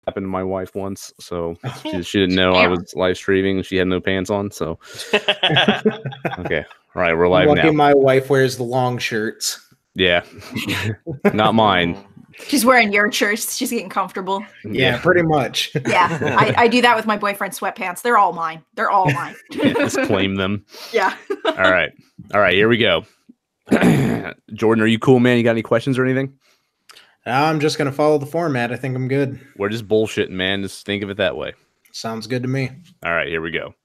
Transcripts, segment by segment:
happened to my wife once, so she didn't know I was live streaming. She had no pants on, so okay, all right, we're live Lucky now. my wife wears the long shirts. Yeah, not mine. She's wearing your shirts. She's getting comfortable. Yeah, pretty much. Yeah, I do that with my boyfriend's sweatpants. They're all mine. They're all mine. Yeah, just claim them. Yeah. All right, here we go. Jordan, are you cool, man? You got any questions or anything? I'm just going to follow the format. I think I'm good. We're just bullshitting, man. Just think of it that way. Sounds good to me. All right, here we go.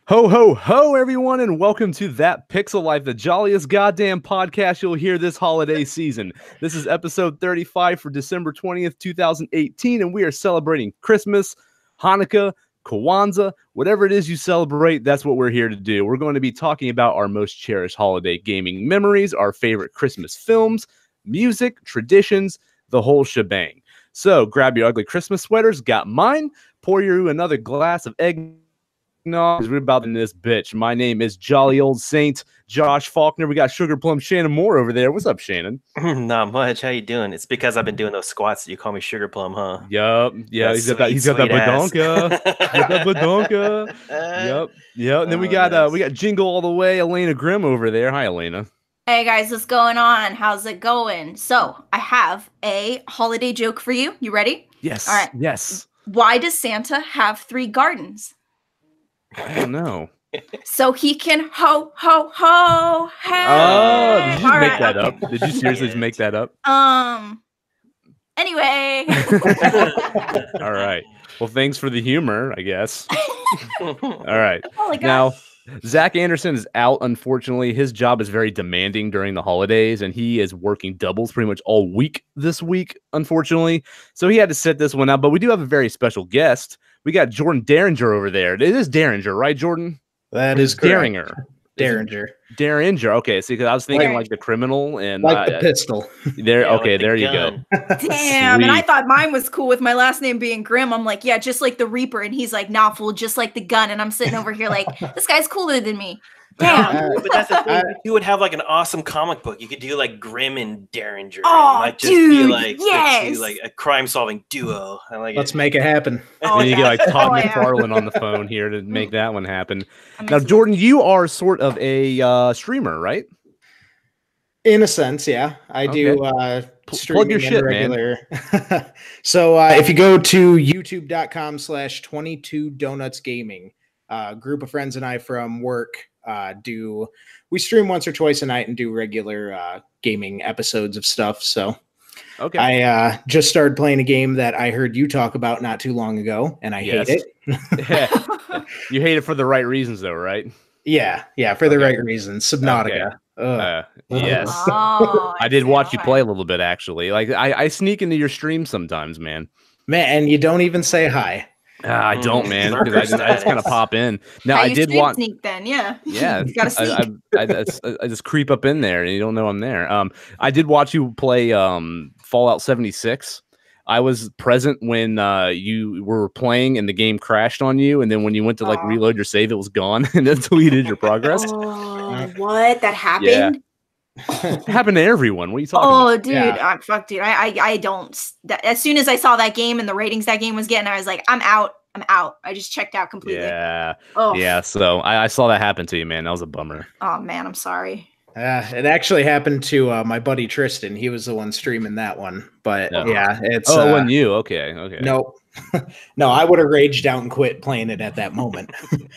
Ho, ho, ho, everyone, and welcome to That Pixel Life, the jolliest goddamn podcast you'll hear this holiday season. This is episode 35 for December 20th, 2018, and we are celebrating Christmas, Hanukkah, Kwanzaa, whatever it is you celebrate, that's what we're here to do. We're going to be talking about our most cherished holiday gaming memories, our favorite Christmas films, music, traditions, the whole shebang. So grab your ugly Christmas sweaters, got mine, pour you another glass of eggnog. We're about in this bitch. My name is Jolly Old Saint Josh Faulkner. We got Sugar Plum Shannon Moore over there. What's up, Shannon? Not much. How you doing? It's because I've been doing those squats that you call me Sugar Plum, huh? Yup. Yeah, he's got that badonka. He's got that badonka. Yep. And then we got Jingle all the way, Elena Grimm over there. Hi, Elena. Hey guys, what's going on? How's it going? So I have a holiday joke for you. You ready? Yes. All right. Yes. Why does Santa have 3 gardens? I don't know. So he can ho ho ho. Hey. Oh, did you just make that up? Did you seriously just make that up? Anyway. All right. Well, thanks for the humor, I guess. All right. Oh my God. Now, Zach Anderson is out, unfortunately. His job is very demanding during the holidays, and he is working doubles pretty much all week this week, unfortunately. So he had to sit this one out, but we do have a very special guest. We got Jordan Derringer over there. It is Derringer, right, Jordan? That is correct. Derringer. Okay, see, because I was thinking like the criminal and like the pistol. There, yeah, okay, there you go. Damn, Sweet. and I thought mine was cool with my last name being Grimm. I'm like, yeah, just like the Reaper, and he's like, nah, fool, just like the gun. And I'm sitting over here like, this guy's cooler than me. Damn. But that's the thing. You would have like an awesome comic book. You could do like Grimm and Derringer. Oh, it might just dude, be like, yes. like a crime-solving duo. I like Let's make it happen. Oh, and you get like Todd yeah. McFarlane on the phone here to make that one happen. Now, Jordan, you are sort of a streamer, right? In a sense, yeah. I do plug your shit, regular. Man. So if you go to youtube.com/22donutsgaming, group of friends and I from work we stream once or twice a night and do regular gaming episodes of stuff. So okay, I just started playing a game that I heard you talk about not too long ago, and I hate it. You hate it for the right reasons, though, right? Yeah, for the right reasons. Subnautica. Okay. Yes. Oh, I did watch you play a little bit, actually. Like I sneak into your stream sometimes, man. Man, you don't even say hi. I don't, man, because I just kind of pop in. Now I did want sneak then, yeah. Yeah, you gotta sneak. I just creep up in there, and you don't know I'm there. I did watch you play Fallout 76. I was present when you were playing and the game crashed on you, and then when you went to like reload your save, it was gone, and it deleted your progress. Oh, what? That happened? Yeah. It happened to everyone. What are you talking about? Oh, dude. Fuck, dude. I don't. As soon as I saw that game and the ratings that game was getting, I was like, I'm out. I just checked out completely. Yeah. Oh. Yeah. So I saw that happen to you, man. That was a bummer. Oh, man. I'm sorry. It actually happened to my buddy Tristan. He was the one streaming that one. But yeah, it's. Oh, it wasn't you. Okay. Nope. No, I would have raged out and quit playing it at that moment.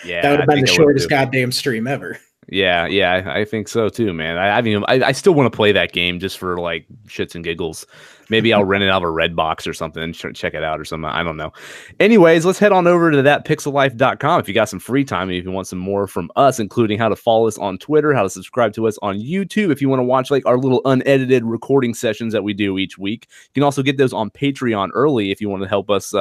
Yeah. That would have been the shortest goddamn stream ever. Yeah, I think so too, man. I mean, I still want to play that game just for like shits and giggles. Maybe I'll rent it out of a Redbox or something and check it out or something. I don't know. Anyways, let's head on over to thatpixellife.com if you got some free time and if you want some more from us, including how to follow us on Twitter, how to subscribe to us on YouTube. If you want to watch like our little unedited recording sessions that we do each week, you can also get those on Patreon early if you want to help us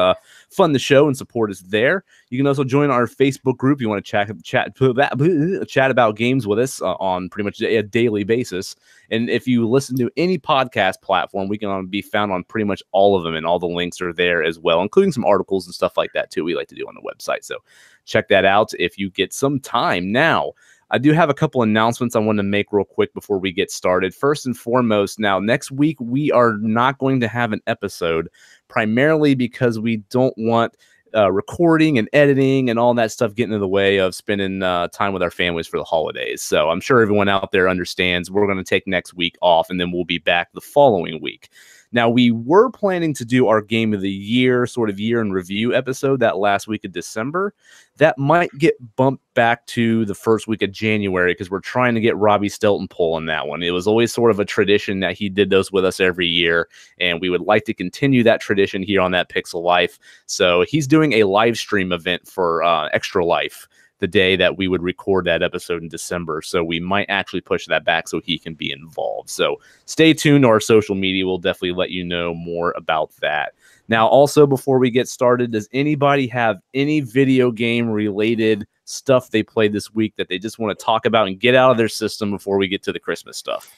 fund the show and support us there. You can also join our Facebook group if you want to chat about games with us on pretty much a daily basis. And if you listen to any podcast platform, we can be found on pretty much all of them, and all the links are there as well, including some articles and stuff like that too we like to do on the website. So check that out if you get some time. Now, I do have a couple announcements I want to make real quick before we get started. First and foremost, now next week we are not going to have an episode, primarily because we don't want recording and editing and all that stuff getting in the way of spending time with our families for the holidays. So I'm sure everyone out there understands we're going to take next week off, and then we'll be back the following week. Now, we were planning to do our Game of the Year, sort of year in review episode that last week of December. That might get bumped back to the first week of January because we're trying to get Robbie Stelton pulling that one. It was always sort of a tradition that he did those with us every year, and we would like to continue that tradition here on That Pixel Life. So he's doing a live stream event for Extra Life the day that we would record that episode in December. So we might actually push that back so he can be involved. So stay tuned to our social media. We'll definitely let you know more about that. Now, also, before we get started, does anybody have any video game related stuff they played this week that they just want to talk about and get out of their system before we get to the Christmas stuff?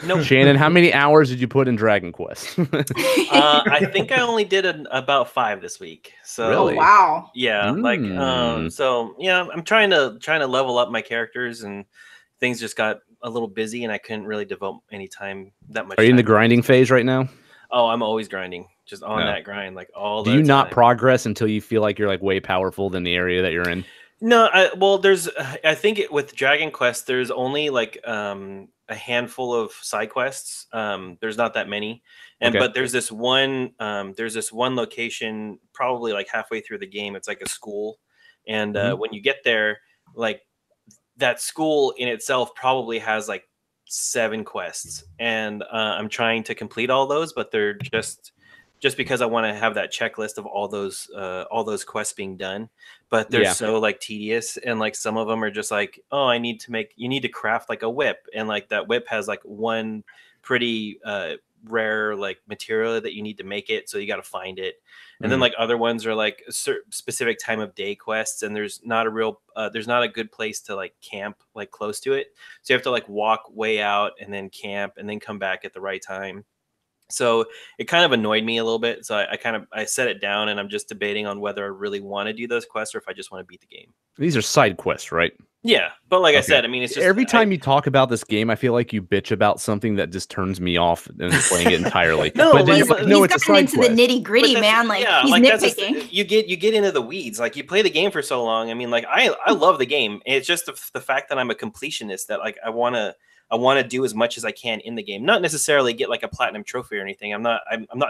No. Shannon, how many hours did you put in Dragon Quest? I think I only did about 5 this week. So Really? Oh, wow. yeah, so yeah, I'm trying to level up my characters, and things just got a little busy, and I couldn't really devote any time that much. Are you in the time. grinding phase right now? Oh, I'm always grinding, just on No. that grind, like all. Do the you not time. progress until you feel like you're like way powerful than the area that you're in? No, I think with Dragon Quest, there's only like a handful of side quests. There's not that many, but there's this one location probably like halfway through the game. It's like a school, and when you get there, like that school in itself probably has like 7 quests, and I'm trying to complete all those, but they're just because I want to have that checklist of all those quests being done, but they're so like tedious, and like some of them are just like, oh, you need to craft like a whip, and like that whip has like one pretty rare like material that you need to make it, so you got to find it. And then like other ones are like a specific time of day quests, and there's not a good place to like camp like close to it, so you have to like walk way out and then camp and then come back at the right time. So it kind of annoyed me a little bit. So I set it down, and I'm just debating on whether I really want to do those quests or if I just want to beat the game. These are side quests, right? Yeah, but like I said, I mean, it's just every time you talk about this game, I feel like you bitch about something that just turns me off and playing it entirely. No, but he's gotten into the nitty gritty, man. Like he's nitpicking. You get into the weeds. Like you play the game for so long. I mean, like I love the game. It's just the fact that I'm a completionist that like I want to do as much as I can in the game. Not necessarily get like a platinum trophy or anything. I'm not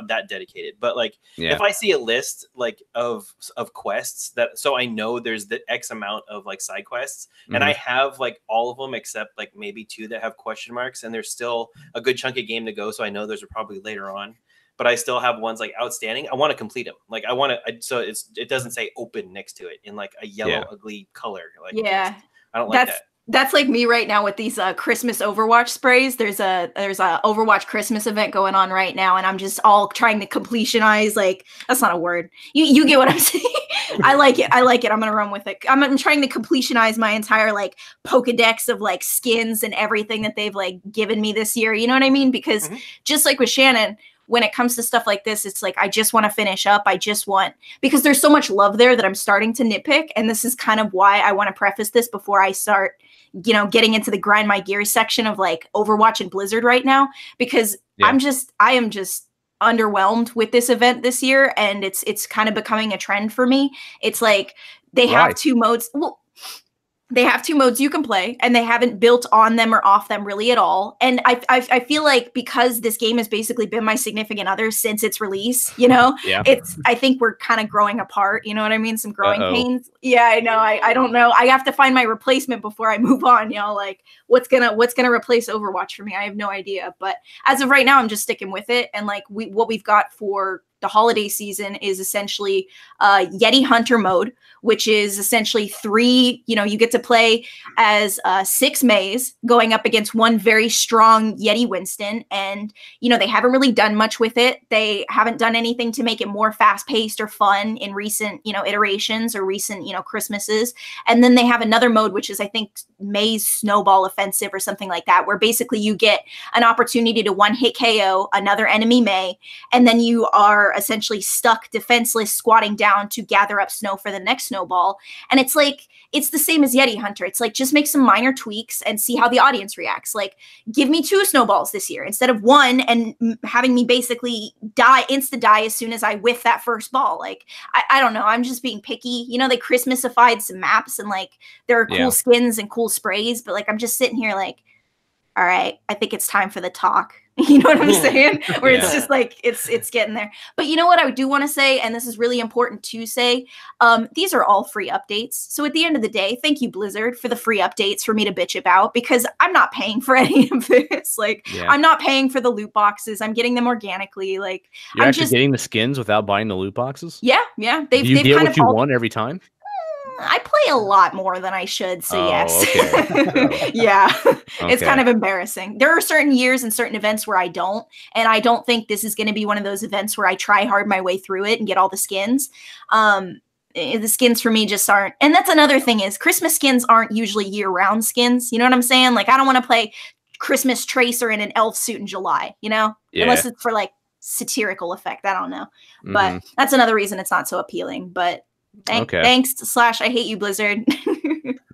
that dedicated. But like if I see a list like of quests so I know there's the X amount of like side quests, and I have like all of them except like maybe 2 that have question marks, and there's still a good chunk of game to go. So I know those are probably later on, but I still have ones like outstanding. I want to complete them. Like I want to, so it doesn't say open next to it in like a yellow ugly color. Like I don't like that. That's like me right now with these Christmas Overwatch sprays. There's a Overwatch Christmas event going on right now, and I'm just all trying to completionize. Like that's not a word. You get what I'm saying? I like it. I'm gonna run with it. I'm trying to completionize my entire like Pokedex of like skins and everything that they've like given me this year. You know what I mean? Because just like with Shannon, when it comes to stuff like this, it's like, I just want to finish up. Because there's so much love there that I'm starting to nitpick. And this is kind of why I want to preface this before I start, getting into the grind my gears section of like Overwatch and Blizzard right now, because I am just underwhelmed with this event this year. And it's kind of becoming a trend for me. It's like they have 2 modes. Well, they have 2 modes you can play, and they haven't built on them or off them really at all. And I feel like because this game has basically been my significant other since its release, I think we're kind of growing apart. You know what I mean? Some growing pains. Yeah, I know. I don't know. I have to find my replacement before I move on. Like what's gonna replace Overwatch for me? I have no idea. But as of right now, I'm just sticking with it. And like what we've got for the holiday season is essentially Yeti Hunter mode, which is essentially 3, you get to play as 6 Mays going up against 1 very strong Yeti Winston. And, they haven't really done much with it. They haven't done anything to make it more fast paced or fun in recent, iterations or recent, Christmases. And then they have another mode, which is, I think, May's Snowball Offensive or something like that, where basically you get an opportunity to 1-hit KO another enemy May. And then you are are essentially stuck defenseless, squatting down to gather up snow for the next snowball. And it's like, it's the same as Yeti Hunter. It's like, just make some minor tweaks and see how the audience reacts. Like, give me 2 snowballs this year instead of 1, and having me basically insta die as soon as I whiff that first ball. Like, I don't know. I'm just being picky. You know, they Christmasified some maps, and like, there are cool skins and cool sprays, but like, I'm just sitting here like, all right, I think it's time for the talk. You know what I'm saying? Where it's just like, it's getting there. But you know what I do want to say, and this is really important to say, these are all free updates. So at the end of the day, thank you, Blizzard, for the free updates for me to bitch about, because I'm not paying for any of this. Like, I'm not paying for the loot boxes. I'm getting them organically. Like, you're actually getting the skins without buying the loot boxes? Yeah. Do you get what you want every time? I play a lot more than I should, so yes. Okay. Yeah. It's kind of embarrassing. There are certain years and certain events where I don't, and I don't think this is going to be one of those events where I try hard my way through it and get all the skins. The skins for me just aren't, and that's another thing, is Christmas skins aren't usually year-round skins. You know what I'm saying? Like, I don't want to play Christmas Tracer in an elf suit in July, you know? Yeah. Unless it's for like satirical effect. I don't know. But that's another reason it's not so appealing. But thanks / I hate you, Blizzard.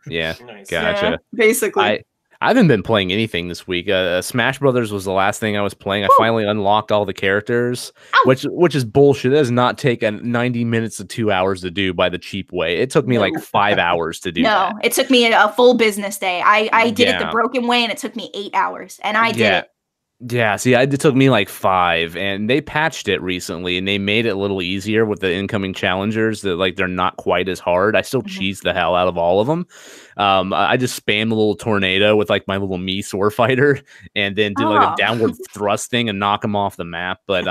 Yeah, Nice. gotcha. Yeah, basically. I haven't been playing anything this week. Smash Brothers was the last thing I was playing. I finally unlocked all the characters, which is bullshit. It does not take 90 minutes to 2 hours to do by the cheap way. It took me like 5 hours to do that. It took me a full business day. I did it the broken way, and it took me 8 hours, and I did it. Yeah, see, it took me like 5, and they patched it recently, and they made it a little easier with the incoming challengers. That like, they're not quite as hard. I still cheese the hell out of all of them. I just spam a little tornado with like my little Mii sword fighter, and then do like a downward thrust thing and knock them off the map. But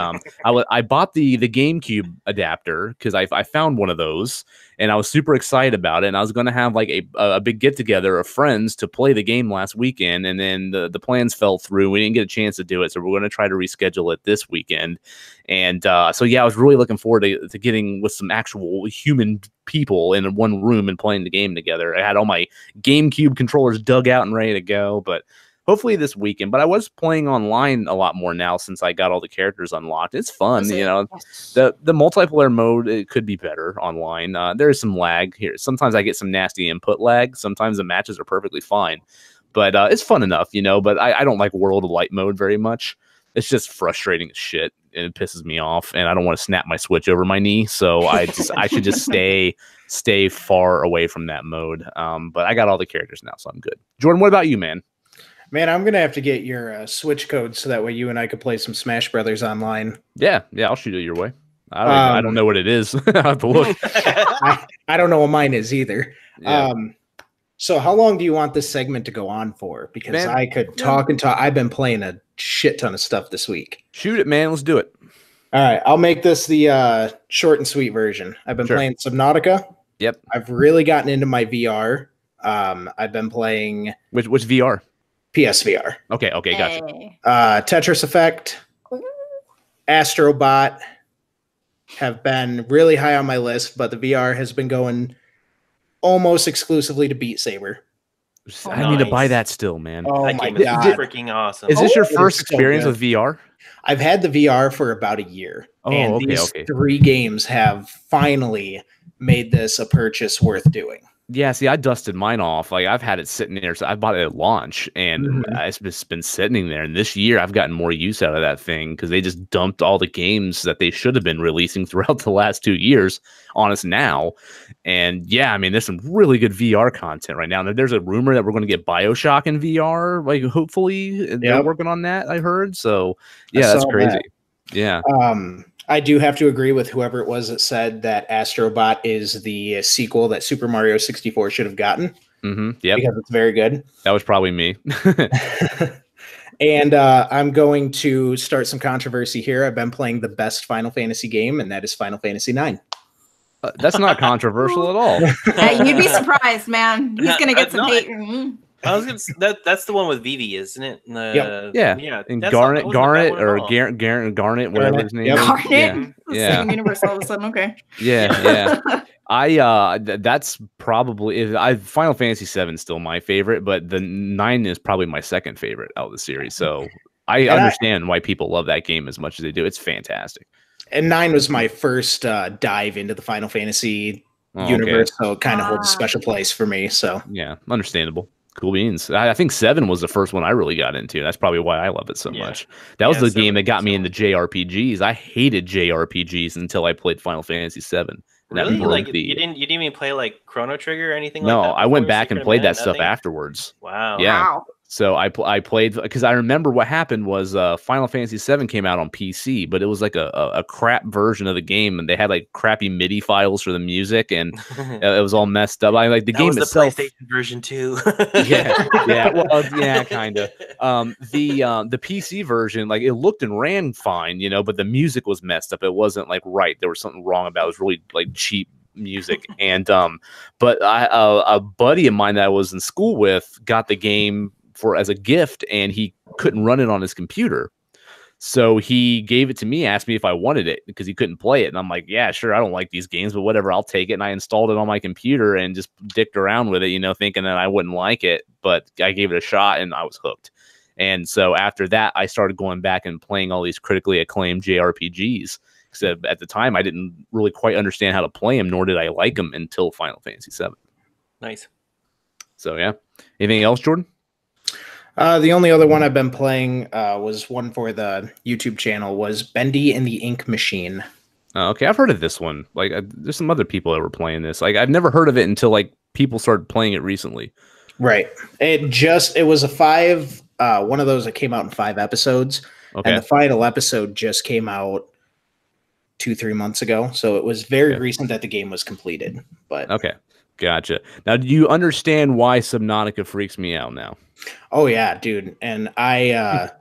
I bought the GameCube adapter because I found one of those, and I was super excited about it. And I was going to have like a big get together of friends to play the game last weekend, and then the plans fell through. We didn't get a chance to do it, so we're going to try to reschedule it this weekend. And so yeah, I was really looking forward to getting with some actual human people in one room and playing the game together. I had all my GameCube controllers dug out and ready to go, but hopefully this weekend. But I was playing online a lot more now since I got all the characters unlocked. It's fun, you know. The multiplayer mode, it could be better online. There is some lag here. Sometimes I get some nasty input lag. Sometimes the matches are perfectly fine, but it's fun enough, you know. But I don't like World of Light mode very much. It's just frustrating as shit, and it pisses me off, and I don't want to snap my Switch over my knee, so I should just stay far away from that mode. But I got all the characters now, so I'm good. Jordan, what about you, man? Man, I'm gonna have to get your Switch code so that way you and I could play some Smash Brothers online. Yeah, I'll shoot it your way. I don't know what it is. I have to look. I don't know what mine is either. Yeah. So how long do you want this segment to go on for? Because man, I could talk and talk. I've been playing a shit ton of stuff this week. Shoot it, man. Let's do it. All right. I'll make this the short and sweet version. I've been playing Subnautica. Yep. I've really gotten into my VR. I've been playing... Which VR? PSVR. Okay, gotcha. Tetris Effect, Astrobot have been really high on my list, but the VR has been going almost exclusively to Beat Saber. I need to buy that still, man. Oh that my game god, is freaking awesome! Is this your first experience with VR? I've had the VR for about a year, and these 3 games have finally made this a purchase worth doing. Yeah, see, I dusted mine off. Like, I've had it sitting there. So I bought it at launch, and it's just been sitting there. And this year, I've gotten more use out of that thing because they just dumped all the games that they should have been releasing throughout the last 2 years on us now. And yeah, I mean, there's some really good VR content right now. There's a rumor that we're going to get BioShock in VR. Like, hopefully, they're working on that. I heard. So yeah, that's crazy. Yeah. I do have to agree with whoever it was that said that Astrobot is the sequel that Super Mario 64 should have gotten. Yeah, because it's very good. That was probably me. And I'm going to start some controversy here. I've been playing the best Final Fantasy game, and that is Final Fantasy IX. That's not controversial at all. Hey, you'd be surprised, man. He's gonna get some hate. I was gonna that's the one with Vivi, isn't it? Yeah. And Garnet, Garnet, whatever his name is. Garnet? Yeah. Same universe all of a sudden, okay. Yeah. That's probably Final Fantasy 7 is still my favorite, but the 9 is probably my second favorite out of the series. So I understand why people love that game as much as they do. It's fantastic. And 9 was my first dive into the Final Fantasy universe, so it kind of holds a special place for me. So yeah, understandable. Cool beans. I think 7 was the first one I really got into. That's probably why I love it so much. That was the game that got me into JRPGs. I hated JRPGs until I played Final Fantasy 7. Really? Like you didn't even play like Chrono Trigger or anything like that? No, I went back and played that stuff afterwards. Wow. Yeah. Wow. So I played because I remember what happened was Final Fantasy 7 came out on PC, but it was like a crap version of the game, and they had like crappy MIDI files for the music, and it was all messed up. I like the game was itself. The PlayStation version too. yeah, well, yeah, kind of. The PC version, like it looked and ran fine, you know, but the music was messed up. It wasn't like right. There was something wrong about it. It was really like cheap music, and but a buddy of mine that I was in school with got the game as a gift, and he couldn't run it on his computer, so he gave it to me, asked me if I wanted it because he couldn't play it, and I'm like, yeah, sure, I don't like these games, but whatever, I'll take it. And I installed it on my computer and just dicked around with it, you know, thinking that I wouldn't like it, but I gave it a shot and I was hooked. And so after that, I started going back and playing all these critically acclaimed JRPGs, because at the time I didn't really quite understand how to play them, nor did I like them until Final Fantasy 7. Nice. So yeah, anything else, Jordan? The only other one I've been playing was one for the YouTube channel, was Bendy and the Ink Machine. Okay, I've heard of this one. Like, there's some other people that were playing this. Like, I've never heard of it until like people started playing it recently. Right. It was a 5. One of those that came out in 5 episodes, and the final episode just came out 2-3 months ago. So it was very recent that the game was completed. But okay, gotcha. Now, do you understand why Subnautica freaks me out now? Oh yeah, dude, and I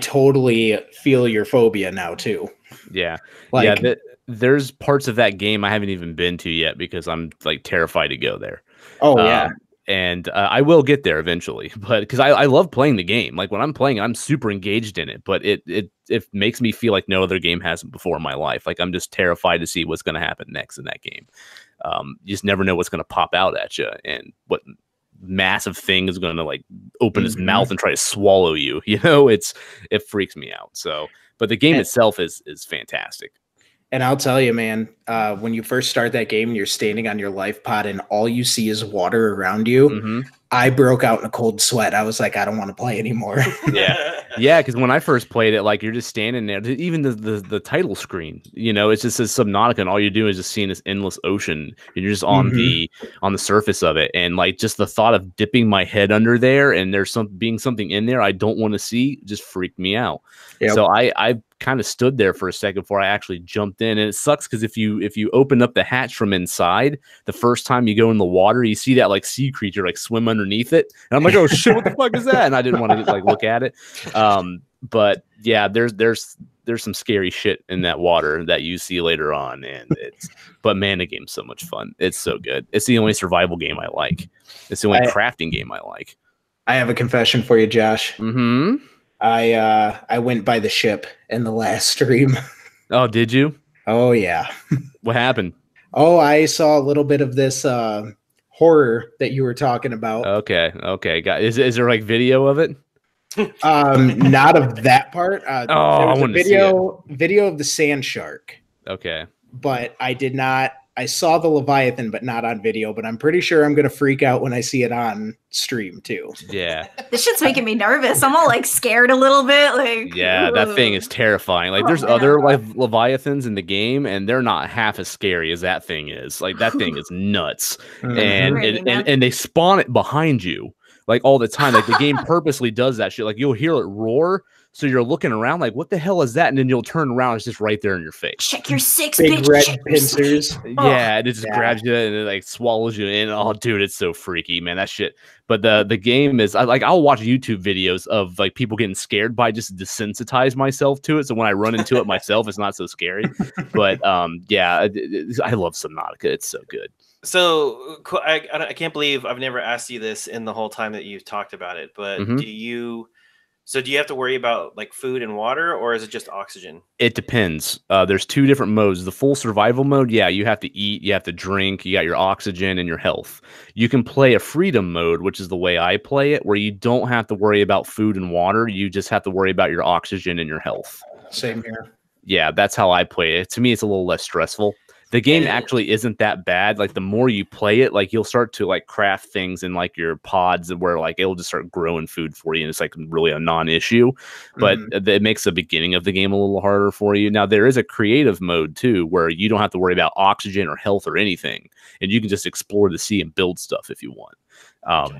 totally feel your phobia now too. Yeah, like, yeah. There's parts of that game I haven't even been to yet because I'm like terrified to go there. Oh yeah, and I will get there eventually, but because I love playing the game. Like when I'm playing, I'm super engaged in it. But it makes me feel like no other game hasn't before in my life. Like I'm just terrified to see what's going to happen next in that game. You just never know what's going to pop out at you, and what massive thing is going to like open his mouth and try to swallow you. You know, it freaks me out. So, but the game itself is fantastic. And I'll tell you, man, when you first start that game and you're standing on your life pod and all you see is water around you, I broke out in a cold sweat. I was like, I don't want to play anymore. Yeah, because when I first played it, like you're just standing there. Even the title screen, you know, it just says Subnautica, and all you're doing is just seeing this endless ocean, and you're just on the surface of it. And like just the thought of dipping my head under there and there's being something in there I don't want to see just freaked me out. Yep. So I kind of stood there for a second before I actually jumped in. And it sucks because if you open up the hatch from inside, the first time you go in the water, you see that like sea creature like swim underneath it, and I'm like, oh shit, what the fuck is that? And I didn't want to like look at it. But yeah, there's some scary shit in that water that you see later on, and but man, the game's so much fun. It's so good. It's the only survival game I like. It's the only crafting game I like. I have a confession for you, Josh. I went by the ship in the last stream. Oh, did you? Oh yeah. What happened? Oh, I saw a little bit of this horror that you were talking about. Okay. Is there like video of it? Not of that part. I want to see it. Video of the sand shark. Okay. But I did not. I saw the Leviathan, but not on video. But I'm pretty sure I'm gonna freak out when I see it on stream too. Yeah. This shit's making me nervous. I'm all like scared a little bit. Like, yeah, that thing is terrifying. Like, there's other like Leviathans in the game, and they're not half as scary as that thing is. Like, that thing is nuts, and they spawn it behind you like all the time. Like the game purposely does that shit. Like you'll hear it roar. So you're looking around like, what the hell is that? And then you'll turn around, it's just right there in your face. Check your six, big bitch. Red pincers. Yeah, and it just grabs you and it like swallows you in. Oh, dude, it's so freaky, man. That shit. But the game is I'll watch YouTube videos of like people getting scared, but I just desensitize myself to it. So when I run into it myself, it's not so scary. But yeah, I love Subnautica. It's so good. So I can't believe I've never asked you this in the whole time that you've talked about it, but do you have to worry about like food and water, or is it just oxygen? It depends. There's 2 different modes. The full survival mode, yeah, you have to eat, you have to drink, you got your oxygen and your health. You can play a freedom mode, which is the way I play it, where you don't have to worry about food and water. You just have to worry about your oxygen and your health. Same here. Yeah, that's how I play it. To me, it's a little less stressful. The game actually isn't that bad. Like the more you play it, like you'll start to like craft things in like your pods where like it'll just start growing food for you, and it's like really a non-issue. But it makes the beginning of the game a little harder for you. Now there is a creative mode too, where you don't have to worry about oxygen or health or anything, and you can just explore the sea and build stuff if you want.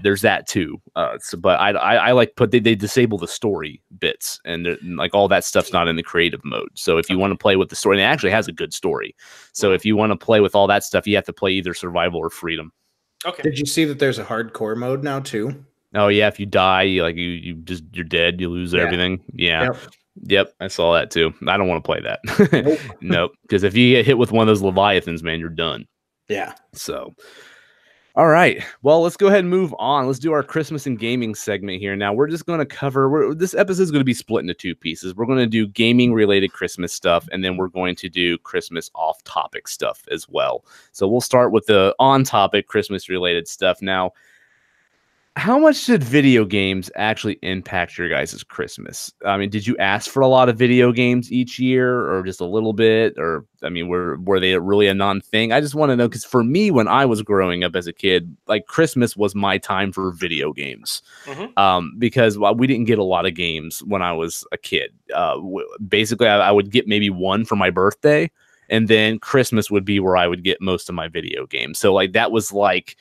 There's that too. But I like they disable the story bits, and like all that stuff's not in the creative mode. So if you want to play with the story, and it actually has a good story. So if you want to play with all that stuff, you have to play either survival or freedom. Okay. Did you see that there's a hardcore mode now too? Oh yeah, if you die, you're dead. You lose everything. Yeah. Yep, I saw that too. I don't want to play that. Nope. Because if you get hit with one of those Leviathans, man, you're done. Yeah. So. All right. Well, let's go ahead and move on. Let's do our Christmas and gaming segment here. Now, we're just going to cover this episode is going to be split into two pieces. We're going to do gaming related Christmas stuff, and then we're going to do Christmas off topic stuff as well. So we'll start with the on topic Christmas related stuff. Now, how much did video games actually impact your guys' Christmas? I mean, did you ask for a lot of video games each year or just a little bit? Or, I mean, were they really a non-thing? I just want to know, because for me, when I was growing up as a kid, like Christmas was my time for video games. Because we didn't get a lot of games when I was a kid. Basically, I would get maybe one for my birthday, and then Christmas would be where I would get most of my video games. So, like, that was like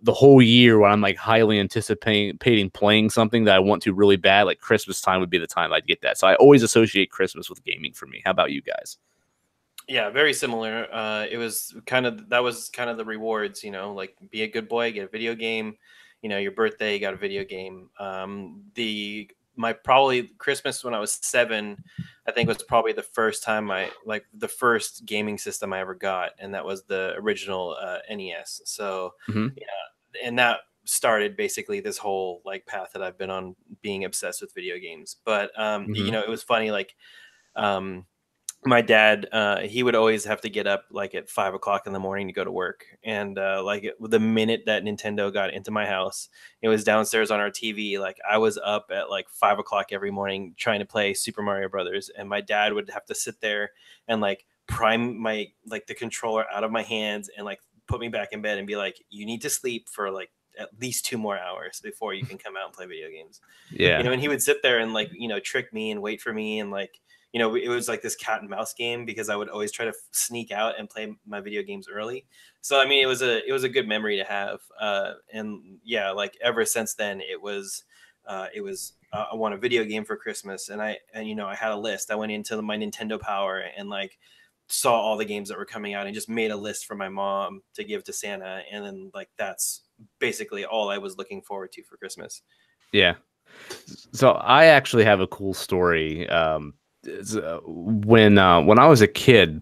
the whole year when I'm like highly anticipating playing something that I want to really bad. Like Christmas time would be the time I'd get that. So I always associate Christmas with gaming for me. How about you guys? Yeah, very similar. It was that was kind of the rewards, like be a good boy, get a video game, your birthday, you got a video game. My probably Christmas when I was 7, I think was probably the first time the first gaming system I ever got. And that was the original NES. So yeah. And that started basically this whole like path that I've been on, being obsessed with video games. But, it was funny. Like, my dad, he would always have to get up like at 5 o'clock in the morning to go to work. And the minute that Nintendo got into my house, it was downstairs on our TV. Like I was up at like 5 o'clock every morning trying to play Super Mario Brothers. And my dad would have to sit there and like prime the controller out of my hands and like put me back in bed and be like, you need to sleep for like at least 2 more hours before you can come out and play video games. Yeah. And he would sit there and like, trick me and wait for me. And like, it was like this cat and mouse game because I would always try to sneak out and play my video games early. So, I mean, it was a good memory to have. And yeah, like ever since then I want a video game for Christmas. And I had a list. I went into my Nintendo Power and like saw all the games that were coming out and just made a list for my mom to give to Santa. And then like, that's basically all I was looking forward to for Christmas. Yeah. So I actually have a cool story. When I was a kid,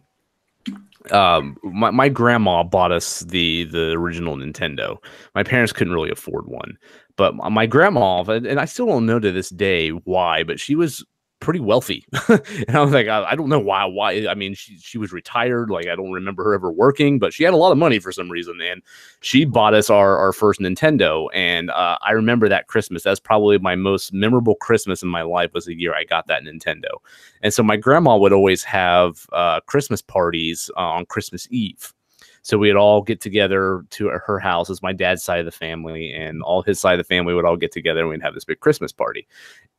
my grandma bought us the original Nintendo. My parents couldn't really afford one, but my grandma, and I still don't know to this day why, but she was pretty wealthy. And I was like, I don't know why. I mean, she was retired. Like, I don't remember her ever working, but she had a lot of money for some reason. And she bought us our first Nintendo. And I remember that Christmas. That's probably my most memorable Christmas in my life, was the year I got that Nintendo. And so my grandma would always have Christmas parties on Christmas Eve. So we'd all get together to her house as my dad's side of the family, and all his side of the family would all get together and we'd have this big Christmas party.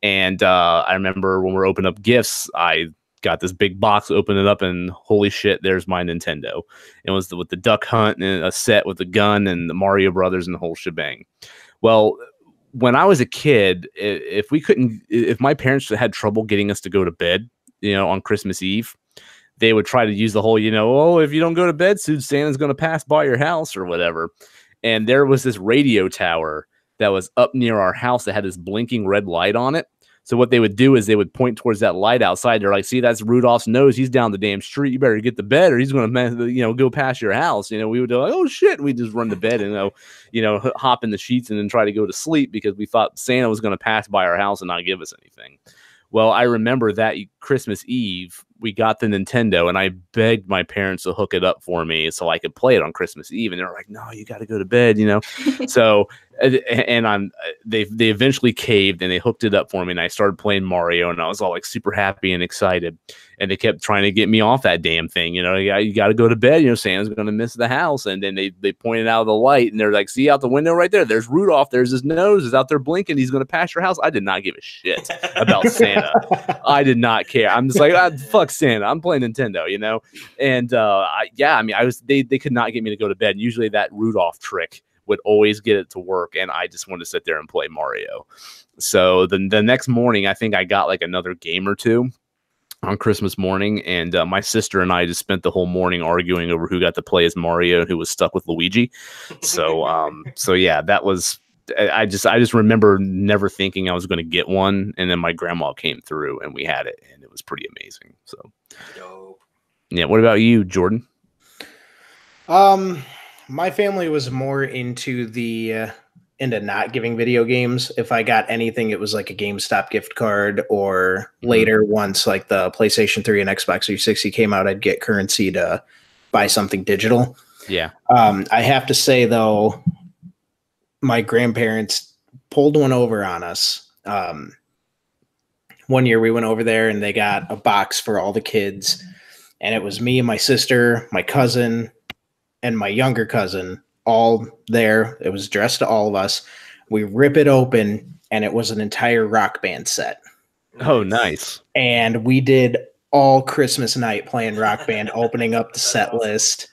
And I remember when we were opening up gifts, I got this big box, opened it up, and holy shit, there's my Nintendo. It was with the Duck Hunt and a set with the gun and the Mario Brothers and the whole shebang. Well, when I was a kid, if my parents had trouble getting us to go to bed, on Christmas Eve, they would try to use the whole, if you don't go to bed soon, Santa's going to pass by your house or whatever. And there was this radio tower that was up near our house that had this blinking red light on it. So what they would do is they would point towards that light outside. They're like, see, that's Rudolph's nose. He's down the damn street. You better get to bed or he's going to, go past your house. We would go like, oh shit. We just run to bed and, hop in the sheets and then try to go to sleep because we thought Santa was going to pass by our house and not give us anything. Well, I remember that Christmas Eve, we got the Nintendo, and I begged my parents to hook it up for me so I could play it on Christmas Eve. And they're like, "No, you got to go to bed," So, and they eventually caved and they hooked it up for me, and I started playing Mario, and I was all like super happy and excited. And they kept trying to get me off that damn thing. You got to go to bed. Santa's going to miss the house. And then they pointed out the light, and they're like, "See out the window right there? There's Rudolph. There's his nose. Is out there blinking. He's going to pass your house." I did not give a shit about Santa. I did not care. I'm just like, fuck Santa. I'm playing Nintendo, And they could not get me to go to bed. And usually that Rudolph trick would always get it to work, and I just wanted to sit there and play Mario. So the next morning, I think I got like another game or two on Christmas morning, and my sister and I just spent the whole morning arguing over who got to play as Mario and who was stuck with Luigi. So yeah, that was. I just remember never thinking I was going to get one, and then my grandma came through and we had it, and it was pretty amazing. So, yeah. What about you, Jordan? My family was more into not giving video games. If I got anything, it was like a GameStop gift card, or later, once like the PlayStation 3 and Xbox 360 came out, I'd get currency to buy something digital. Yeah. I have to say though, my grandparents pulled one over on us. One year we went over there and they got a box for all the kids, and it was me and my sister, my cousin, and my younger cousin all there. It was addressed to all of us. We rip it open, and it was an entire Rock Band set. Oh, nice. And we did all Christmas night playing Rock Band, opening up the set list.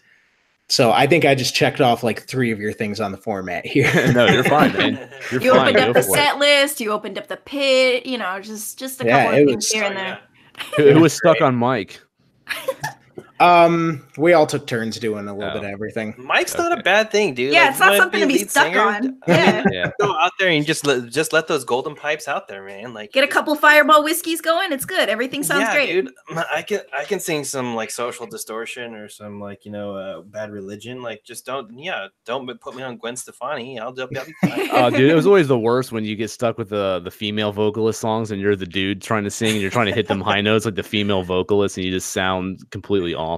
So I think I just checked off like 3 of your things on the format here. No, you're fine, man. You opened up the set list. You opened up the pit. Just a couple of things here and there. Who was stuck on Mike? We all took turns doing a little bit of everything. Mike's not a bad thing, dude. Yeah, it's not something to be stuck on. Yeah. Go out there and just let those golden pipes out there, man. Like, get a couple Fireball whiskeys going. It's good. Everything sounds great, dude. I can sing some like Social Distortion or some like Bad Religion. Like, just don't put me on Gwen Stefani. I'll be fine. Oh, dude, it was always the worst when you get stuck with the female vocalist songs and you're the dude trying to sing and you're trying to hit them high notes like the female vocalist, and you just sound completely awful.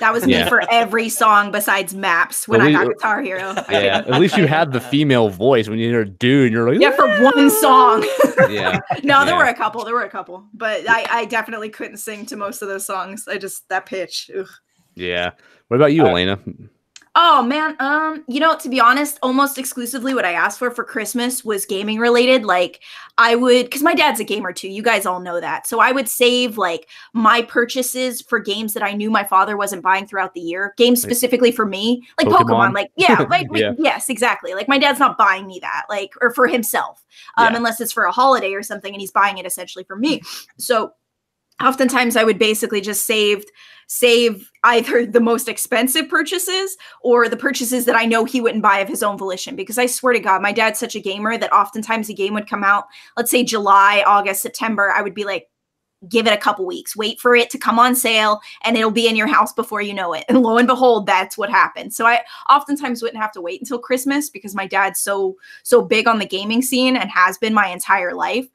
That was me for every song besides Maps when I got Guitar Hero. Yeah, at least you had the female voice. When you're a dude, you're like, yeah, for one song. Yeah. No, there were a couple, but I definitely couldn't sing to most of those songs. That pitch. Ugh. Yeah. What about you, Elena? Oh man, to be honest, almost exclusively what I asked for Christmas was gaming related. Like because my dad's a gamer too. You guys all know that. So I would save like my purchases for games that I knew my father wasn't buying throughout the year. Games specifically for me, like Pokemon. Like, yeah, like yes, exactly. Like my dad's not buying me that, like, or for himself, unless it's for a holiday or something, and he's buying it essentially for me. So oftentimes I would basically just save either the most expensive purchases or the purchases that I know he wouldn't buy of his own volition. Because I swear to God, my dad's such a gamer that oftentimes a game would come out, let's say July, August, September. I would be like, give it a couple weeks, wait for it to come on sale, and it'll be in your house before you know it. And lo and behold, that's what happened. So I oftentimes wouldn't have to wait until Christmas because my dad's so big on the gaming scene and has been my entire life.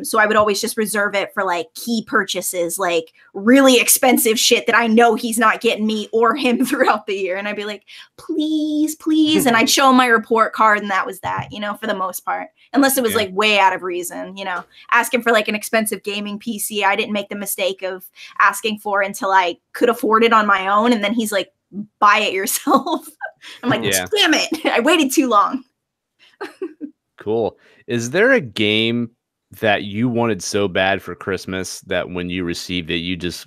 So I would always just reserve it for like key purchases, like really expensive shit that I know he's not getting me or him throughout the year. And I'd be like, please, please. And I'd show him my report card, and that was that, for the most part, unless it was like way out of reason, asking for like an expensive gaming PC. I didn't make the mistake of asking for until I could afford it on my own. And then he's like, buy it yourself. I'm like, damn it. I waited too long. Cool. Is there a game that you wanted so bad for Christmas that when you received it, it just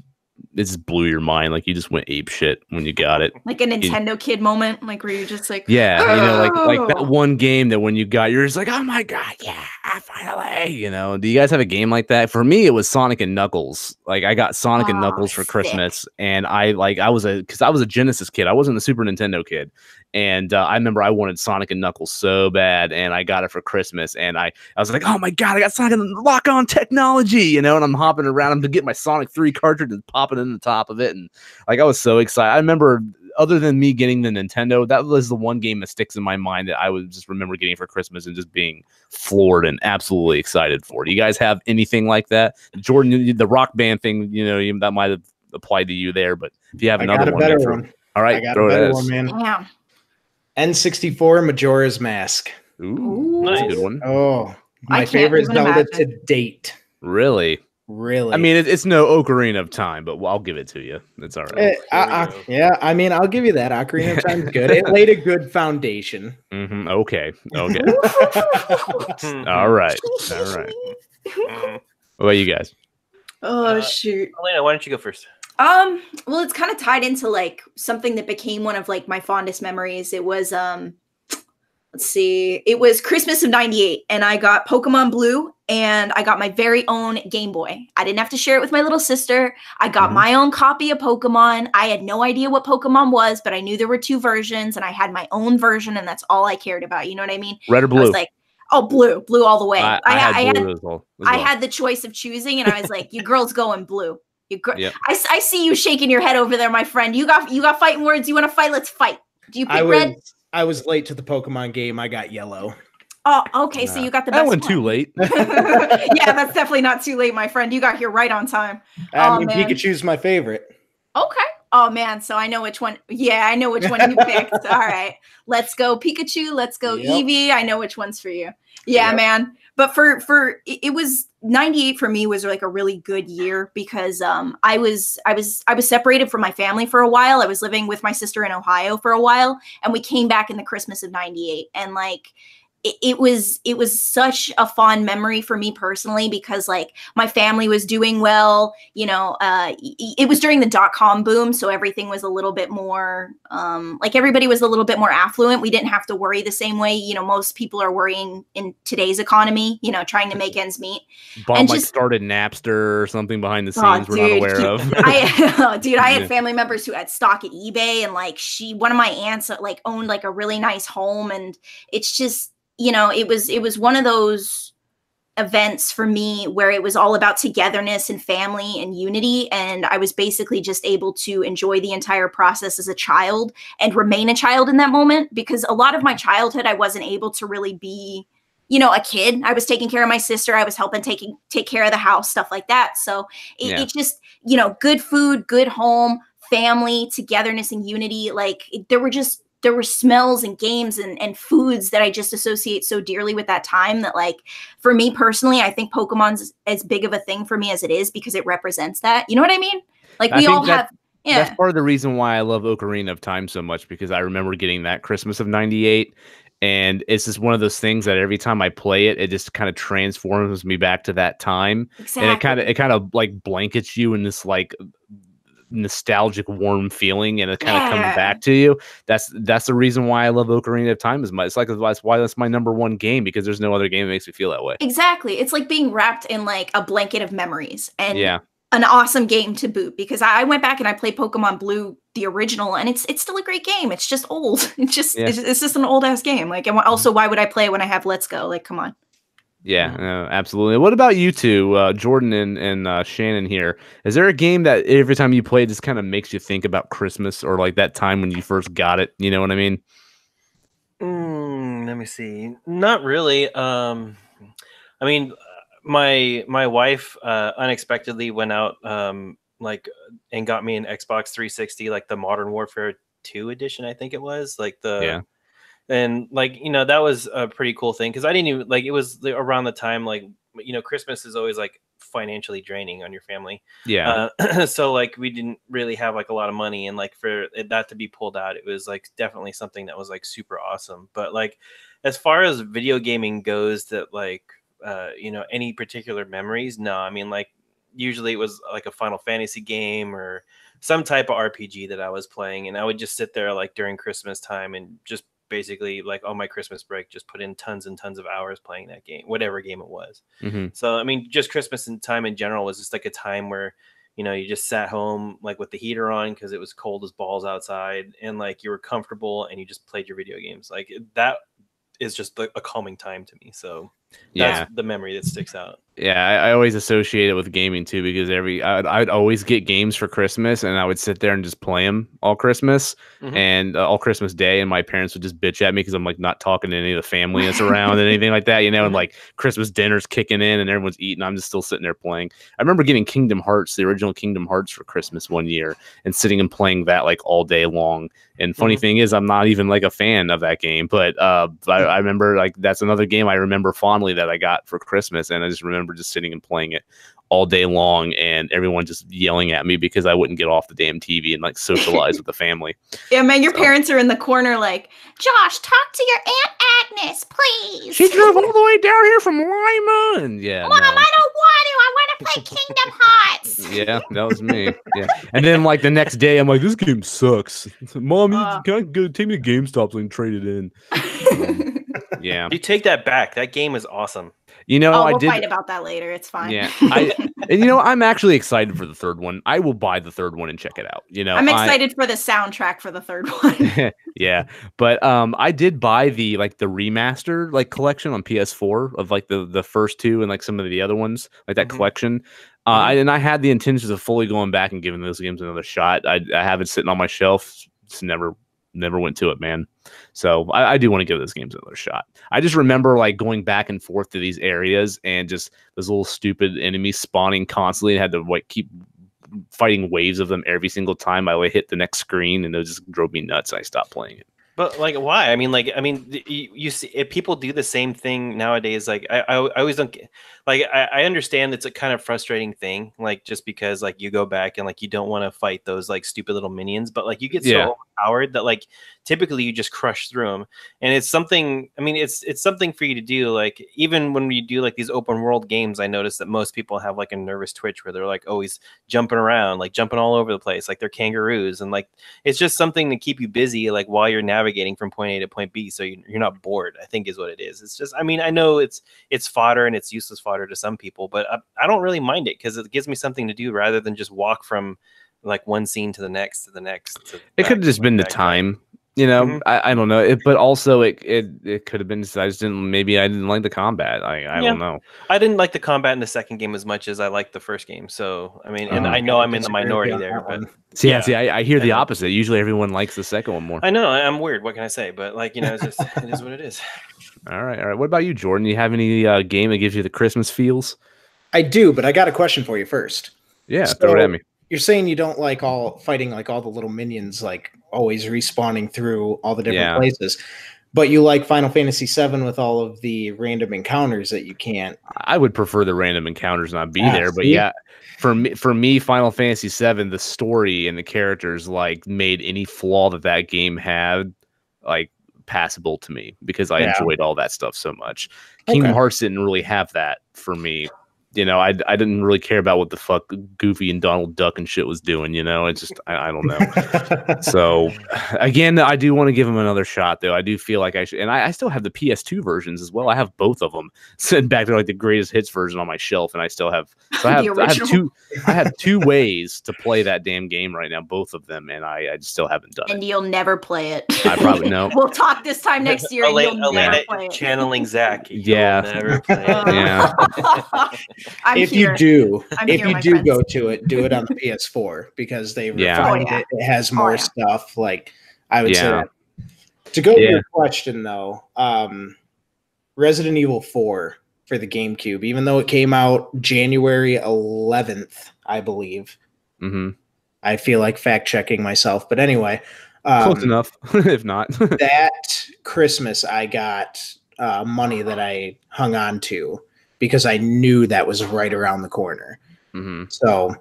blew your mind? Like you just went ape shit when you got it. Like a Nintendo kid moment, like where you're just like, like that one game that when you got, you're just like, oh my God, yeah, finally. Do you guys have a game like that? For me, it was Sonic and Knuckles. Like I got Sonic and Knuckles for Christmas, and I was a Genesis kid. I wasn't a Super Nintendo kid. And I remember I wanted Sonic and Knuckles so bad, and I got it for Christmas. And I was like, oh my God, I got Sonic and lock-on technology, and I'm hopping around. I'm to get my Sonic 3 cartridge and popping in the top of it. And like, I was so excited. I remember other than me getting the Nintendo, that was the one game that sticks in my mind that I would just remember getting for Christmas and just being floored and absolutely excited for. Do you guys have anything like that? Jordan, the Rock Band thing, that might have applied to you there, but if you have another one, better one. All right, I got a better one, man. Yeah. N64 Majora's Mask. Ooh, that's a good one. Oh, my favorite Zelda to date. Really? Really? I mean, it's no Ocarina of Time, but I'll give it to you. It's all right. Yeah, I mean, I'll give you that. Ocarina of Time's good. It laid a good foundation. Okay. All right. What about you guys? Oh, shoot. Elena, why don't you go first? Well, it's kind of tied into like something that became one of like my fondest memories. It was let's see, it was Christmas of '98, and I got Pokemon Blue, and I got my very own Game Boy. I didn't have to share it with my little sister. I got my own copy of Pokemon. I had no idea what Pokemon was, but I knew there were 2 versions, and I had my own version, and that's all I cared about. You know what I mean? Red or blue? I was like, oh, blue all the way. I had the choice of choosing, and I was like, your girl's going blue. Yep. I see you shaking your head over there, my friend. You got fighting words. You want to fight? Let's fight. Do you pick red? I was late to the Pokemon game. I got yellow. Oh, okay. So you got the best one. Too late. Yeah, that's definitely not too late, my friend. You got here right on time. I mean, Pikachu's my favorite. Okay. Oh man, so I know which one. Yeah, I know which one you picked. All right, let's go Pikachu. Let's go Eevee. I know which one's for you. Yeah, man. But for it was 98 for me was like a really good year because I was separated from my family for a while. I was living with my sister in Ohio for a while, and we came back in the Christmas of '98, and like it was such a fond memory for me personally because like my family was doing well, it was during the .com boom. So everything was a little bit more, like everybody was a little bit more affluent. We didn't have to worry the same way, most people are worrying in today's economy, trying to make ends meet. Bob started Napster or something behind the scenes we're not aware of. I had family members who had stock at eBay, and like one of my aunts like owned like a really nice home, and it's just, it was one of those events for me where it was all about togetherness and family and unity. And I was basically just able to enjoy the entire process as a child and remain a child in that moment, because a lot of my childhood, I wasn't able to really be, a kid. I was taking care of my sister. I was helping take care of the house, stuff like that. So it just, good food, good home, family, togetherness and unity. Like there were smells and games and foods that I just associate so dearly with that time that, like, for me personally, I think Pokemon's as big of a thing for me as it is because it represents that. You know what I mean? Like that's part of the reason why I love Ocarina of Time so much, because I remember getting that Christmas of '98. And it's just one of those things that every time I play it, it just kind of transforms me back to that time. Exactly. And it kind of like blankets you in this like nostalgic warm feeling, and it kind of comes back to you. That's the reason why I love Ocarina of Time as much. It's like that's why that's my number one game, because there's no other game that makes me feel that way. Exactly. It's like being wrapped in like a blanket of memories, and an awesome game to boot, because I went back and I played Pokemon Blue, the original, and it's still a great game. It's just old. It's just an old ass game. Like, and also, why would I play it when I have Let's Go? Like, come on. Yeah, absolutely. What about you two, Jordan and Shannon here? Is there a game that every time you play just kind of makes you think about Christmas, or like that time when you first got it? You know what I mean? Let me see. Not really. I mean, my wife unexpectedly went out and got me an Xbox 360, like the Modern Warfare 2 edition, I think it was, like the and like, that was a pretty cool thing, because I didn't even like, it was around the time, like, Christmas is always like financially draining on your family. So like we didn't really have like a lot of money, and like for that to be pulled out, it was like definitely something that was like super awesome. But like as far as video gaming goes, that like any particular memories, no. I mean, like usually it was like a Final Fantasy game or some type of RPG that I was playing, and I would just sit there like during Christmas time and just basically like on my Christmas break just put in tons and tons of hours playing that game, whatever game it was. So I mean, just Christmas and time in general was just like a time where you just sat home like with the heater on because it was cold as balls outside, and like you were comfortable and you just played your video games. Like that is just a calming time to me. So that's the memory that sticks out. Yeah, I always associate it with gaming too because I'd always get games for Christmas and I would sit there and just play them all Christmas and all Christmas Day, and my parents would just bitch at me because I'm like not talking to any of the family that's around and anything like that, you know, and like Christmas dinner's kicking in and everyone's eating. I'm just still sitting there playing. I remember getting Kingdom Hearts, the original Kingdom Hearts, for Christmas one year and sitting and playing that like all day long. And funny thing is, I'm not even like a fan of that game, but I remember like that's another game I remember fondly that I got for Christmas, and I just remember just sitting and playing it all day long, and everyone just yelling at me because I wouldn't get off the damn TV and like socialize with the family. Yeah, man, your parents are in the corner like, Josh, talk to your Aunt Agnes, please. She drove all the way down here from Lima, and Mom, I don't want to. I want to play Kingdom Hearts. Yeah, that was me. Yeah, and then like the next day, I'm like, this game sucks. Mom, can I go take me to GameStop and trade it in? Yeah, you take that back. That game is awesome. You know, we'll fight about that later. It's fine. Yeah, and you know, I'm actually excited for the third one. I will buy the third one and check it out. You know, I'm excited for the soundtrack for the third one. Yeah, but I did buy the remaster like collection on PS4 of like the first two and like some of the other ones, like that collection. And I had the intentions of fully going back and giving those games another shot. I have it sitting on my shelf. It's never went to it, man. So I do want to give those games another shot. I just remember like going back and forth to these areas and just those little stupid enemies spawning constantly, and had to like keep fighting waves of them every single time I would hit the next screen, and it just drove me nuts. I stopped playing it. But like, why? I mean, you see, if people do the same thing nowadays. Like, I always don't get. Like, I understand it's a kind of frustrating thing. Like, just because like you go back and like you don't want to fight those like stupid little minions, but like you get so overpowered that like typically you just crush through them. And it's something. I mean, it's something for you to do. Like, even when we do like these open world games, I notice that most people have like a nervous twitch where they're like always jumping around, like jumping all over the place, like they're kangaroos, and like it's just something to keep you busy, like while you're navigating from point A to point B, so you're not bored, I think is what it is. It's just, I mean, I know it's fodder and it's useless fodder to some people, but I don't really mind it because it gives me something to do rather than just walk from like one scene to the next to the next. It could have just been the time, you know. I don't know, but also it could have been I didn't like the combat. I don't know. I didn't like the combat in the second game as much as I liked the first game. So I mean, and I know I'm in the minority there, but see, I hear the opposite. Usually everyone likes the second one more. I know, I'm weird. What can I say? But like, you know, it's just it is what it is. All right. What about you, Jordan? You have any game that gives you the Christmas feels? I do, but I got a question for you first. Yeah, throw it at me. You're saying you don't like fighting like all the little minions, like always respawning through all the different places, but you like Final Fantasy VII with all of the random encounters that you can't. I would prefer the random encounters not be there, but yeah, for me, Final Fantasy VII, the story and the characters like made any flaw that game had like passable to me because I enjoyed all that stuff so much. Kingdom Hearts didn't really have that for me. You know, I didn't really care about what the fuck Goofy and Donald Duck and shit was doing. You know, it's just I don't know. So again, I do want to give them another shot, though. I do feel like I should, and I still have the PS2 versions as well. I have both of them sitting back there, like the greatest hits version on my shelf, and I still have. So I have two ways to play that damn game right now, both of them, and I still haven't done it. And you'll never play it. I probably know. We'll talk this time next year. And you'll never play it. Channeling Zach. Yeah. Never play it. Yeah. If you do go to it, do it on the PS4 because they refined it. It has more stuff. Like I would say that. To go to your question though, Resident Evil 4 for the GameCube, even though it came out January 11th, I believe. I feel like fact checking myself, but anyway, close enough. If not, that Christmas I got money that I hung on to, because I knew that was right around the corner. So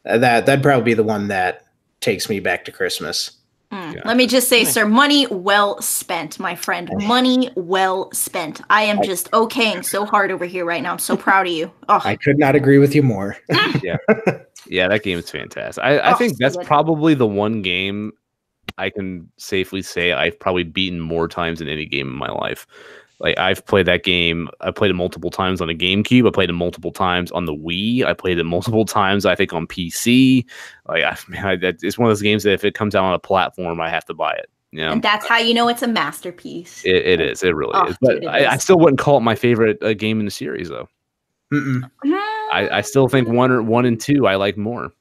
that'd probably be the one that takes me back to Christmas. Let me just say, sir, money well spent, my friend. Money well spent. I am just okaying so hard over here right now. I'm so proud of you. Oh. I could not agree with you more. Yeah, that game is fantastic. I think that's probably the one game I can safely say I've probably beaten more times than any game in my life. Like I've played that game. I played it multiple times on a GameCube. I played it multiple times on the Wii. I played it multiple times, I think, on PC. Like it's one of those games that if it comes out on a platform, I have to buy it. Yeah, and that's how you know it's a masterpiece. It is. It really is. But I still wouldn't call it my favorite game in the series, though. I still think one and two I like more.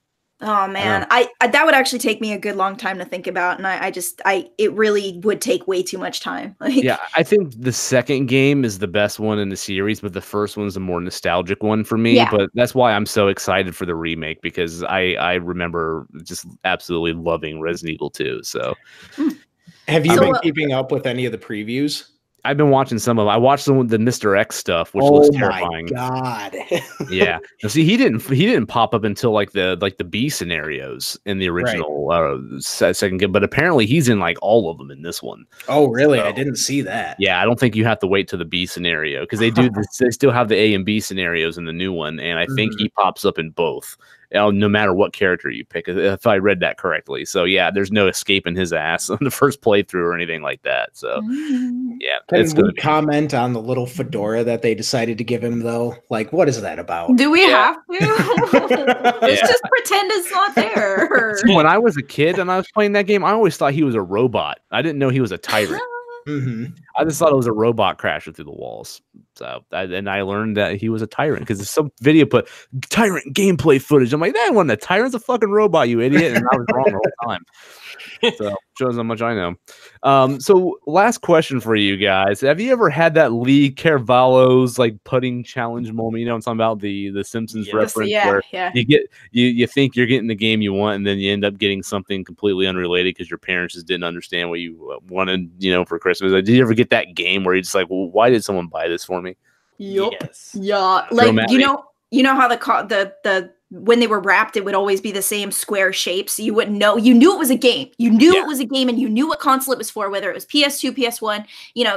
Oh man, I that would actually take me a good long time to think about, and it really would take way too much time. Like, yeah, I think the second game is the best one in the series, but the first one's the more nostalgic one for me. Yeah. But that's why I'm so excited for the remake, because I remember just absolutely loving Resident Evil 2. So, have you been keeping up with any of the previews? I've been watching some of them. I watched the Mr. X stuff, which looks terrifying. Oh my god! Yeah. Now, see, he didn't pop up until like the B scenarios in the original second game, but apparently he's in like all of them in this one. Oh, really? So, I didn't see that. Yeah, I don't think you have to wait to the B scenario, because they still have the A and B scenarios in the new one, and I think he pops up in both. No matter what character you pick, if I read that correctly. So yeah, there's no escaping his ass on the first playthrough or anything like that. So yeah. Can we comment on the little fedora that they decided to give him though? Like, what is that about? Do we have to? Let's just pretend it's not there. See, when I was a kid and I was playing that game, I always thought he was a robot. I didn't know he was a tyrant. I just thought it was a robot crashing through the walls. So, and I learned that he was a tyrant because some video put tyrant gameplay footage. I'm like, that wasn't a tyrant, it's a fucking robot, you idiot. And I was wrong the whole time. So shows how much I know. So last question for you guys. Have you ever had that Lee Carvalho's like putting challenge moment? You know what I'm talking about? The Simpsons reference where you think you're getting the game you want, and then you end up getting something completely unrelated because your parents just didn't understand what you wanted, for Christmas. Did you ever get that game where you're just like, well, why did someone buy this for me? Yep. Yes. Yeah. Like, you know how the when they were wrapped, it would always be the same square shape. So you wouldn't know. You knew it was a game. You knew it was a game, and you knew what console it was for, whether it was PS2, PS1,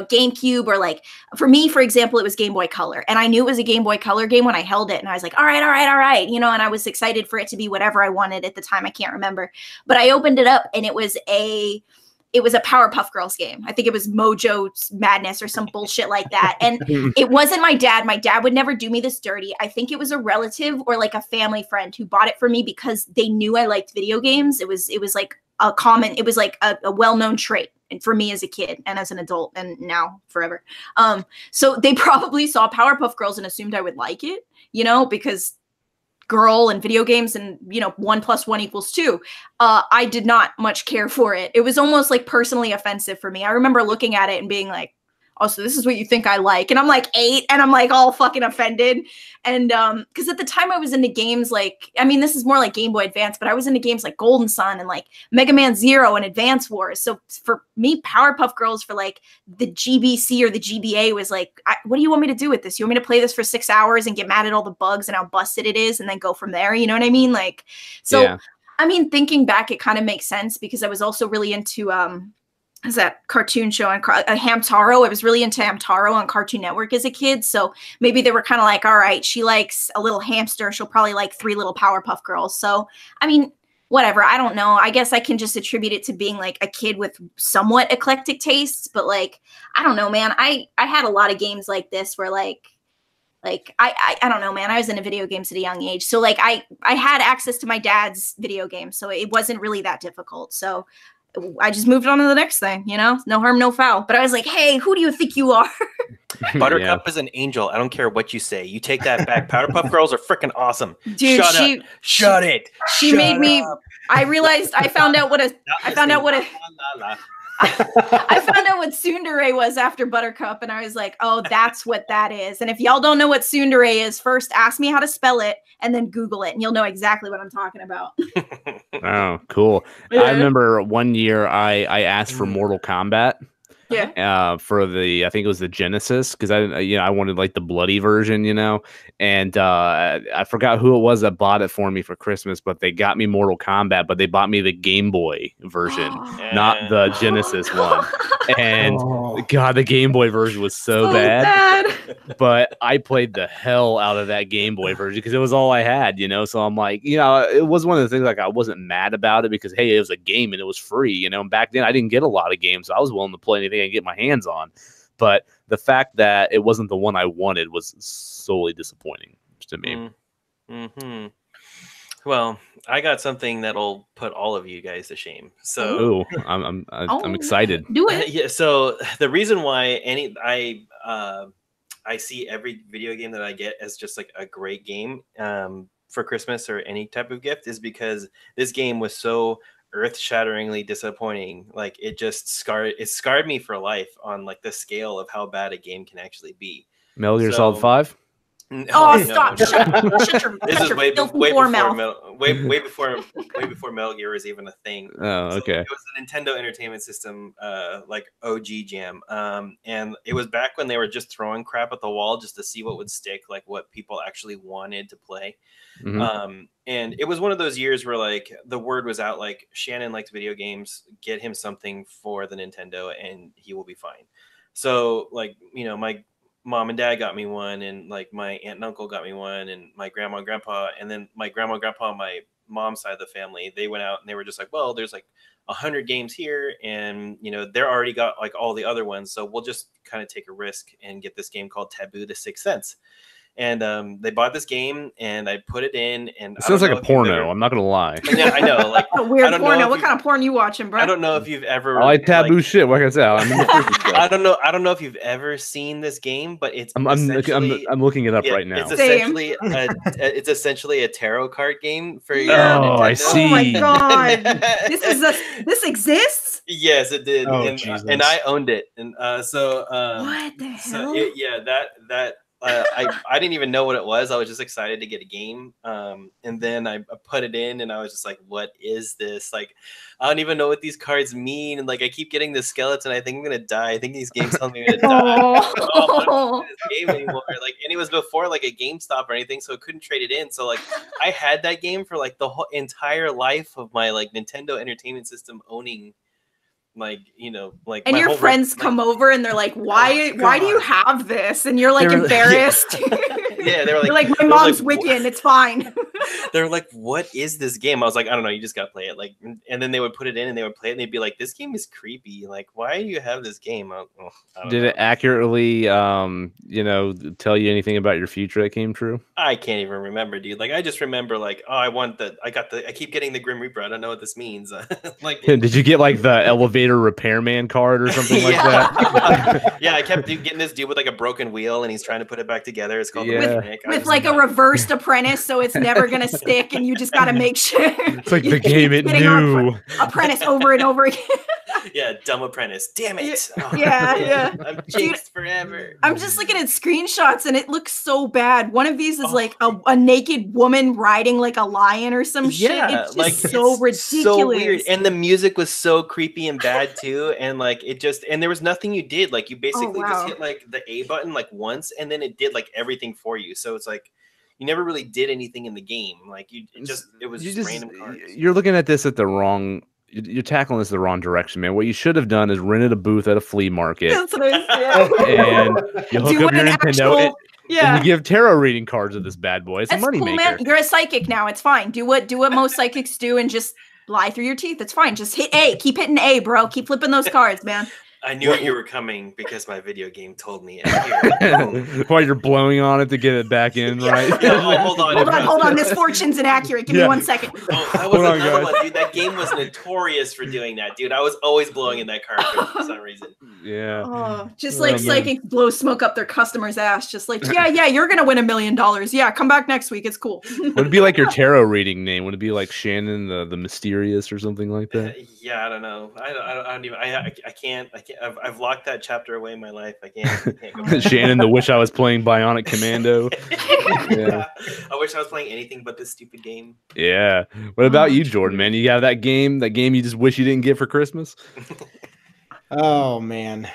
GameCube, or like for me, for example, it was Game Boy Color. And I knew it was a Game Boy Color game when I held it. And I was like, all right. And I was excited for it to be whatever I wanted at the time. I can't remember. But I opened it up and it was a Powerpuff Girls game. I think it was Mojo Madness or some bullshit like that. And it wasn't my dad. My dad would never do me this dirty. I think it was a relative or like a family friend who bought it for me because they knew I liked video games. It was like a well-known trait for me as a kid and as an adult and now forever. So they probably saw Powerpuff Girls and assumed I would like it, because girl and video games and 1 + 1 = 2. I did not much care for it. It was almost like personally offensive for me. I remember looking at it and being like, oh, so this is what you think I like? And I'm like 8 and I'm like all fucking offended. And because at the time I was into games like, this is more like Game Boy Advance, but I was into games like Golden Sun and like Mega Man Zero and Advance Wars. So for me, Powerpuff Girls for like the GBC or the GBA was like, what do you want me to do with this? You want me to play this for 6 hours and get mad at all the bugs and how busted it is and then go from there? You know what I mean? Like, so, yeah. Thinking back, it kind of makes sense because I was also really into, is that cartoon show on Hamtaro. I was really into Hamtaro on Cartoon Network as a kid. So maybe they were kind of like, all right, she likes a little hamster. She'll probably like 3 little Powerpuff Girls. So, whatever. I don't know. I guess I can just attribute it to being like a kid with somewhat eclectic tastes. But like, I don't know, man. I had a lot of games like this where I don't know, man. I was into video games at a young age. So like I had access to my dad's video games. So it wasn't really that difficult. So I just moved on to the next thing, no harm, no foul. But I was like, hey, who do you think you are? Buttercup is an angel. I don't care what you say. You take that back. Powerpuff Girls are freaking awesome. Dude, Shut it. She made me. I realized. I found out what a tsundere was after Buttercup, and I was like, oh, that's what that is. And if y'all don't know what tsundere is, first ask me how to spell it, and then Google it, and you'll know exactly what I'm talking about. Oh, cool. Yeah. I remember one year I asked for Mortal Kombat. Yeah. For I think it was the Genesis, because I wanted like the bloody version, and I forgot who it was that bought it for me for Christmas, but they got me Mortal Kombat, but they bought me the Game Boy version, not the Genesis one. And God, the Game Boy version was so bad. But I played the hell out of that Game Boy version because it was all I had, So I'm like, it was one of the things like I wasn't mad about it because hey, it was a game and it was free, And back then I didn't get a lot of games, so I was willing to play anything I get my hands on. But the fact that it wasn't the one I wanted was solely disappointing to me. Mm-hmm. Well, I got something that'll put all of you guys to shame. So I'm excited. Do it. Yeah. So the reason why I see every video game that I get as just like a great game for Christmas or any type of gift, is because this game was so earth-shatteringly disappointing. Like it scarred me for life on like the scale of how bad a game can actually be. Metal Gear Solid 5. Oh, stop! No. Shut your This is way before before Metal Gear was even a thing. Oh, okay. So it was the Nintendo Entertainment System, like OG jam, and it was back when they were just throwing crap at the wall just to see what would stick, like what people actually wanted to play. And it was one of those years where like the word was out, like Shannon likes video games, get him something for the Nintendo and he will be fine. So like, you know, my mom and dad got me one, and like my aunt and uncle got me one, and my grandma and grandpa, and then my grandma and grandpa on my mom's side of the family, they went out and they were just like, well, there's like 100 games here, and you know they're already got like all the other ones, so we'll just kind of take a risk and get this game called Taboo: The Sixth Sense. And they bought this game, and I put it in, and it sounds like a porno. I'm not gonna lie. Yeah, I know, like a weird porno. What kind of porn you watching, bro? I don't know if you've ever. I like taboo shit. Like I said, I don't know. I don't know if you've ever seen this game, but it's. I'm looking it up right now. It's essentially a tarot card game for your. Oh, I see. Oh my god, this exists. Yes, it did, oh, and I owned it, and so. What the hell? That. I didn't even know what it was. I was just excited to get a game. And then I put it in and I was just like, what is this? Like, I don't even know what these cards mean. And like, I keep getting this skeleton. I think I'm going to die. I think these games tell me I'm going to die. I don't want to play this game anymore. Like, and it was before like a GameStop or anything, so I couldn't trade it in. So like, I had that game for like the whole entire life of my like Nintendo Entertainment System owning. Like, you know, like, and your friends come over and they're like, why do you have this? And you're like embarrassed. Yeah, they were like my mom's Wiccan, it's fine. They're like, what is this game? I was like, I don't know, you just gotta play it. Like, and then they would put it in and they would play it and they'd be like, this game is creepy. Like, why do you have this game? I don't know. It accurately tell you anything about your future that came true? I can't even remember, dude. Like, I just remember like, oh, I keep getting the Grim Reaper. I don't know what this means. Like, did you get like the elevator repairman card or something like that? Yeah, I kept getting this dude with like a broken wheel and he's trying to put it back together. It's called the mechanic. With like a reversed apprentice, so it's never gonna stick, and you just gotta make sure. It's like the game it knew. Apprentice over and over again. Yeah, dumb apprentice. Damn it. Oh, yeah. I'm jinxed forever. I'm just looking at screenshots and it looks so bad. One of these is like a naked woman riding like a lion or some shit. It's just so ridiculous. So weird. And the music was so creepy and bad too. And like and there was nothing you did. Like you basically just hit like the A button like once and then it did like everything for you. So it's like you never really did anything in the game. Like it was just random cards. You're looking at this at the wrong. You're tackling this the wrong direction, man. What you should have done is rented a booth at a flea market. That's what I said. And you hook up your Nintendo and you give tarot reading cards to this bad boy. It's a money maker. Man. You're a psychic now. It's fine. Do what most psychics do and just lie through your teeth. It's fine. Just hit A. Keep hitting A, bro. Keep flipping those cards, man. I knew you were coming because my video game told me. While you're blowing on it to get it back in, right? Hold on. This fortune's inaccurate. Give me 1 second. Oh, that was another one, dude. That game was notorious for doing that, dude. I was always blowing in that card for some reason. Yeah. Just like psychics blow smoke up their customer's ass. Just like, yeah, you're gonna win $1 million. Yeah, come back next week. It's cool. Would it be like your tarot reading name? Would it be like Shannon the Mysterious or something like that? Yeah, I don't know. I can't. I've locked that chapter away in my life. I can't go back. Shannon, the wish I was playing Bionic Commando. Yeah. I wish I was playing anything but this stupid game. Yeah. What about you, Jordan, man? You got that game you just wish you didn't get for Christmas? Oh, man.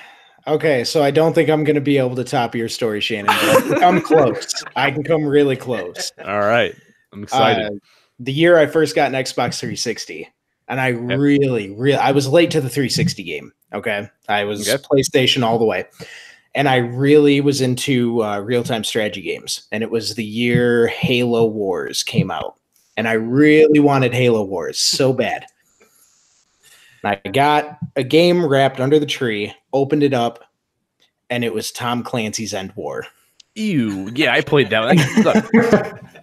Okay, so I don't think I'm going to be able to top your story, Shannon, but I'm close. I can come really close. All right. I'm excited. The year I first got an Xbox 360. And I I was late to the 360 game. Okay. I was PlayStation all the way. And I really was into real-time strategy games. And it was the year Halo Wars came out. And I really wanted Halo Wars so bad. And I got a game wrapped under the tree, opened it up, and it was Tom Clancy's End War. Ew. Yeah, I played that one. Look,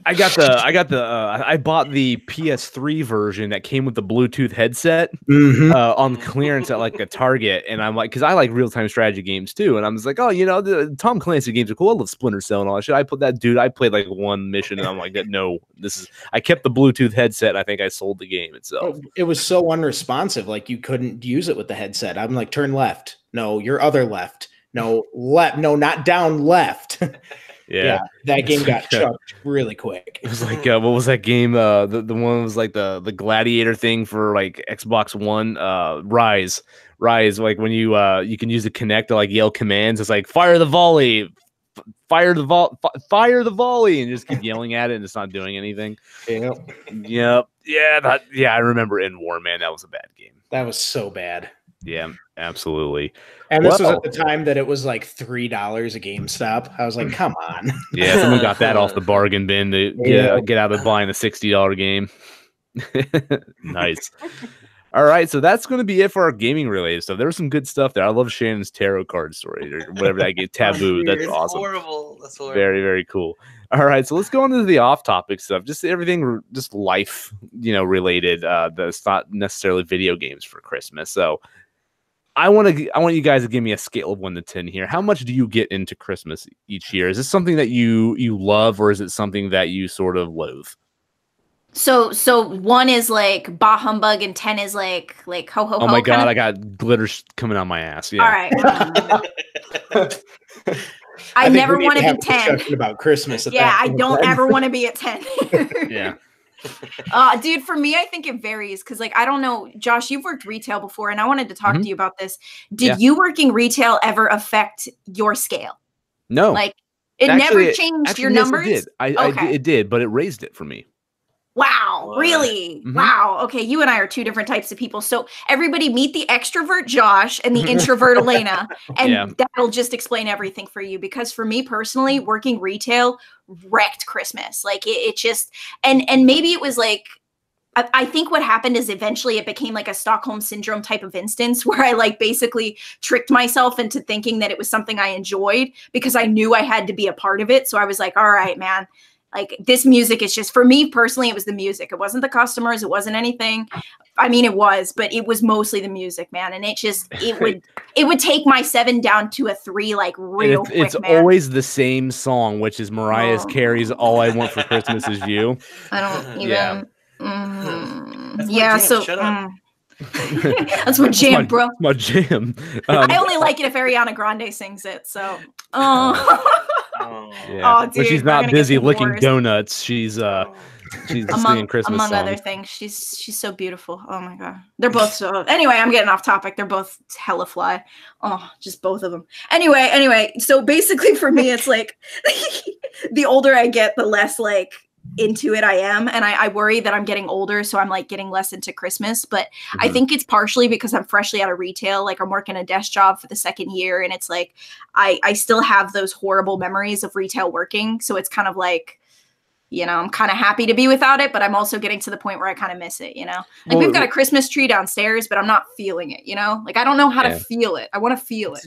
I bought the PS3 version that came with the Bluetooth headset on clearance at like a Target, and I'm like, because I like real-time strategy games too, and I'm just like, oh, the Tom Clancy games are cool. I love Splinter Cell and all that shit. I played like one mission, and I'm like, no, I kept the Bluetooth headset. I think I sold the game itself. Oh, it was so unresponsive, like you couldn't use it with the headset. I'm like, turn left. No, your other left. No, left. No, not down, left. Yeah, that game got chucked really quick. It was like, what was that game? The one was like the gladiator thing for like Xbox One. Rise. Like when you can use the Kinect to like yell commands. It's like fire the volley, fire the volley, and just keep yelling at it, and it's not doing anything. Yep. Yeah. I remember In War, man. That was a bad game. That was so bad. Yeah, absolutely. And this was at the time that it was like $3 a GameStop. I was like, come on. Yeah, someone got that off the bargain bin to get out of buying a $60 game. Nice. All right, so that's going to be it for our gaming related stuff. There was some good stuff there. I love Shannon's tarot card story or whatever that game. Taboo. That's awesome. Horrible. That's horrible. Very, very cool. All right, so let's go into the off-topic stuff. Just everything, just life, related. That's not necessarily video games for Christmas. So I want you guys to give me a scale of 1 to 10 here. How much do you get into Christmas each year? Is this something that you love, or is it something that you sort of loathe? So 1 is like bah humbug, and 10 is like ho ho ho. Oh my god, I got glitter coming on my ass. Yeah. All right. I never want to be 10 about Christmas. I don't ever want to be at 10. Yeah. Dude, for me, I think it varies because, like, I don't know, Josh, you've worked retail before, and I wanted to talk to you about this. Did you working retail ever affect your scale? No, like it never changed your numbers. It did. It did, but it raised it for me. Wow, really? Wow. Okay, you and I are two different types of people. So everybody meet the extrovert Josh and the introvert Elena, and that'll just explain everything for you. Because for me personally, working retail wrecked Christmas. Like it just, and maybe it was like, I think what happened is eventually it became like a Stockholm syndrome type of instance where I like basically tricked myself into thinking that it was something I enjoyed because I knew I had to be a part of it. So I was like, all right, man. Like this music is just, for me personally, it was the music. It wasn't the customers. It wasn't anything. I mean, it was, but it was mostly the music, man. And it would take my 7 down to a 3, like real quick, it's man. always the same song, which is Mariah Carey's "All I Want for Christmas Is You." I don't even. So shut up. That's my jam, bro. My jam. I only like it if Ariana Grande sings it. So, dude, but she's not busy licking donuts. She's singing Christmas among songs. other things. She's so beautiful. Oh my god, they're both so. Anyway, I'm getting off topic. They're both hella fly. Oh, just both of them. Anyway. So basically, for me, it's like the older I get, the less like into it I am, and I worry that I'm getting older, so I'm like getting less into Christmas. But I think it's partially because I'm freshly out of retail. Like I'm working a desk job for the 2nd year, and it's like I still have those horrible memories of retail working. So it's kind of like, I'm kind of happy to be without it, but I'm also getting to the point where I kind of miss it, Like we've got a Christmas tree downstairs, but I'm not feeling it, Like I don't know how to feel it. I want to feel it,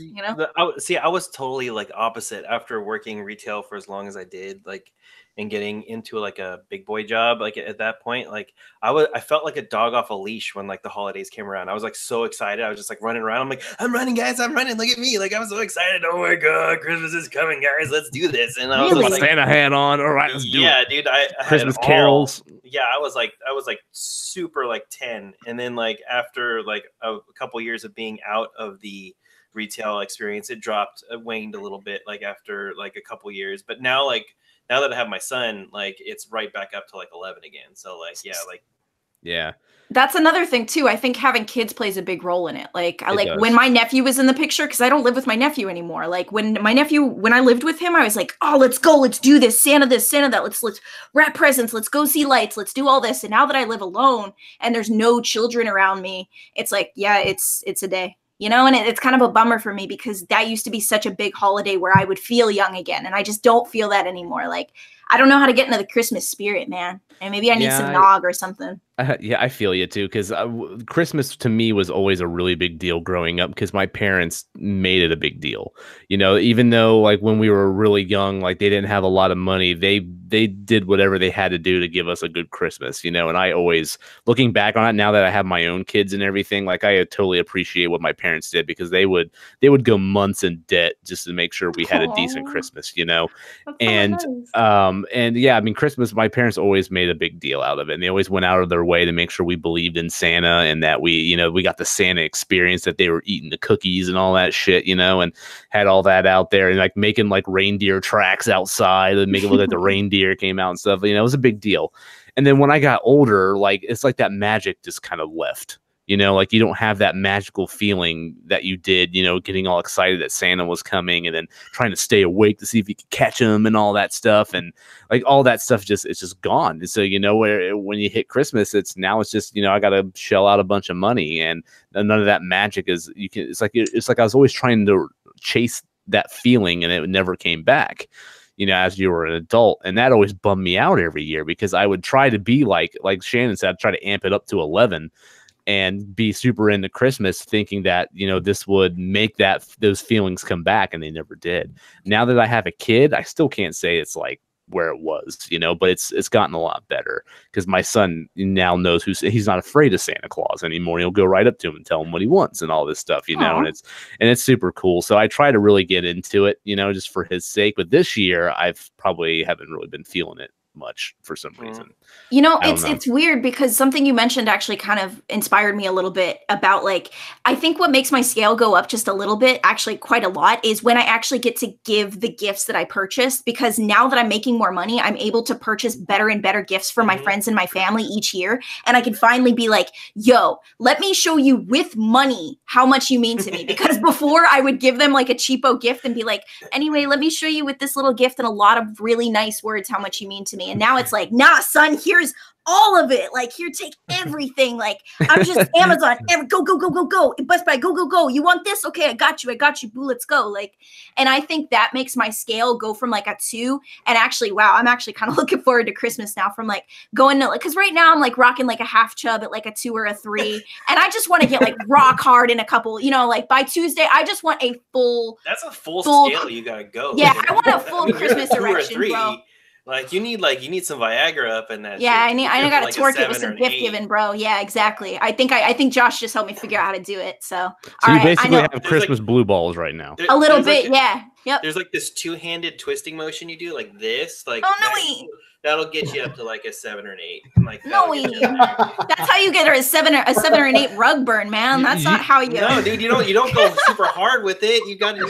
I was totally like opposite after working retail for as long as I did, like, and getting into like a big boy job. Like at that point, like I felt like a dog off a leash when like the holidays came around. I was like so excited. I was just like running around. I'm like, I'm running, guys. I'm running. Look at me. Like I'm so excited. Oh my God, Christmas is coming, guys. Let's do this. And I was like, Santa hat on. All right, let's do it. Dude. I Christmas carols. Yeah, I was like super like 10. And then like after like a couple years of being out of the retail experience, it waned a little bit like after like a couple years. But now that I have my son, like it's right back up to like 11 again. So like, yeah. That's another thing too. I think having kids plays a big role in it. Like when my nephew was in the picture, because I don't live with my nephew anymore. Like when I lived with him, I was like, oh, let's go, let's do this, Santa that, let's wrap presents, let's go see lights, let's do all this. And now that I live alone and there's no children around me, it's like, yeah, it's a day. And it's kind of a bummer for me because that used to be such a big holiday where I would feel young again. And I just don't feel that anymore. Like, I don't know how to get into the Christmas spirit, man. And maybe I need some nog or something. Yeah, I feel you too. Because Christmas to me was always a really big deal growing up. Because my parents made it a big deal. You know, even though like when we were really young, like they didn't have a lot of money, they did whatever they had to do to give us a good Christmas. You know, and I always looking back on it now that I have my own kids and everything, like I totally appreciate what my parents did because they would go months in debt just to make sure we had a decent Christmas. You know, and and yeah, I mean, Christmas, my parents always made a big deal out of it. And they always went out of their way to make sure we believed in Santa and that we got the Santa experience, that they were eating the cookies and all that shit, and had all that out there and like making like reindeer tracks outside and make it look like the reindeer came out and stuff. It was a big deal. And then when I got older, like it's like that magic just kind of left. Like you don't have that magical feeling that you did, getting all excited that Santa was coming and then trying to stay awake to see if you could catch him and all that stuff. And like all that stuff it's just gone. And so, when you hit Christmas, it's just, I got to shell out a bunch of money and none of that magic it's like I was always trying to chase that feeling and it never came back. As you were an adult. And that always bummed me out every year because I would try to be like Shannon said, I'd try to amp it up to 11 and be super into Christmas thinking that, this would make those feelings come back, and they never did. Now that I have a kid, I still can't say it's like where it was, but it's gotten a lot better because my son now knows he's not afraid of Santa Claus anymore. He'll go right up to him and tell him what he wants and all this stuff, and it's super cool. So I try to really get into it, just for his sake. But this year I've probably haven't really been feeling it much for some reason. It's weird because something you mentioned actually kind of inspired me a little bit about like, I think what makes my scale go up just a little bit, actually quite a lot, is when I actually get to give the gifts that I purchased, because now that I'm making more money, I'm able to purchase better and better gifts for my friends and my family each year. And I can finally be like, yo, let me show you with money how much you mean to me. Because before I would give them like a cheapo gift and be like, anyway, let me show you with this little gift and a lot of really nice words how much you mean to me. And now it's like, nah, son, here's all of it. Like, here, take everything. Like, I'm just Amazon. Go. Best Buy, go. You want this? Okay, I got you. Boo, let's go. Like, and I think that makes my scale go from like a 2. And actually, wow, I'm actually kind of looking forward to Christmas now from like going to, like, because right now I'm like rocking like a half chub at like a 2 or a 3. And I just want to get like rock hard in a couple, like by Tuesday, I just want a full. That's a full scale you got to go. Yeah, I want a full Christmas erection, bro. Like you need some Viagra up in that. Yeah, shit. I gotta like twerk it with some gift giving, bro. Yeah, exactly. I think Josh just helped me figure out how to do it. So you basically have Christmas blue balls right now. A little bit, yeah. Yep. There's like this 2-handed twisting motion you do like this, like that'll get you up to like a 7 or an 8. Like that's how you get a 7 or an 8 rug burn, man. That's not how you. No, dude, you don't go super hard with it. You gotta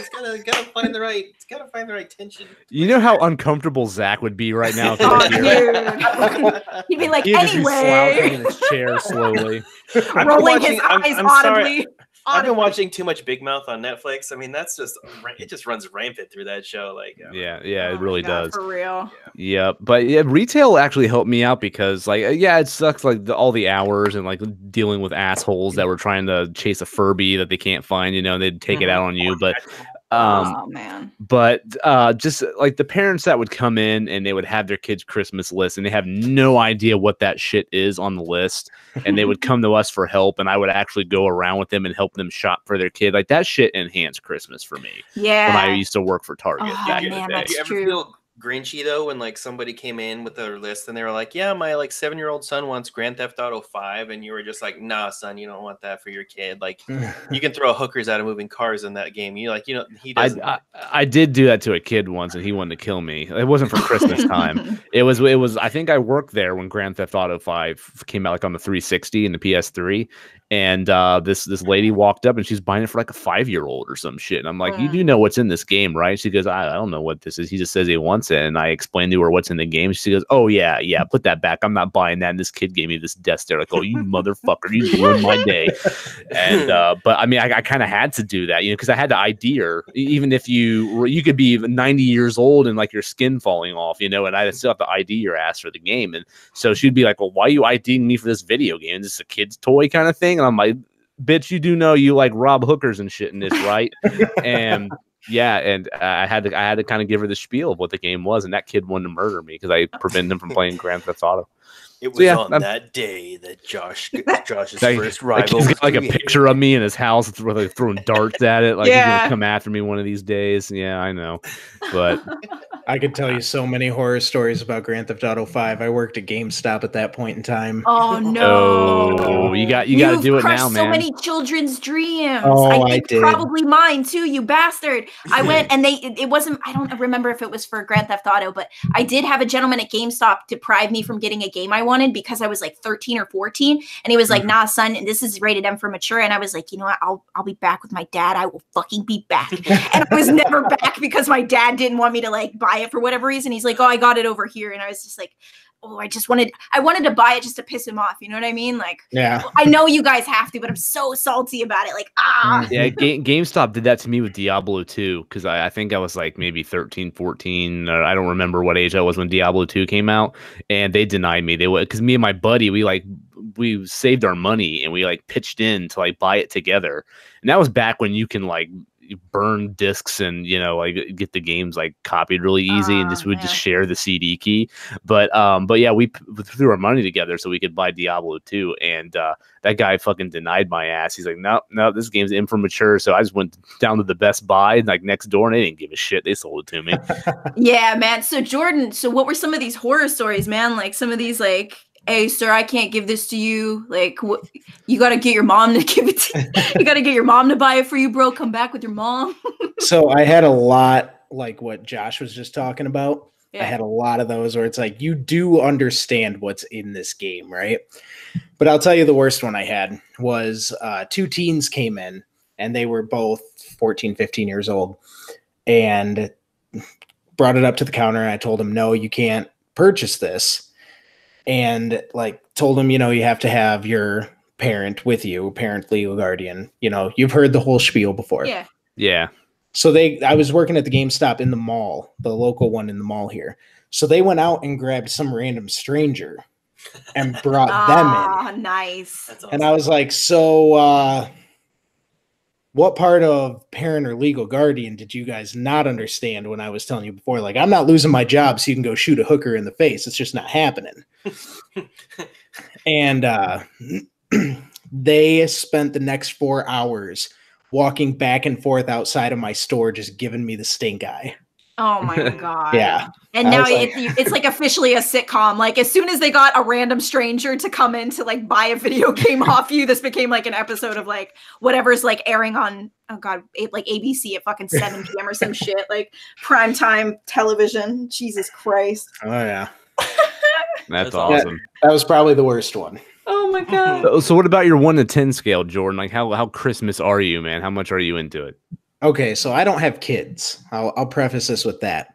find the right. It's gotta find the right tension. You know how uncomfortable Zach would be right now. Dude. He'd be like, anyway, be slouching in his chair slowly, rolling his eyes audibly. I've been watching too much Big Mouth on Netflix. I mean, it just runs rampant through that show. Like, yeah, it really does. For real. Yeah, but retail actually helped me out because, like, it sucks like all the hours and like dealing with assholes that were trying to chase a Furby that they can't find. They'd take it out on you, but. Oh man! But just like the parents that would come in and they would have their kids' Christmas list and they have no idea what that shit is on the list, and they would come to us for help, and I would actually go around with them and help them shop for their kid. Like that shit enhanced Christmas for me. Yeah. When I used to work for Target back in the day. That's you ever true. feel Grinchy though when like somebody came in with their list and they were like, yeah, my like 7-year-old son wants Grand Theft Auto 5, and you were just like, nah, son, you don't want that for your kid. Like you can throw hookers out of moving cars in that game. He doesn't. I did do that to a kid once and he wanted to kill me. It wasn't for Christmas time. It was I think I worked there when Grand Theft Auto 5 came out, like on the 360 and the PS3. And this lady walked up and she's buying it for like a 5-year-old or some shit. And I'm like, you do know what's in this game, right? She goes, I don't know what this is. He just says he wants it. And I explained to her what's in the game. She goes, oh, yeah, put that back. I'm not buying that. And this kid gave me this death stare. Like, oh, you motherfucker, you ruined my day. And but I mean, I kind of had to do that, because I had to ID her. Even if you could be 90 years old and like your skin falling off, and I still have to ID your ass for the game. And so she'd be like, well, why are you IDing me for this video game? Is this a kid's toy kind of thing? And I'm like, bitch, you do know you like rob hookers and shit in this, right? And yeah, and I had to kind of give her the spiel of what the game was, and that kid wanted to murder me because I prevented him from playing Grand Theft Auto. It was on that day that Josh's first rival. He's got like a picture of me in his house where they're throwing darts at it. Like he's gonna come after me one of these days. Yeah, I know. But I could tell you so many horror stories about Grand Theft Auto 5. I worked at GameStop at that point in time. Oh no! Oh, you got to do it now, man. So many children's dreams. Oh, I did. Probably mine too, you bastard. I went and it wasn't. I don't remember if it was for Grand Theft Auto, but I did have a gentleman at GameStop deprive me from getting a game I wanted because I was like 13 or 14, and he was like, "Nah, son, this is rated M for mature." And I was like, "You know what? I'll be back with my dad. I will fucking be back." And I was never back because my dad didn't want me to like buy it for whatever reason. He's like, "Oh, I got it over here," and I was just like, "Oh, I wanted to buy it just to piss him off." You know what I mean? Like, yeah, I know you guys have to, but I'm so salty about it. Like, yeah, GameStop did that to me with Diablo 2 because I think I was like maybe 13, 14, or I don't remember what age I was when Diablo 2 came out, and they denied me. They would, because me and my buddy, we saved our money and we like pitched in to like buy it together, and that was back when you can like burn discs and like get the games like copied really easy and just share the CD key. But yeah, we threw our money together so we could buy Diablo 2, and that guy fucking denied my ass. He's like, no, this game's in for mature. So I just went down to the Best Buy like next door, and they didn't give a shit. They sold it to me. Yeah, man. So Jordan, what were some of these horror stories, man? Like some of these like, "Hey, sir, I can't give this to you. Like, what? You got to get your mom to give it to you. Got to get your mom to buy it for you, bro. Come back with your mom." So I had a lot like what Josh was just talking about. Yeah. I had a lot of those where it's like, you do understand what's in this game, right? But I'll tell you the worst one I had was two teens came in, and they were both 14, 15 years old, and brought it up to the counter, and I told them, "No, you can't purchase this." And like told him, you have to have your parent with you, parent, legal guardian. You've heard the whole spiel before. Yeah. Yeah. So I was working at the GameStop in the mall, the local one in the mall here. So they went out and grabbed some random stranger and brought them in. Oh, nice. That's awesome. And I was like, so what part of parent or legal guardian did you guys not understand when I was telling you before? Like, I'm not losing my job so you can go shoot a hooker in the face. It's just not happening. And they spent the next 4 hours walking back and forth outside of my store, just giving me the stink eye. Oh my God. Yeah. And now it's like officially a sitcom. Like as soon as they got a random stranger to come in to like buy a video game off you, this became like an episode of like whatever's like airing on, oh God, like ABC at fucking 7 p.m. or some shit, like primetime television. Jesus Christ. Oh yeah. That's awesome. That was probably the worst one. Oh my God. So what about your 1 to 10 scale, Jordan? Like how Christmas are you, man? How much are you into it? Okay, so I don't have kids. I'll preface this with that.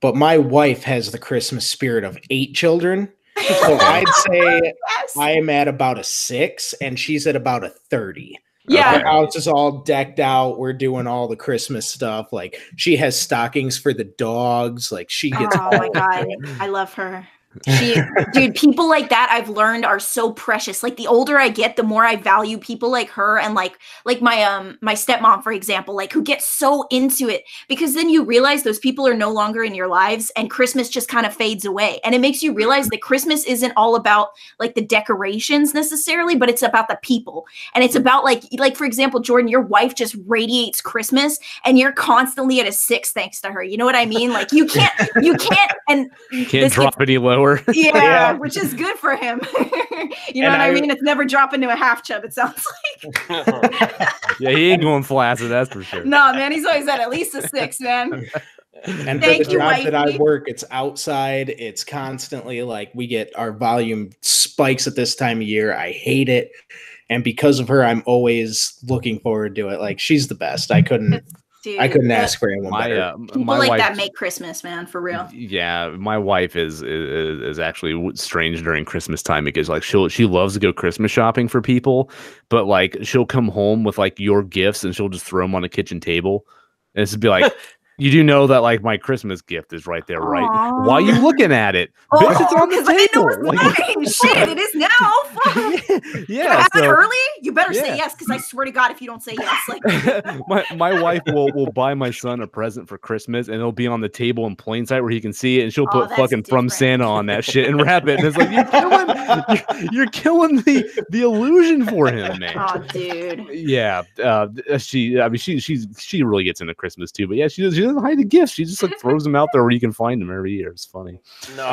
But my wife has the Christmas spirit of 8 children. So I'd say Yes. I am at about a 6 and she's at about a 30. Yeah. Our house is all decked out. We're doing all the Christmas stuff. Like she has stockings for the dogs. Like she gets Oh my God. I love her. Dude, people like that I've learned are so precious. Like the older I get, the more I value people like her and like my my stepmom, for example, like who gets so into it, because then you realize those people are no longer in your lives and Christmas just kind of fades away. And it makes you realize that Christmas isn't all about like the decorations necessarily, but it's about the people. And it's about like for example, Jordan, your wife just radiates Christmas and you're constantly at a 6 thanks to her. You know what I mean? Like you can't and can't drop any lower. Yeah, which is good for him. You know what I mean? It's never dropping to a half chub, it sounds like. Yeah, he ain't going flaccid, that's for sure. No, man, he's always at least a 6, man. And for the job that I work, it's outside. It's constantly like we get our volume spikes at this time of year. I hate it. And because of her, I'm always looking forward to it. Like she's the best. I couldn't ask for anyone better. People like that make Christmas, man, for real. Yeah, my wife is actually strange during Christmas time because like she loves to go Christmas shopping for people, but like she'll come home with like your gifts and she'll just throw them on the kitchen table, and it's just be like. You do know that like my Christmas gift is right there, right? Aww. Why are you looking at it? Bitch, it's on the table. I didn't know it was mine. Shit, it is now. Can I have it early? You better say yes, because I swear to God, if you don't say yes, like my wife will buy my son a present for Christmas, and it'll be on the table in plain sight where he can see it, and she'll put fucking "From Santa" on that shit and wrap it. And it's like you're killing the illusion for him, man. Oh, dude. Yeah, she really gets into Christmas too, but yeah, she doesn't hide the gifts. She just like throws them out there where you can find them every year. It's funny. No,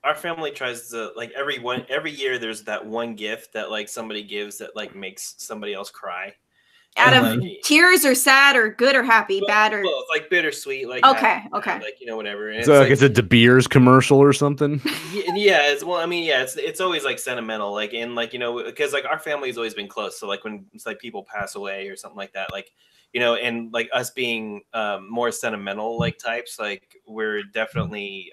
our family tries to, like, every year there's that one gift that like somebody gives that like makes somebody else cry. Out of tears or sad or good or happy, bad or both, like bittersweet, like okay, like whatever. And so it's a De Beers commercial or something. Yeah, it's always like sentimental, like, and like because like our family's always been close. So like when it's like people pass away or something like that, like and like us being more sentimental like types, like we're definitely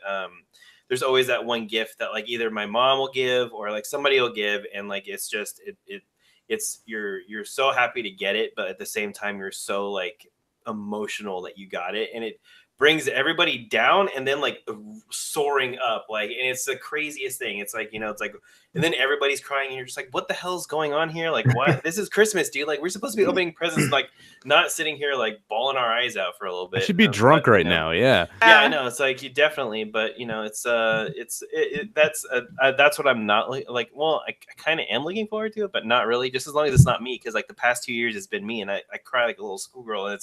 there's always that one gift that like either my mom will give or like somebody will give, and like it's just it's you're so happy to get it, but at the same time you're so like emotional that you got it, and it brings everybody down and then like soaring up, like, and it's the craziest thing. It's like it's like, and then everybody's crying and you're just like, what the hell's going on here? Like, what? This is Christmas, dude. Like, we're supposed to be opening presents, like not sitting here like bawling our eyes out for a little bit. I should be drunk right now. Yeah, I know. It's like you definitely, but it's that's what I'm not like. Well, I kind of am looking forward to it, but not really. Just as long as it's not me, because like the past 2 years it's been me, and I cry like a little schoolgirl, and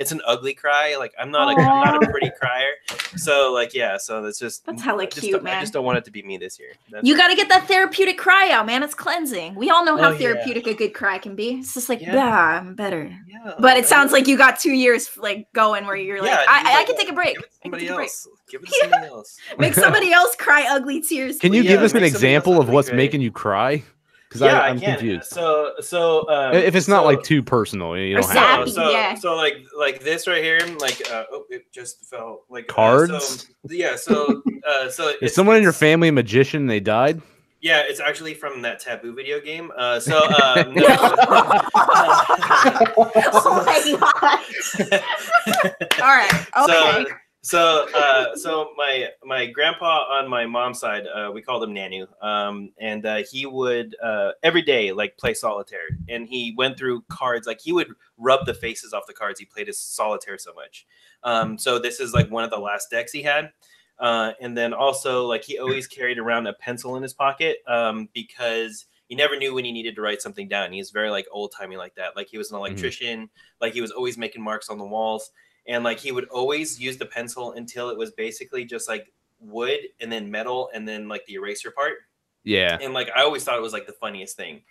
it's an ugly cry. Like I'm not a pretty crier. So like so that's hella cute, man. I just don't want it to be me this year. You got to get that therapeutic cry out, man. It's cleansing. We all know how therapeutic a good cry can be. It's just like, I'm better. Yeah, but it sounds like you got 2 years like going where you're like, I can take a break. Somebody else. Give it to somebody else. Make somebody else cry ugly tears. Can you give us an example of what's making you cry? Because I'm confused. So if it's not like too personal, you don't have to. So like this right here, like it just felt like cards. So is someone in your family a magician and they died? Yeah, it's actually from that Taboo video game. No. Oh my god! All right. Okay. So my grandpa on my mom's side, we called him Nanu, and he would every day like play solitaire, and he went through cards, like he would rub the faces off the cards. He played his solitaire so much. So this is like one of the last decks he had. And then also like he always carried around a pencil in his pocket because he never knew when he needed to write something down. He's very like old timey like that. Like he was an electrician, like he was always making marks on the walls. And like he would always use the pencil until it was basically just like wood and then metal and then like the eraser part. Yeah. And like I always thought it was like the funniest thing.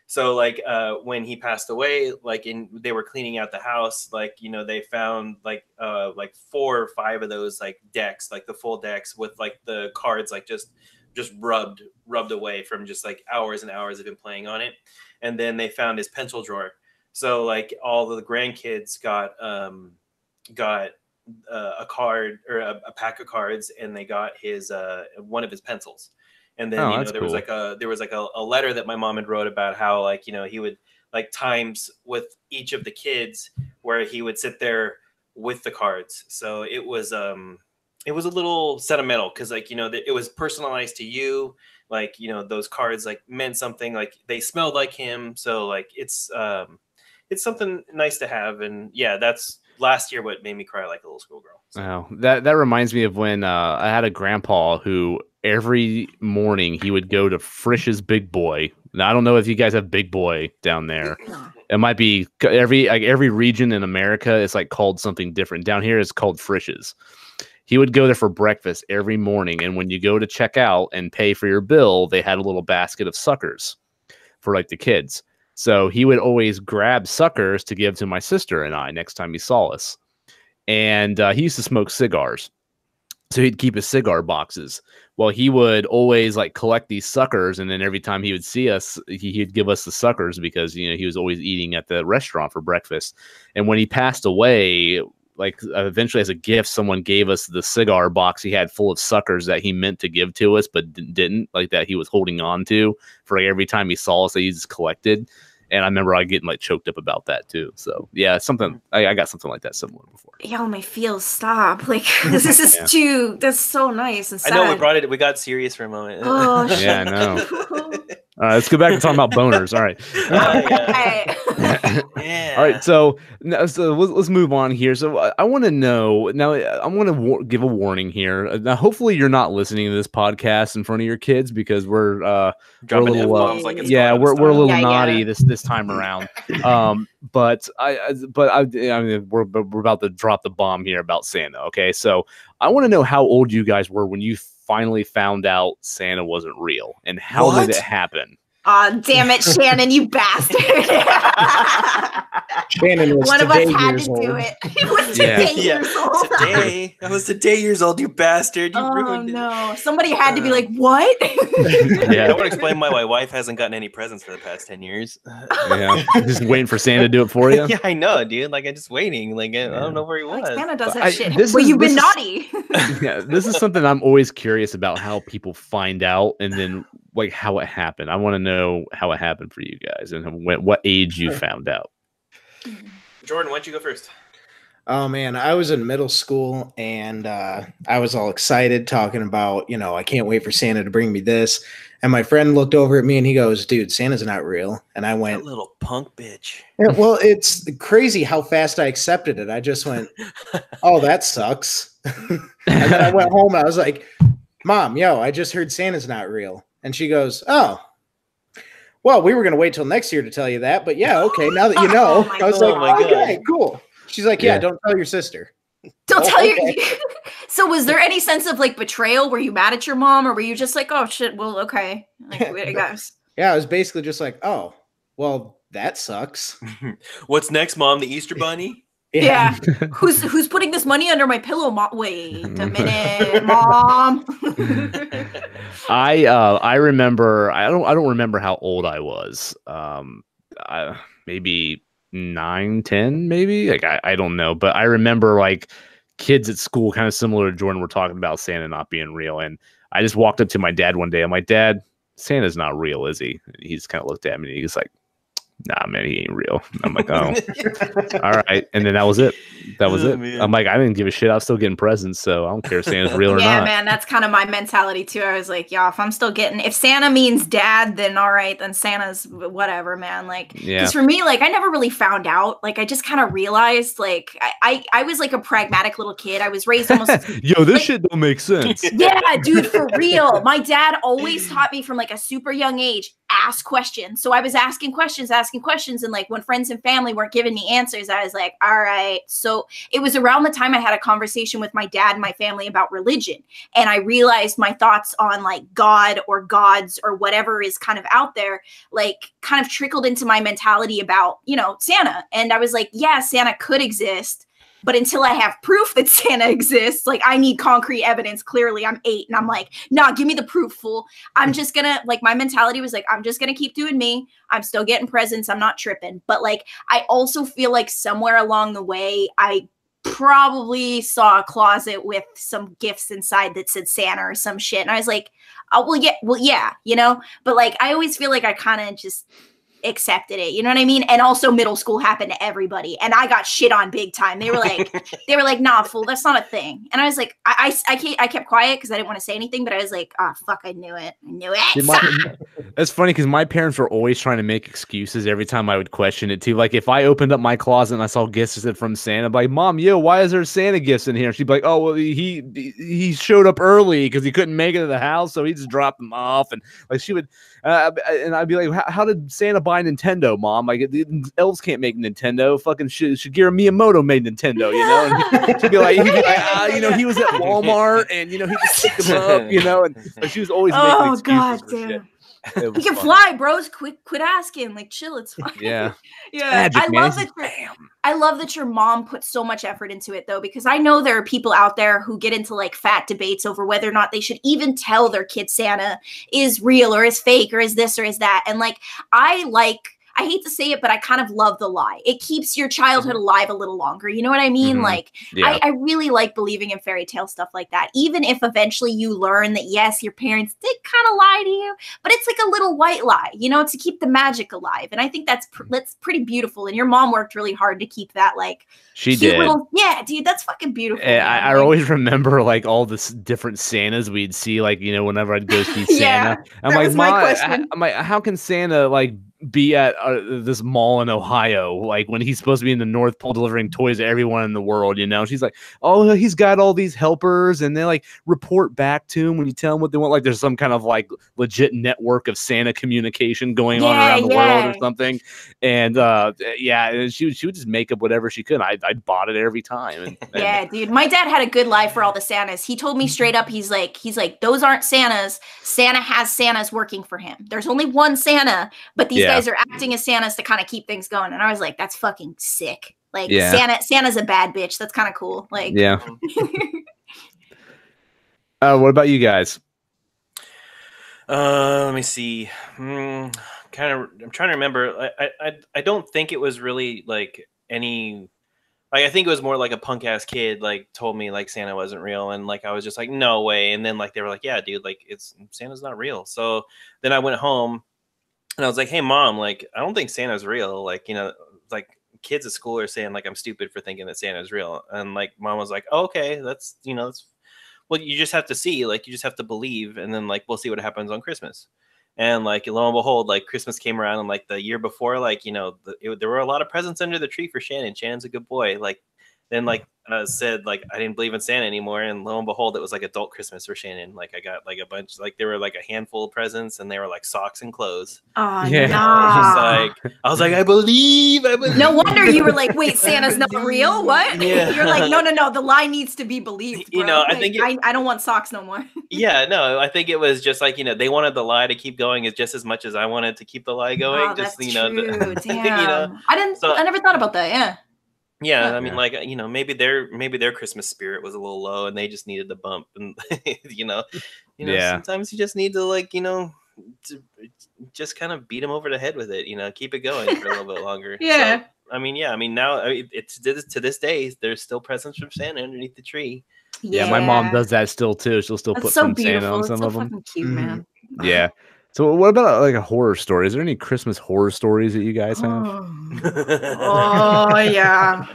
So like when he passed away, like they were cleaning out the house, like they found like 4 or 5 of those like decks, like the full decks with like the cards like just rubbed away from just like hours and hours of him playing on it. And then they found his pencil drawer. So like all the grandkids got a card or a pack of cards, and they got his one of his pencils. And then there was like a letter that my mom had wrote about how like he would like times with each of the kids where he would sit there with the cards. So it was a little sentimental because like it was personalized to you, like those cards like meant something, like they smelled like him. So like it's something nice to have. And yeah, that's last year what made me cry like a little schoolgirl. So. Oh, that reminds me of when I had a grandpa who every morning he would go to Frisch's Big Boy. Now I don't know if you guys have Big Boy down there. It might be every region in America is like called something different. Down here it's called Frisch's. He would go there for breakfast every morning, and when you go to check out and pay for your bill, they had a little basket of suckers for like the kids. So he would always grab suckers to give to my sister and I next time he saw us. And he used to smoke cigars. So he'd keep his cigar boxes. Well, he would always like collect these suckers. And then every time he would see us, he'd give us the suckers because, he was always eating at the restaurant for breakfast. And when he passed away, like eventually as a gift, someone gave us the cigar box he had full of suckers that he meant to give to us, but didn't, like that he was holding on to for like every time he saw us that he just collected. And I remember I getting like choked up about that too. So yeah, something I got something like that similar before. Y'all may feel stop. Like this is too. That's so nice and sad. I know we got serious for a moment. Oh shit. Yeah, I know. All right, let's go back to talking about boners. All right. Yeah. All right. So let's move on here. So I want to know now. I want to give a warning here. Now, hopefully, you're not listening to this podcast in front of your kids because we're a dropping little F-bombs like it's yeah, going we're a little Yeah, naughty yeah. this time around. But I mean, we're about to drop the bomb here about Santa. Okay, so I want to know how old you guys were when you finally found out Santa wasn't real, and how did it happen? Aw, damn it, Shannon, you bastard. Shannon was One of us today had years to do old. it. He was today years old. Today. I was today years old, you bastard. You ruined it. No. Somebody had to be like, what? Yeah. I want to explain why my wife hasn't gotten any presents for the past 10 years. Yeah, just waiting for Santa to do it for you. Yeah, I know, dude. Like, I'm just waiting. Like, I don't know where he was. Like, Santa does But that shit. this Well, is- you've been this is- naughty. Yeah, this is something I'm always curious about, how people find out and then like how it happened. I want to know how it happened for you guys and what age you found out. Jordan, why don't you go first? Oh man, I was in middle school and I was all excited talking about, I can't wait for Santa to bring me this. And my friend looked over at me and he goes, dude, Santa's not real. And I went, That little punk bitch. "Yeah, well, it's crazy how fast I accepted it. I just went, oh, that sucks. And then I went home and I was like, Mom, I just heard Santa's not real. And she goes, oh, well, we were going to wait till next year to tell you that. But yeah, okay, now that you know. Oh my I was God. like, Oh my okay, cool. She's like, yeah, don't tell your sister. Don't Oh, tell your. okay. So, was there any sense of like betrayal? Were you mad at your mom, or were you just like, "Oh shit, well, okay, like, I guess." Yeah, I was basically just like, oh, well, that sucks. What's next, Mom? The Easter Bunny? Yeah. Who's putting this money under my pillow, Mom? Wait a minute, Mom. I remember. I don't remember how old I was. Maybe 9, 10, maybe. Like I don't know, but I remember like kids at school, kind of similar to Jordan, were talking about Santa not being real, and I just walked up to my dad one day. I'm like, Dad, Santa's not real, is he? And he just kind of looked at me and he's like, nah, man, he ain't real. I'm like, oh, all right. And then that was it. That was it. Man. I'm like, I didn't give a shit. I was still getting presents, so I don't care if Santa's real or Yeah, not. man, that's kind of my mentality too. I was like, yeah, if Santa means dad, then all right, then Santa's whatever, man. Like, because for me, like, I never really found out. Like, I just kind of realized, like, I was like a pragmatic little kid. I was raised almost. Yo, this shit don't make sense. Yeah, dude, for real. My dad always taught me from like a super young age, ask questions. So I was asking questions. And like when friends and family weren't giving me answers, I was like, all right. So it was around the time I had a conversation with my dad and my family about religion. And I realized my thoughts on like God or gods or whatever is kind of out there, like kind of trickled into my mentality about, Santa. And I was like, yeah, Santa could exist. But until I have proof that Santa exists, like I need concrete evidence. Clearly I'm 8 and I'm like, nah, give me the proof, fool. I'm just gonna, like, my mentality was like, I'm just gonna keep doing me. I'm still getting presents. I'm not tripping. But like, I also feel like somewhere along the way, I probably saw a closet with some gifts inside that said Santa or some shit. And I was like, oh, well, yeah, but like, I always feel like I kind of just accepted it, you know what I mean? And also middle school happened to everybody and I got shit on big time. They were like, nah, fool, that's not a thing. And I was like, I kept quiet because I didn't want to say anything, but I was like, oh fuck, I knew it. That's funny because my parents were always trying to make excuses every time I would question it too. Like if I opened up my closet and I saw gifts that said from Santa, I'm like, Mom, why is there Santa gifts in here? She'd be like, oh well, he showed up early because he couldn't make it to the house, so he just dropped them off. And like she would and I'd be like, how did Santa buy Nintendo, Mom? Like the elves can't make Nintendo. Fucking Shigeru Miyamoto made Nintendo, And she'd be like, he was at Walmart and he just picked them up, and she was always making excuses. God for shit. damn. He can fly, bros. Quit asking. Like, chill. It's fine. Yeah. Yeah. Magic, I love that your mom put so much effort into it, though, because I know there are people out there who get into like fat debates over whether or not they should even tell their kid Santa is real or is fake or is this or is that. And like, I I hate to say it, but I kind of love the lie. It keeps your childhood alive a little longer. You know what I mean? Like, I really like believing in fairy tale stuff like that. Even if eventually you learn that, yes, your parents did kind of lie to you, but it's like a little white lie, you know, to keep the magic alive. And I think that's pretty beautiful. And your mom worked really hard to keep that, like, she did. Yeah, dude, that's fucking beautiful. I always remember like all this different Santas we'd see, like, you know, whenever I'd go see Santa. I'm like, Mom, I'm like, how can Santa like be at this mall in Ohio, like when he's supposed to be in the North Pole delivering toys to everyone in the world, you know? She's like, oh, he's got all these helpers, and they like report back to him when you tell them what they want. Like there's some kind of like legit network of Santa communication going on around the world or something. And and she would just make up whatever she could. I bought it every time. Yeah, dude, my dad had a good lie for all the Santas. He told me straight up, he's like, those aren't Santas. Santa has Santas working for him. There's only one Santa, but these guys are acting as Santas to kind of keep things going. And I was like, that's fucking sick. Like Santa's a bad bitch. That's kind of cool. Like, yeah. What about you guys? Let me see. I'm trying to remember. I don't think it was really like any. Like, I think it was more like a punk ass kid like told me like Santa wasn't real, and like I was just like, no way. And then like they were like, yeah, dude, like Santa's not real. So then I went home and I was like, hey Mom, like I don't think Santa's real. Like, you know, like kids at school are saying like I'm stupid for thinking that Santa's real. And like Mom was like, oh, okay, that's, you know, that's, well, you just have to see, like you just have to believe, and then like we'll see what happens on Christmas. And like lo and behold, like Christmas came around, and like the year before, like, you know, there were a lot of presents under the tree for Shannon. Shannon's a good boy. Like then like said like I didn't believe in Santa anymore, and lo and behold, it was like adult Christmas for Shannon. Like I got like a bunch, like there were like a handful of presents, and they were like socks and clothes. Oh yeah. I was like, I believe. No wonder you were like, wait, Santa's not real? What? Yeah. You're like, no, the lie needs to be believed, bro. You know, like, I think I don't want socks no more. Yeah, no, I think it was just like, you know, they wanted the lie to keep going as just as much as I wanted to keep the lie going. Oh, just that's you know, true. Damn. You know, I never thought about that. Yeah. Yeah, I mean, like, you know, maybe their Christmas spirit was a little low, and they just needed the bump, and you know, sometimes you just need to like, you know, to just kind of beat them over the head with it, you know, keep it going for a little bit longer. Yeah. So, I mean, now it's to this day, there's still presents from Santa underneath the tree. Yeah, my mom does that still too. She'll still put some Santa on some of them. Fucking cute, man. Yeah. So what about like a horror story? Is there any Christmas horror stories that you guys have? Oh yeah.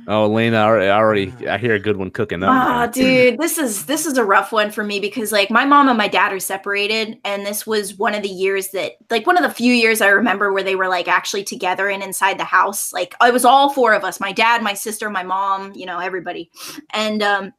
Oh, Elena, I hear a good one cooking up. Oh, dude, this is a rough one for me because like my mom and my dad are separated, and this was one of the years that like one of the few years I remember where they were like actually together and inside the house. Like it was all four of us: my dad, my sister, my mom, you know, everybody, and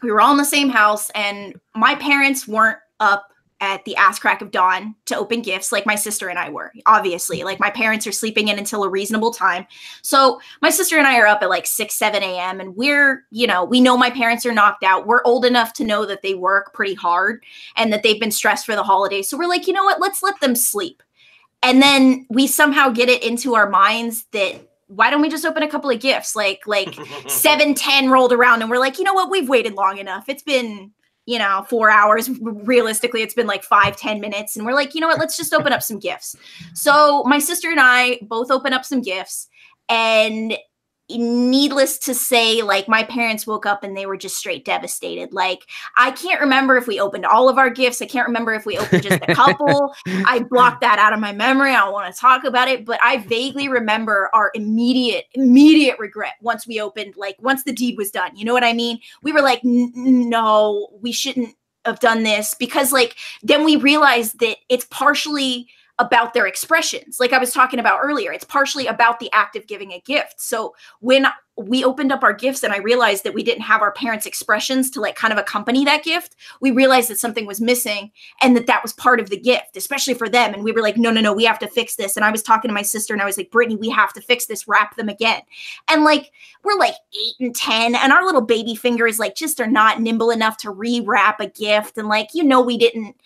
we were all in the same house, and my parents weren't up at the ass crack of dawn to open gifts like my sister and I were. Obviously, like my parents are sleeping in until a reasonable time. So my sister and I are up at like 6, 7 a.m. and we're, you know, we know my parents are knocked out. We're old enough to know that they work pretty hard and that they've been stressed for the holidays. So we're like, you know what, let's let them sleep. And then we somehow get it into our minds that why don't we just open a couple of gifts? Like 7:10 rolled around and we're like, you know what, we've waited long enough. It's been, you know, 4 hours. Realistically, it's been like 5-10 minutes. And we're like, you know what, let's just open up some gifts. So my sister and I both open up some gifts, and needless to say, like my parents woke up and they were just straight devastated. Like I can't remember if we opened all of our gifts. I can't remember if we opened just a couple. I blocked that out of my memory. I don't want to talk about it, but I vaguely remember our immediate regret once we opened, like once the deed was done. You know what I mean? We were like, no, we shouldn't have done this, because like then we realized that it's partially about their expressions. Like I was talking about earlier, it's partially about the act of giving a gift. So when we opened up our gifts and I realized that we didn't have our parents' expressions to like kind of accompany that gift, we realized that something was missing and that was part of the gift, especially for them. And we were like, no, we have to fix this. And I was talking to my sister and I was like, Brittany, we have to fix this, wrap them again. And like, we're like 8 and 10 and our little baby fingers like just are not nimble enough to rewrap a gift. And like, you know, we didn't,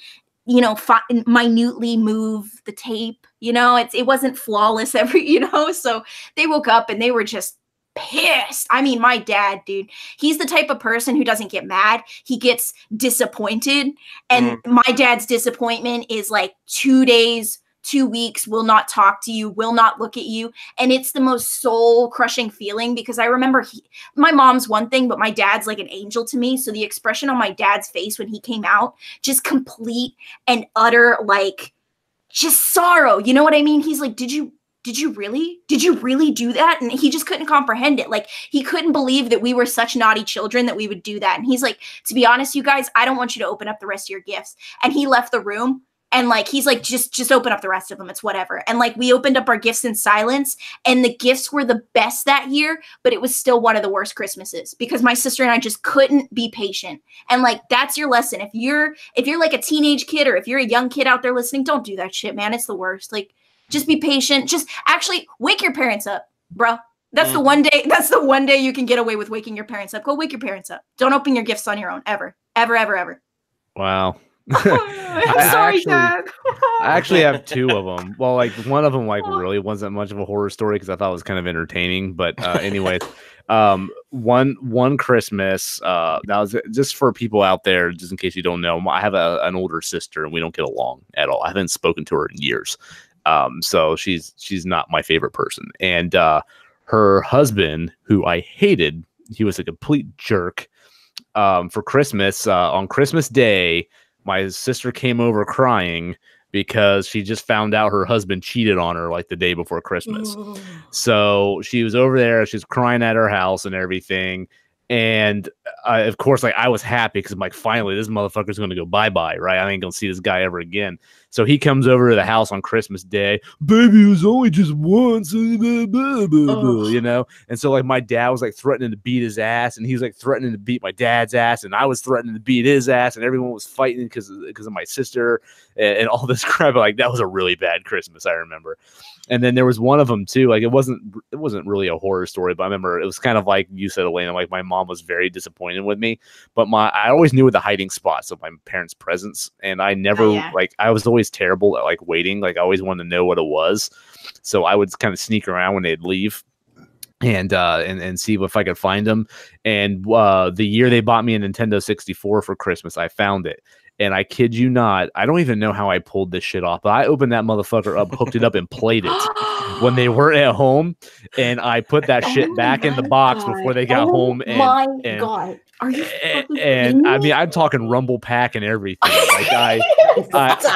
you know, minutely move the tape, you know, it wasn't flawless you know, so they woke up and they were just pissed. I mean, my dad, dude, he's the type of person who doesn't get mad. He gets disappointed. And my dad's disappointment is like 2 days 2 weeks, will not talk to you, will not look at you. And it's the most soul crushing feeling, because I remember my mom's one thing, but my dad's like an angel to me. So the expression on my dad's face when he came out, just complete and utter, like, just sorrow. You know what I mean? He's like, did you really do that? And he just couldn't comprehend it. Like, he couldn't believe that we were such naughty children that we would do that. And he's like, to be honest, you guys, I don't want you to open up the rest of your gifts. And he left the room. And like, he's like, just open up the rest of them. It's whatever. And like, we opened up our gifts in silence, and the gifts were the best that year, but it was still one of the worst Christmases, because my sister and I just couldn't be patient. And like, that's your lesson. If you're like a teenage kid, or if you're a young kid out there listening, don't do that shit, man. It's the worst. Like, just be patient. Just actually wake your parents up, bro. That's the one day you can get away with waking your parents up. Go wake your parents up. Don't open your gifts on your own, ever, ever, ever, ever. Wow. I'm sorry, Dad. I actually have two of them. Well, like, one of them like really wasn't much of a horror story, because I thought it was kind of entertaining. But anyways, one Christmas, that was just for people out there, just in case you don't know. I have an older sister, and we don't get along at all. I haven't spoken to her in years. So she's not my favorite person. And her husband, who I hated, he was a complete jerk. For Christmas, on Christmas Day, my sister came over crying because she just found out her husband cheated on her like the day before Christmas. Ooh. So she was over there, she's crying at her house and everything. And of course, like, I was happy, because I'm like, finally, this motherfucker's going to go bye-bye, right? I ain't going to see this guy ever again. So he comes over to the house on Christmas Day. Baby, it was only just once, you know? And so, like, my dad was, like, threatening to beat his ass, and he was, like, threatening to beat my dad's ass, and I was threatening to beat his ass, and everyone was fighting because of my sister and all this crap. Like, that was a really bad Christmas, I remember. And then there was one of them too. Like, it wasn't really a horror story, but I remember it was kind of like you said, Elena. Like, my mom was very disappointed with me, but I always knew the hiding spots of my parents' presents, and I never like, I was always terrible at like waiting. Like, I always wanted to know what it was, so I would kind of sneak around when they'd leave, and see if I could find them. And the year they bought me a Nintendo 64 for Christmas, I found it. And I kid you not, I don't even know how I pulled this shit off, but I opened that motherfucker up, hooked it up, and played it when they weren't at home. And I put that shit back in the box before they got home. And, God. Are you and I mean, I'm talking Rumble Pack and everything. Like, I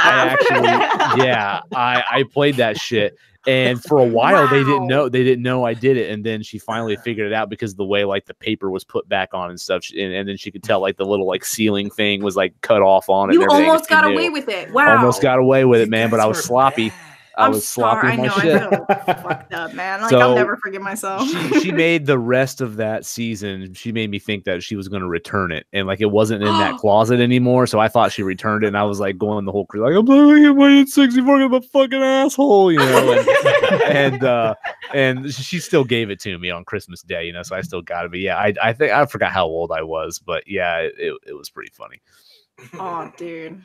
actually, yeah, I played that shit. And for a while, they didn't know I did it. And then she finally figured it out, because of the way like the paper was put back on and stuff. And then she could tell like the little like ceiling thing was like cut off on it. You almost got away with it. Wow. Almost got away with it, man. But I was sloppy. I was sloppy in my shit. I feel fucked up, man. Like, I'll never forgive myself. She made the rest of that season. She made me think that she was going to return it, and like, it wasn't in that closet anymore. So I thought she returned it, and I was like going the whole crew like, I'm playing my 64, I'm a fucking asshole, you know. And she still gave it to me on Christmas Day, you know. So I still got it. But yeah, I think I forgot how old I was, but yeah, it was pretty funny. Oh, dude.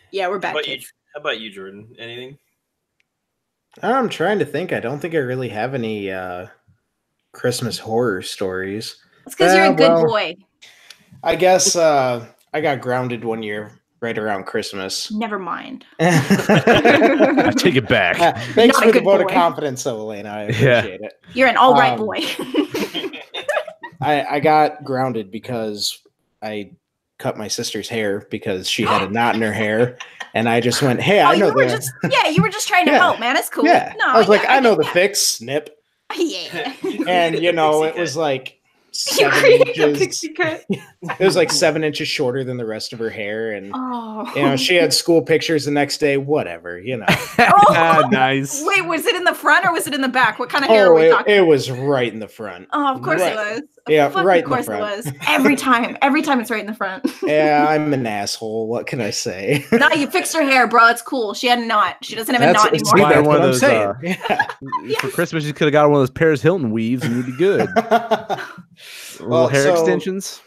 Yeah, we're back. How about you, Jordan? Anything? I'm trying to think. I don't think I really have any Christmas horror stories. It's because you're a good boy. I guess I got grounded one year right around Christmas. Never mind. I take it back. Thanks for the vote of confidence, though, Elena. I appreciate it. You're an all right boy. I got grounded because I cut my sister's hair because she had a knot in her hair. And I just went, hey, I know you were just trying to help, man. It's cool. Yeah. No, I was like, I know the fix, snip. Yeah. And, you know, it was like 7 inches. It was like 7 inches shorter than the rest of her hair. And, you know, she had school pictures the next day, whatever, you know. Nice. Wait, was it in the front or was it in the back? What kind of hair are we talking? It was right in the front. Oh, of course it was. Yeah, right in the front. Of course it was. Every time it's right in the front. Yeah, I'm an asshole. What can I say? No, you fixed her hair, bro. It's cool. She had a knot. She doesn't have a knot anymore. That's what I'm saying. For Christmas, you could have got one of those Paris Hilton weaves and you'd be good. Little hair extensions.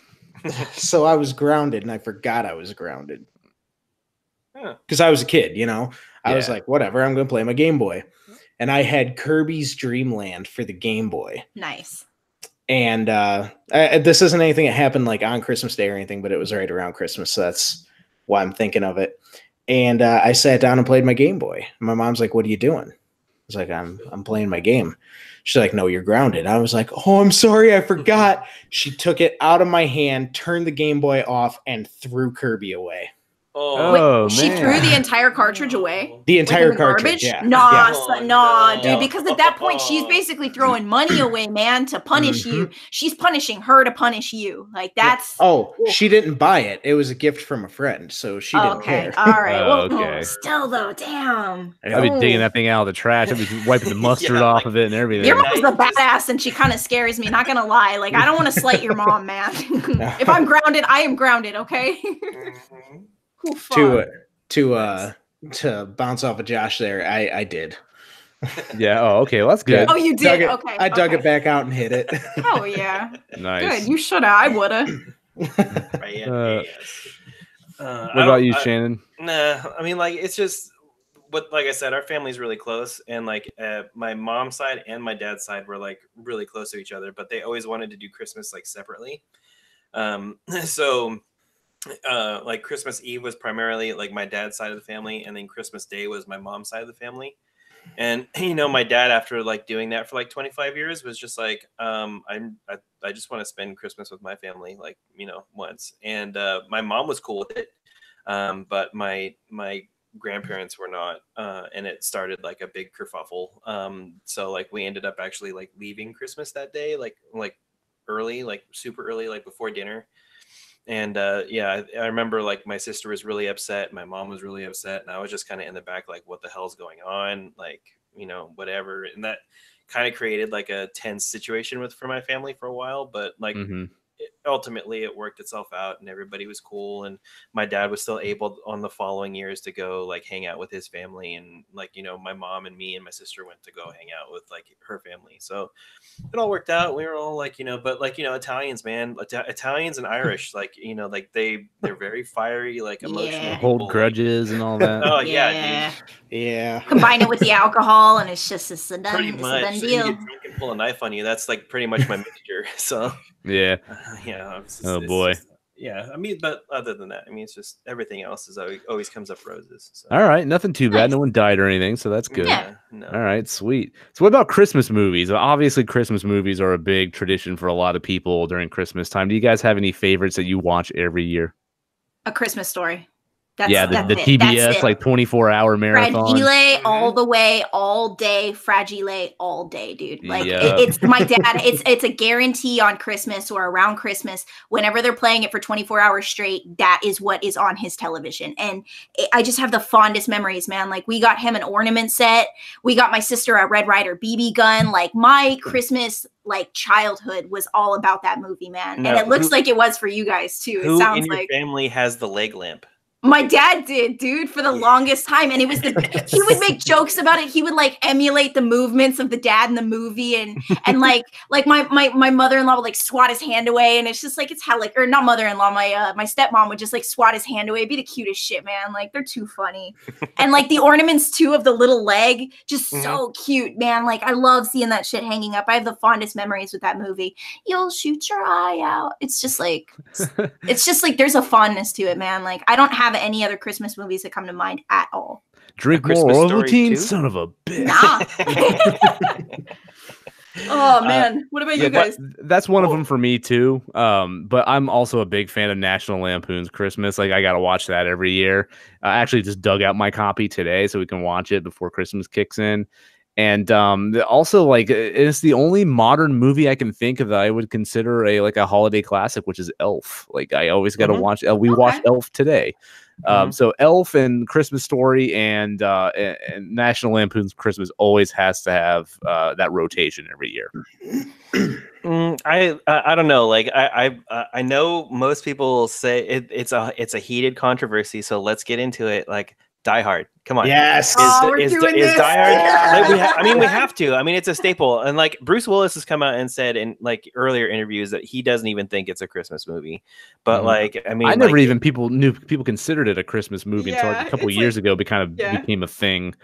So I was grounded and I forgot I was grounded. Because I was a kid, you know. I was like, whatever, I'm going to play my Game Boy. And I had Kirby's Dream Land for the Game Boy. Nice. And this isn't anything that happened like on Christmas Day or anything, but it was right around Christmas. So that's why I'm thinking of it. And I sat down and played my Game Boy. My mom's like, "What are you doing?" I was like, I'm playing my game." She's like, "No, you're grounded." I was like, "Oh, I'm sorry, I forgot." She took it out of my hand, turned the Game Boy off, and threw Kirby away. Oh, wait, she threw the entire cartridge away? The entire the cartridge, garbage? yeah. Nah, Yeah. nah, dude. No. Because at that point, she's basically throwing money away, man, to punish you. She's punishing her to punish you. Like that's. Oh, she didn't buy it. It was a gift from a friend, so she didn't care. All right. Well, okay. still though, damn. I'd be digging that thing out of the trash. I'd be wiping the mustard off of it and everything. Your mom's a badass, and she kind of scares me. Not gonna lie. Like I don't want to slight your mom, man. If I'm grounded, I am grounded. Okay. To bounce off of Josh there, I did. Yeah. Oh, okay. Well, that's good. Oh, you did. Okay. I dug it back out and hit it. Oh yeah. Nice. Good. You should have. I would have. What about you, Shannon? Nah, I mean, like it's just what, like I said, our family's really close, and like my mom's side and my dad's side were like really close to each other, but they always wanted to do Christmas like separately. So like Christmas Eve was primarily like my dad's side of the family, and then Christmas Day was my mom's side of the family. And my dad, after like doing that for like 25 years, was just like, I just want to spend Christmas with my family, like once. And my mom was cool with it, but my grandparents were not, and it started like a big kerfuffle. So like we ended up actually like leaving Christmas that day, like early, like super early, like before dinner. And I remember like my sister was really upset, my mom was really upset, and I was just kind of in the back like, what the hell's going on, like whatever. And that kind of created like a tense situation for my family for a while, but like ultimately it worked itself out and everybody was cool, and my dad was still able on the following years to go like hang out with his family, and like my mom and me and my sister went to go hang out with like her family. So it all worked out. We were all like but like Italians, man, Italians and Irish, like like they're very fiery, like emotional hold people, grudges and all that. Oh yeah, dude. Yeah. Combine it with the alcohol, and it's just a done, Pretty much. done So deal. you get drunk and pull a knife on you. That's like pretty much my mixture. So yeah. Boy. Yeah, I mean, but other than that, I mean, it's just everything else is always comes up roses. So. All right, nothing too bad. No one died or anything, so that's good. Yeah. No. All right, sweet. So, what about Christmas movies? Obviously, Christmas movies are a big tradition for a lot of people during Christmas time. Do you guys have any favorites that you watch every year? A Christmas Story. The TBS like 24-hour marathon. Fragile all the way, all day. Fragile all day, dude. Like it's my dad. It's a guarantee on Christmas or around Christmas. Whenever they're playing it for 24 hours straight, that is what is on his television. And I just have the fondest memories, man. Like we got him an ornament set. We got my sister a Red Ryder BB gun. Like my Christmas like childhood was all about that movie, man. And it looks like it was for you guys too. Who it sounds in your like family has the leg lamp? My dad did, dude, for the longest time. And it was he would make jokes about it. He would like emulate the movements of the dad in the movie. And like my mother-in-law would like swat his hand away. And it's just like, it's how like, or not mother-in-law, my stepmom would just like swat his hand away. It'd be the cutest shit, man. Like they're too funny. And like the ornaments too of the little leg, just so cute, man. Like I love seeing that shit hanging up. I have the fondest memories with that movie. You'll shoot your eye out. It's just like there's a fondness to it, man. Like I don't have any other Christmas movies that come to mind at all. Drink more Ovaltine, son of a bitch. Nah. Oh man, what about you guys? That's one of them for me too. But I'm also a big fan of National Lampoon's Christmas. Like I gotta watch that every year. I actually just dug out my copy today so we can watch it before Christmas kicks in. And also, like, it's the only modern movie I can think of that I would consider a holiday classic, which is Elf. Like, I always got to watch. We watched Elf today. So Elf and Christmas Story and National Lampoon's Christmas always has to have that rotation every year. I don't know. Like I know most people say it's a heated controversy. So let's get into it. Like Die Hard. Come on. Yes. Is Die Hard? Like, we have to. I mean, it's a staple. And like Bruce Willis has come out and said in like earlier interviews that he doesn't even think it's a Christmas movie. But like, I mean, I never even people considered it a Christmas movie until like a couple years ago. It kind of yeah. became a thing.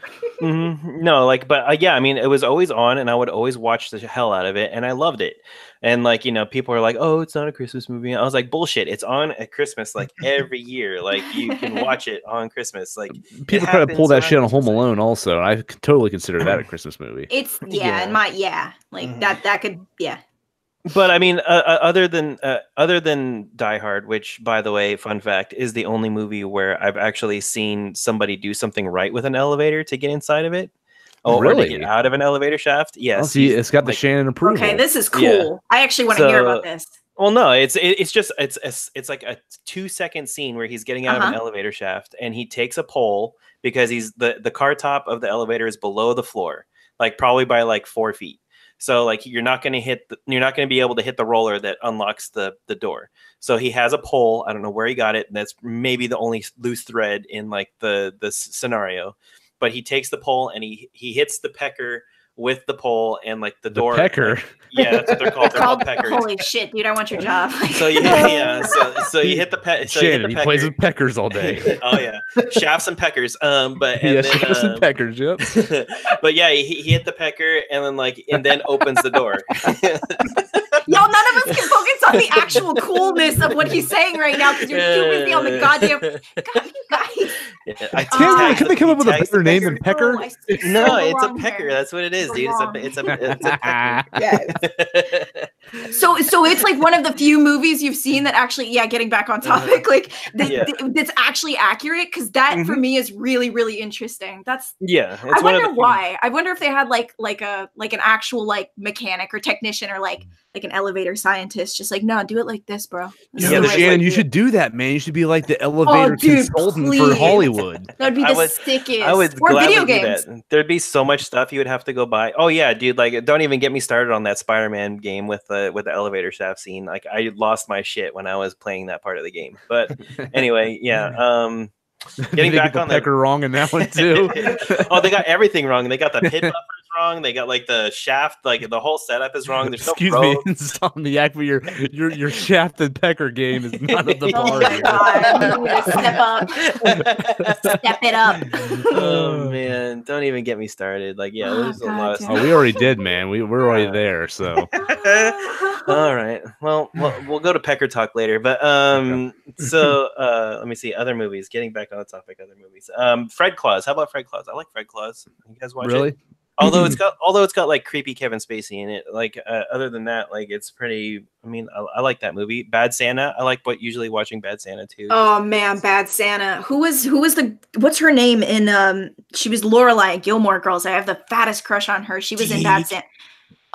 No, like, but yeah, I mean, it was always on, and I would always watch the hell out of it, and I loved it. And like, you know, people are like, "Oh, it's not a Christmas movie." I was like, "Bullshit! It's on at Christmas, like every year. Like you can watch it on Christmas." Like people try to pull that shit on Home Alone. Also, I could totally consider that a Christmas movie. It's and like that could But I mean, other than Die Hard, which, by the way, fun fact, is the only movie where I've actually seen somebody do something right with an elevator to get inside of it. Oh, really? Or to get out of an elevator shaft? Yes. See, it's got the Shannon approval. Okay, this is cool. Yeah. I actually want to hear about this. Well, no, it's like a 2-second scene where he's getting out of an elevator shaft, and he takes a pole because he's the car top of the elevator is below the floor, like probably by like 4 feet. So like you're not going to be able to hit the roller that unlocks the door. So he has a pole. I don't know where he got it. And that's maybe the only loose thread in like the scenario. But he takes the pole and he hits the pecker with the pole and like the door. Pecker. Like, yeah, that's what they're called. They're called peckers. Holy shit, dude! I want your job. So yeah. So you hit the pecker. Shannon, he plays with peckers all day. Oh yeah, shafts and peckers. Shafts and peckers. Yep. But yeah, he hit the pecker and then opens the door. Y'all, none of us can focus on the actual coolness of what he's saying right now because you're too busy on the goddamn. God, you guys. Yeah, can they come up with a better name than pecker? No, it's a pecker. That's what it is, dude. It's a pecker. Yes. So it's like one of the few movies you've seen that actually, getting back on topic, like that's actually accurate, because that for me is really, really interesting. That's I wonder why. I wonder if they had like an actual like mechanic or technician or like an elevator scientist, just like, no, do it like this, bro. Shannon, you should do that, man. You should be like the elevator consultant for Hollywood. That'd be the sickest. I would or video do games. That. There'd be so much stuff you would have to go buy. Oh yeah, dude. Like, don't even get me started on that Spider-Man game with the elevator shaft scene. Like, I lost my shit when I was playing that part of the game. But anyway, yeah. Getting back on pecker wrong in that one too. Oh, they got everything wrong. They got the pit buffers wrong. They got like the shaft, like the whole setup is wrong. There's Excuse me, Insomniac, but your shaft and pecker game is not at the bar. Oh my god, step up, step it up. Oh man, don't even get me started. Like, yeah, there's a lot of stuff. Oh, we already did, man. We're already there. So, all right. Well, we'll go to pecker talk later. But so let me see other movies. Getting back on the topic, other movies. Fred Claus. How about Fred Claus? I like Fred Claus. You guys watch it? Although it's got like creepy Kevin Spacey in it. Like other than that, like it's pretty. I mean, I like that movie. Bad Santa. I like usually watching Bad Santa too. Oh man, Bad Santa. Who was the what's her name in she was Lorelai Gilmore Girls. I have the fattest crush on her. She was in Bad Santa.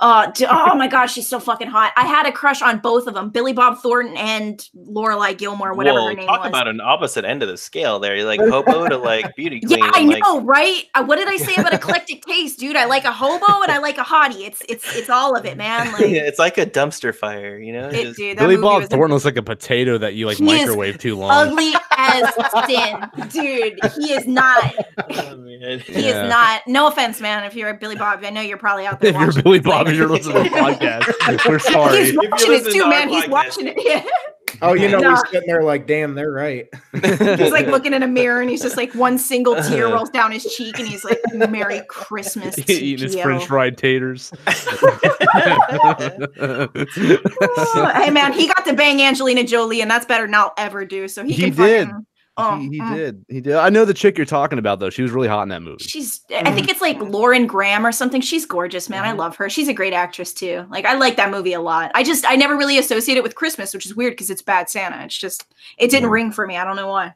Oh my gosh, she's so fucking hot. I had a crush on both of them, Billy Bob Thornton and Lorelai Gilmore, whatever her name was. Talk about an opposite end of the scale there. You're like hobo to like beauty queen. Yeah, I know, right? What did I say about eclectic taste, dude? I like a hobo and I like a hottie. It's all of it, man. Like, yeah, it's like a dumpster fire, you know? Dude, Billy Bob Thornton looks like a potato that you like microwave too long. Ugly as sin, dude. He is not. Oh, man. He is not. No offense, man. If you're a Billy Bob, I know you're probably out there. If you're Billy Bob, you're listening to the podcast. We're sorry. He's watching it too, man. He's watching it. Yeah. Oh, he's sitting there like, damn, they're right. He's like looking in a mirror and he's just like one single tear rolls down his cheek and he's like, Merry Christmas. Eating his French fried taters. Hey man, he got to bang Angelina Jolie and that's better than I'll ever do. So he did. He did. I know the chick you're talking about though. She was really hot in that movie. I think it's like Lauren Graham or something. She's gorgeous, man. I love her. She's a great actress too. Like, I like that movie a lot. I never really associate it with Christmas, which is weird because it's Bad Santa. It's just, it didn't ring for me. I don't know why.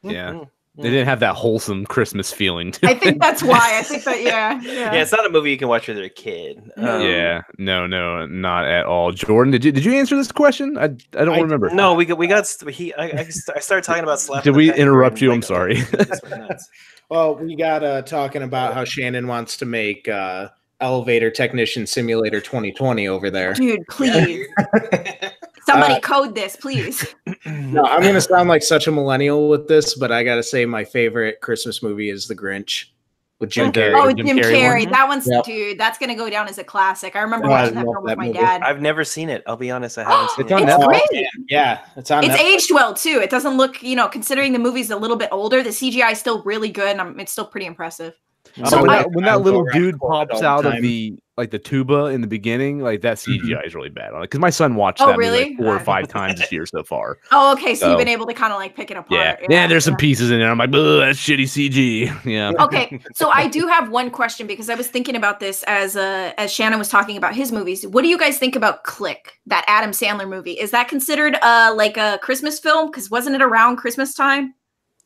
Yeah. They didn't have that wholesome Christmas feeling. I think that's why. I think that, yeah. It's not a movie you can watch with your kid. No, not at all. Jordan, did you answer this question? I don't remember. No, I started talking about slap. Did we interrupt you? I'm sorry. Well, we got talking about how Shannon wants to make Elevator Technician Simulator 2020 over there. Dude, please. Somebody code this, please. No, I'm gonna sound like such a millennial with this, but I gotta say my favorite Christmas movie is The Grinch with Jim Carrey. Oh, Jim Carrey. One? That one's dude. That's gonna go down as a classic. I remember watching that film with my dad. I've never seen it. I'll be honest, I haven't seen it. It's great. Yeah, it's on. It's Netflix. aged well too. It doesn't look, considering the movie's a little bit older, the CGI is still really good, and it's still pretty impressive. So when that little dude pops out of the tuba in the beginning, like that CGI is really bad on it. Because my son watched that movie like 4 or 5 times this year so far. Oh, okay. So you've been able to kind of like pick it apart. Yeah. There's some pieces in there. I'm like, oh, that's shitty CG. Yeah. Okay. So I do have one question because I was thinking about this as Shannon was talking about his movies. What do you guys think about Click, that Adam Sandler movie? Is that considered like a Christmas film? Because wasn't it around Christmas time?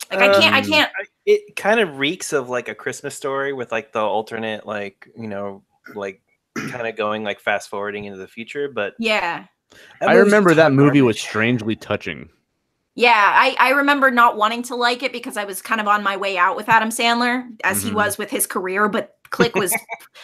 Like I can't. It kind of reeks of like a Christmas Story with like the alternate, like like kind of going like fast forwarding into the future. But yeah, I remember that movie was strangely touching. Yeah, I remember not wanting to like it because I was kind of on my way out with Adam Sandler as he was with his career. But Click was,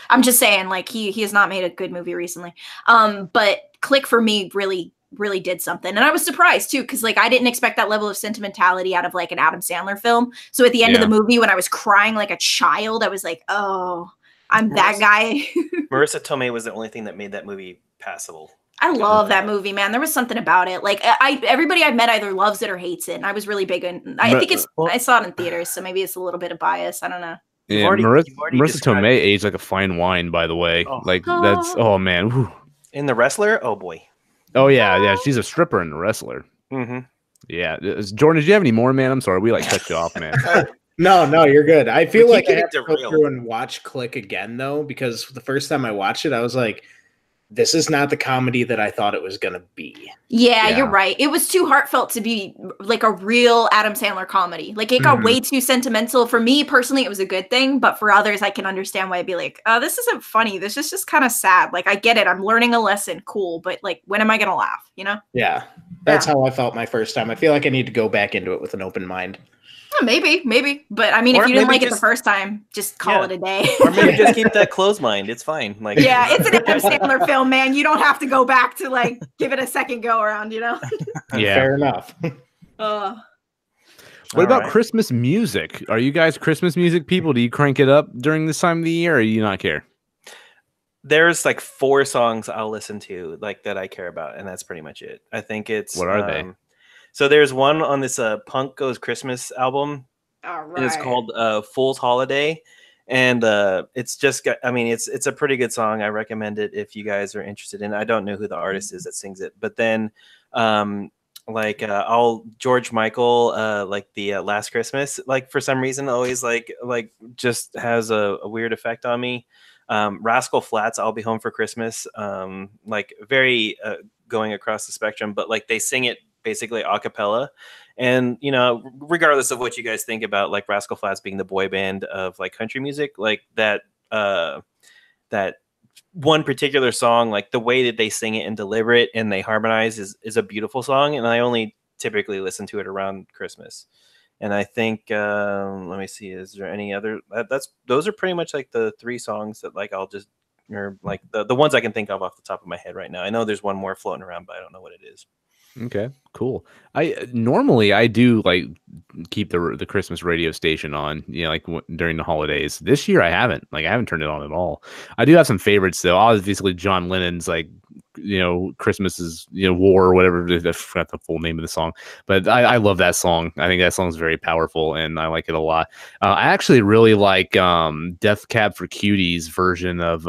I'm just saying, like he has not made a good movie recently. But Click for me really did something, and I was surprised too because like I didn't expect that level of sentimentality out of like an Adam Sandler film. So at the end of the movie, when I was crying like a child, I was like, oh, I'm that guy. Marissa Tomei was the only thing that made that movie passable. I love that movie, man. There was something about it. Like everybody I've met either loves it or hates it. And I was really big in. I think I saw it in theaters, so maybe it's a little bit of bias. I don't know. Yeah, Marissa Tomei aged like a fine wine, by the way. That's man. Whew. In The Wrestler, oh boy. Oh yeah, she's a stripper in The Wrestler. Mm-hmm. Yeah, Jordan, did you have any more, man? I'm sorry, we like cut you off, man. No, you're good. I feel like I have to go through and watch Click again though, because the first time I watched it, I was like, this is not the comedy that I thought it was going to be. Yeah, you're right. It was too heartfelt to be like a real Adam Sandler comedy. Like it got way too sentimental. For me personally, it was a good thing. But for others, I can understand why I'd be like, oh, this isn't funny. This is just kind of sad. Like I get it. I'm learning a lesson. Cool. But like, when am I going to laugh? You know? Yeah. That's how I felt my first time. I feel like I need to go back into it with an open mind. Maybe. But I mean, if you didn't like it the first time, just call it a day. Or maybe just keep that closed mind. It's fine. Like it's an Adam Sandler film, man. You don't have to go back to like give it a second go around, Yeah. Fair enough. What about Christmas music? Are you guys Christmas music people? Do you crank it up during this time of the year, or do you not care? There's like 4 songs I'll listen to like that I care about, and that's pretty much it. I think it's what are they? So there's one on this Punk Goes Christmas album. All right. And it's called Fool's Holiday. And it's just got, I mean, it's a pretty good song. I recommend it if you guys are interested in it. I don't know who the artist is that sings it. But then George Michael, like the Last Christmas, like for some reason always like just has a weird effect on me. Rascal Flatts, I'll Be Home for Christmas. Like very going across the spectrum, but like they sing it basically a cappella. And regardless of what you guys think about like Rascal Flatts being the boy band of like country music, like that one particular song, like the way that they sing it and deliver it and they harmonize is a beautiful song. And I only typically listen to it around Christmas. And I think let me see, is there any other those are pretty much like the 3 songs that like I'll just, or like the ones I can think of off the top of my head right now. I know there's one more floating around, but I don't know what it is. Okay, cool. Normally I do like keep the Christmas radio station on, like during the holidays. This year I haven't turned it on at all. I do have some favorites though. Obviously John Lennon's like, Christmas is, war or whatever. I forgot the full name of the song, but I love that song. I think that song is very powerful and I like it a lot. I actually really like Death Cab for Cutie's version of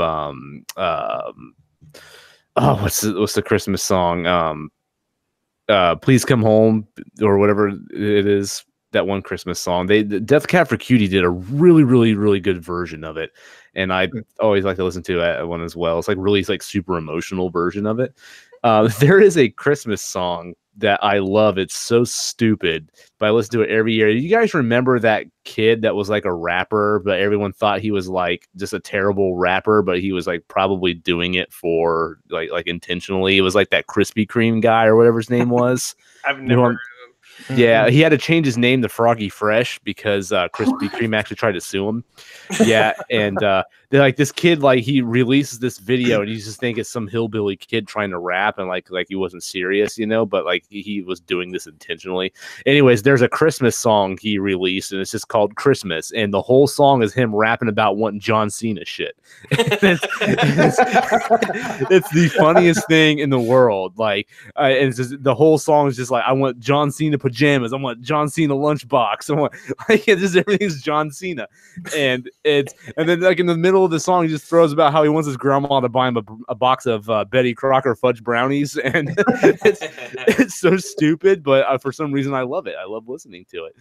what's the Christmas song? Please Come Home or whatever it is, that one Christmas song. Death Cab for Cutie did a really, really, really good version of it. And I always like to listen to that one as well. It's like really like super emotional version of it. There is a Christmas song that I love. It's so stupid, but I listen to it every year. You guys remember that kid that was like a rapper, but everyone thought he was like just a terrible rapper, but he was like probably doing it for like intentionally. It was like that Krispy Kreme guy or whatever his name was. I've never. Yeah, he had to change his name to Froggy Fresh because Krispy Kreme actually tried to sue him. Yeah, and they're like, this kid, like, he releases this video and you just think it's some hillbilly kid trying to rap and like he wasn't serious, you know, but like he was doing this intentionally. Anyways, there's a Christmas song he released and it's just called Christmas, and the whole song is him rapping about wanting John Cena shit. It's the funniest thing in the world. Like, and it's just, the whole song is just like, I want John Cena pajamas, I want John Cena lunchbox, I want, like, it's just everything's John Cena, and then like in the middle of the song he just throws about how he wants his grandma to buy him a box of Betty Crocker fudge brownies, and it's so stupid, but for some reason I love it. I love listening to it.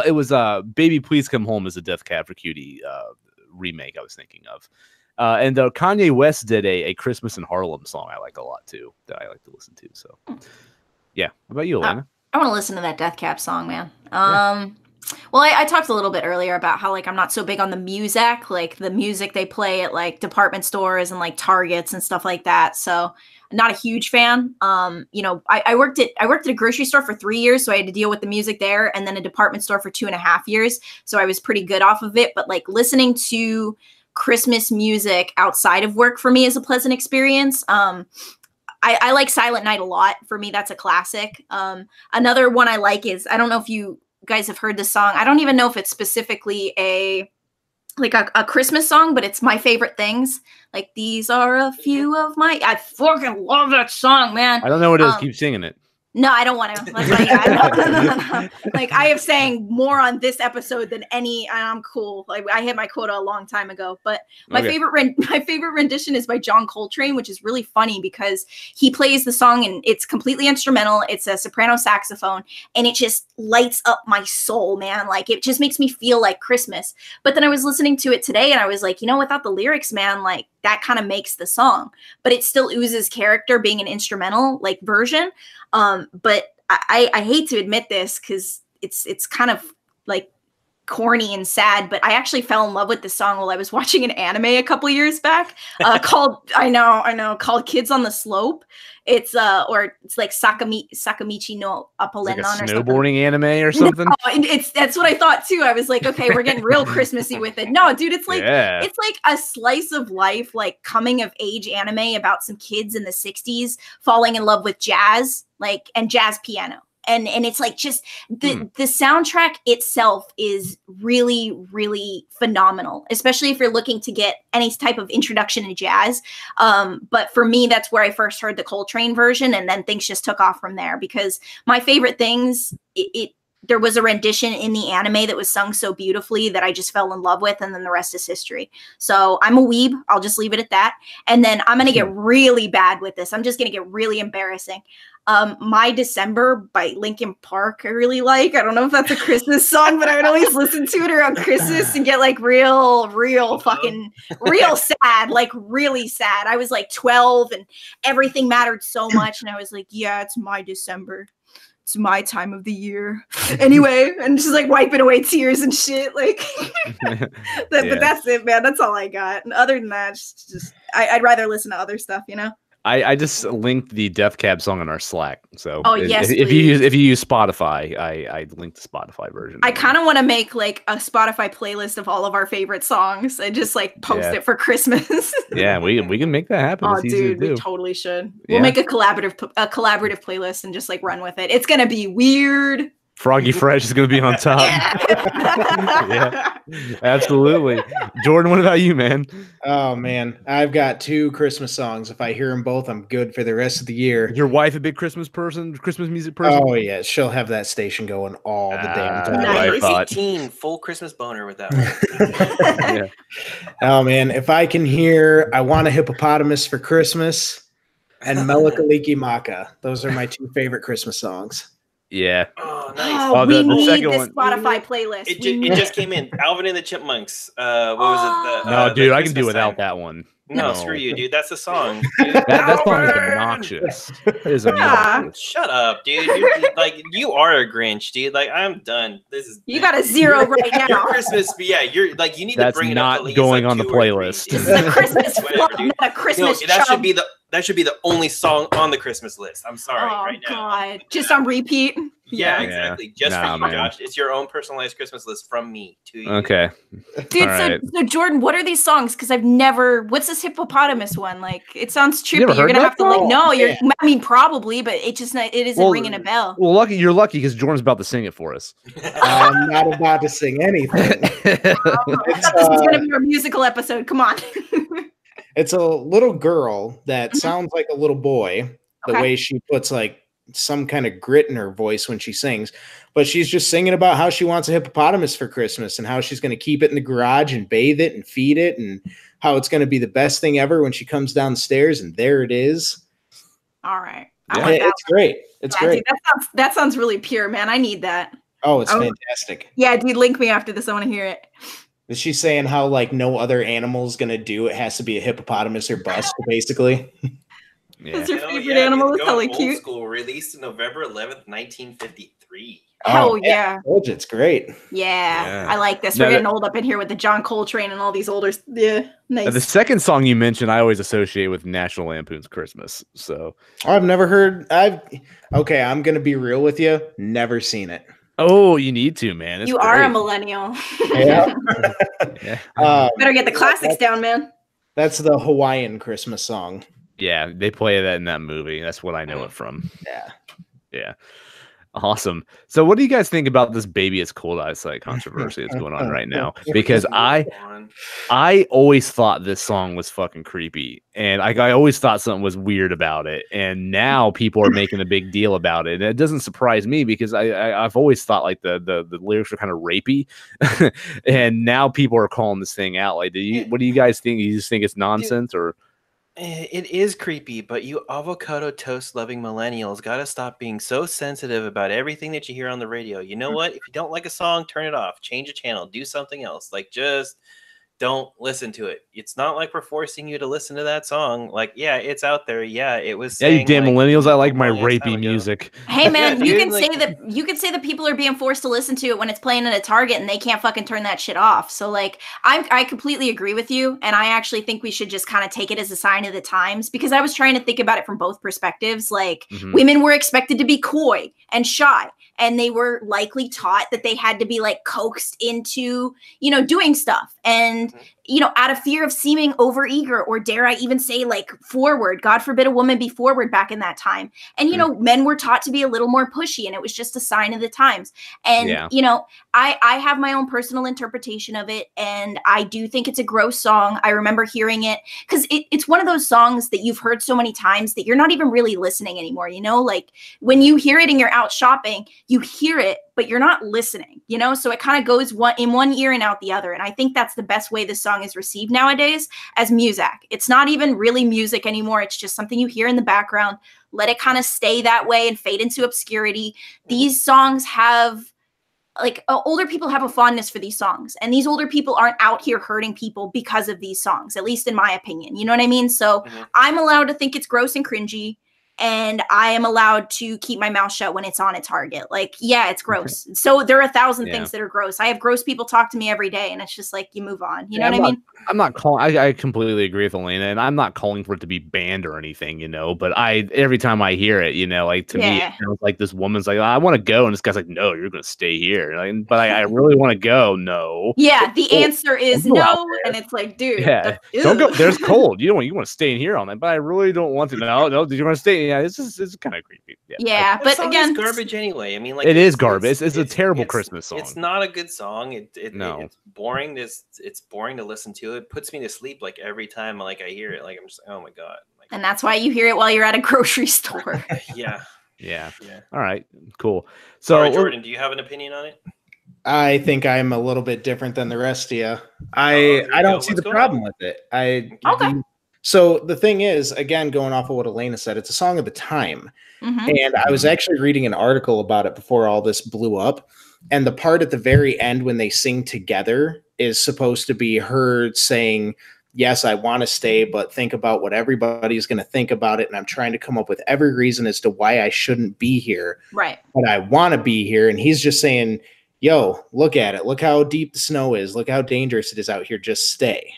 It was Baby Please Come Home is a Death Cab for Cutie remake I was thinking of. And Kanye West did a Christmas in Harlem song I like a lot too, that I like to listen to. So yeah. What about you, Elena? I want to listen to that Death Cab song, man. Well, I talked a little bit earlier about how, like, I'm not so big on the music, like the music they play at like department stores and like Targets and stuff like that. So I'm not a huge fan. You know, I worked at a grocery store for 3 years, so I had to deal with the music there, and then a department store for 2.5 years. So I was pretty good off of it. But like listening to Christmas music outside of work for me is a pleasant experience. I like Silent Night a lot. For me, that's a classic. Another one I like is, I don't know if you guys have heard this song. I don't even know if it's specifically a Christmas song, but it's My Favorite Things. Like, these are a few of my, I fucking love that song, man. I don't know what it is. Keep singing it. No, I don't want to. Like, like, I have sang more on this episode than any. I'm cool. Like, I hit my quota a long time ago. But my favorite rendition is by John Coltrane, which is really funny because he plays the song and it's completely instrumental. It's a soprano saxophone, and it just lights up my soul, man. Like, it just makes me feel like Christmas. But then I was listening to it today, and I was like, you know, without the lyrics, man, like, that kind of makes the song, but it still oozes character being an instrumental like version. But I hate to admit this because it's kind of like corny and sad, but I actually fell in love with this song while I was watching an anime a couple years back called called Kids on the Slope. It's like Sakamichi no Apollon, like a or snowboarding anime or something. No, that's what I thought too. I was like, okay, we're getting real Christmassy with it. No, dude, it's like it's like a slice of life, like coming of age anime about some kids in the 60s falling in love with jazz, like, and jazz piano. And it's like just the soundtrack itself is really, really phenomenal, especially if you're looking to get any type of introduction to jazz. But for me, that's where I first heard the Coltrane version, and then things just took off from there because My Favorite Things, there was a rendition in the anime that was sung so beautifully that I just fell in love with, and then the rest is history. So I'm a weeb. I'll just leave it at that. And then I'm going to get really bad with this. I'm just going to get really embarrassing. My December by Linkin Park, I really like. I don't know if that's a Christmas song, but I would always listen to it around Christmas and get like real sad, like really sad. I was like 12 and everything mattered so much. And I was like, yeah, it's my December. It's my time of the year. Anyway, and just like wiping away tears and shit. Like, but that's it, man. That's all I got. And other than that, just I'd rather listen to other stuff, you know? I just linked the Death Cab song in our Slack. So if you use Spotify, I linked the Spotify version. I kind of want to make like a Spotify playlist of all of our favorite songs and just like post it for Christmas. Yeah, we can make that happen. Oh, dude, we totally should. We'll make a collaborative playlist and just like run with it. It's gonna be weird. Froggy Fresh is going to be on top. Yeah, absolutely. Jordan, what about you, man? Oh, man. I've got 2 Christmas songs. If I hear them both, I'm good for the rest of the year. Your wife a big Christmas music person? Oh, yeah. She'll have that station going all the damn time. Nice. I 18, full Christmas boner with that one. Yeah. Oh, man. If I can hear I Want a Hippopotamus for Christmas and Melikaliki Maka, those are my 2 favorite Christmas songs. Yeah. Oh, nice. Oh, we need this Spotify playlist. It just came in. Alvin and the Chipmunks. What was it? No, dude, I can do without that one. No, screw you, dude. That's a song. That song is obnoxious. It is obnoxious. Shut up, dude. You are a Grinch, dude. Like, I'm done. This is you got a 0 right now. Your Christmas, yeah. You're like, you need That's to bring it not up. That's going on the playlist. This is a Christmas flop, not a Christmas. That should be That should be the only song on the Christmas list. I'm sorry, right now. God, just on repeat. Yeah, exactly. Just for you, man. Josh. It's your own personalized Christmas list from me to you. Okay. Dude, so Jordan, what are these songs? Because I've never. What's this hippopotamus one? Like, it sounds trippy. You're gonna have to like. No, you're. I mean, probably, but it isn't ringing a bell. Well, you're lucky because Jordan's about to sing it for us. I'm not about to sing anything. I thought this was gonna be our musical episode. Come on. It's a little girl that sounds like a little boy. The way she puts like some kind of grit in her voice when she sings, but she's just singing about how she wants a hippopotamus for Christmas and how she's going to keep it in the garage and bathe it and feed it and how it's going to be the best thing ever when she comes downstairs, and there it is. All right. Yeah, it's great. It's great. Dude, that sounds really pure, man. I need that. Oh, it's fantastic. Yeah, dude, link me after this. I want to hear it. Is she saying how like no other animal's going to do it? Has to be a hippopotamus or bust, basically. Yeah. What's your favorite animal? It's really cute. School, released in November 11th, 1953. Oh, yeah. It's great. Yeah, I like this. We're getting old up in here with the John Coltrane and all these older. Yeah, nice. The second song you mentioned, I always associate with National Lampoon's Christmas. So I've never heard. I'm going to be real with you. Never seen it. Oh, you need to, man. It's you great. Are a millennial. Yeah. Better get the classics down, man. That's the Hawaiian Christmas song. Yeah, they play that in that movie. That's what I know it from. Yeah. Awesome. So what do you guys think about this Baby It's Cold Outside controversy that's going on right now? Because I always thought this song was fucking creepy. And I always thought something was weird about it. And now people are making a big deal about it. And it doesn't surprise me because I've always thought like the lyrics are kind of rapey. And now people are calling this thing out. Like, what do you guys think? You just think it's nonsense or? It is creepy, but you avocado toast loving millennials got to stop being so sensitive about everything that you hear on the radio. You know what? If you don't like a song, turn it off, change a channel, do something else. Like, just don't listen to it. It's not like we're forcing you to listen to that song. Like, yeah, it's out there. Yeah, it was. Yeah, you damn millennials! I like my rapey music. Hey man, you can say that people are being forced to listen to it when it's playing at a Target and they can't fucking turn that shit off. So like, I completely agree with you, and I actually think we should just kind of take it as a sign of the times, because I was trying to think about it from both perspectives. Like, women were expected to be coy and shy, and they were likely taught that they had to be like coaxed into, doing stuff. And, out of fear of seeming overeager, or dare I even say like forward, God forbid a woman be forward back in that time. And, men were taught to be a little more pushy, and it was just a sign of the times. And, I have my own personal interpretation of it. And I do think it's a gross song. I remember hearing it because it's one of those songs that you've heard so many times that you're not even really listening anymore. Like when you hear it and you're out shopping, you hear it, but you're not listening, so it kind of goes in one ear and out the other. And I think that's the best way this song is received nowadays, as music. It's not even really music anymore. It's just something you hear in the background. Let it kind of stay that way and fade into obscurity. These songs have older people have a fondness for these songs, and these older people aren't out here hurting people because of these songs, at least in my opinion. You know what I mean? So I'm allowed to think it's gross and cringy, and I am allowed to keep my mouth shut when it's on a Target. Like, yeah, it's gross. So there are 1,000 things that are gross. I have gross people talk to me every day, and it's just like, you move on. You know what I mean? I'm not calling. I completely agree with Elena, and I'm not calling for it to be banned or anything, but every time I hear it, like to me, it sounds like this woman's like, I want to go. And this guy's like, no, you're going to stay here. But I really want to go. No. Yeah. The answer is no. And it's like, dude, don't go. There's cold. You want to stay in here on that, but I really don't want to. No. Did you want to stay? Yeah, it's kind of creepy. Yeah, but again, it's garbage anyway. I mean, like, it is garbage. It's a terrible Christmas song. It's not a good song. It's boring. It's boring to listen to. It puts me to sleep like every time I hear it. Like, I'm just oh my god. And that's why you hear it while you're at a grocery store. Yeah. All right, cool. So, right, Jordan, do you have an opinion on it? I think I'm a little bit different than the rest of you. I don't see the problem with it. So the thing is, again, going off of what Elena said, it's a song of the time. And I was actually reading an article about it before all this blew up. And the part at the very end when they sing together is supposed to be her saying, yes, I want to stay, but think about what everybody's going to think about it. And I'm trying to come up with every reason as to why I shouldn't be here. Right. But I want to be here. And he's just saying, yo, look at it. Look how deep the snow is. Look how dangerous it is out here. Just stay.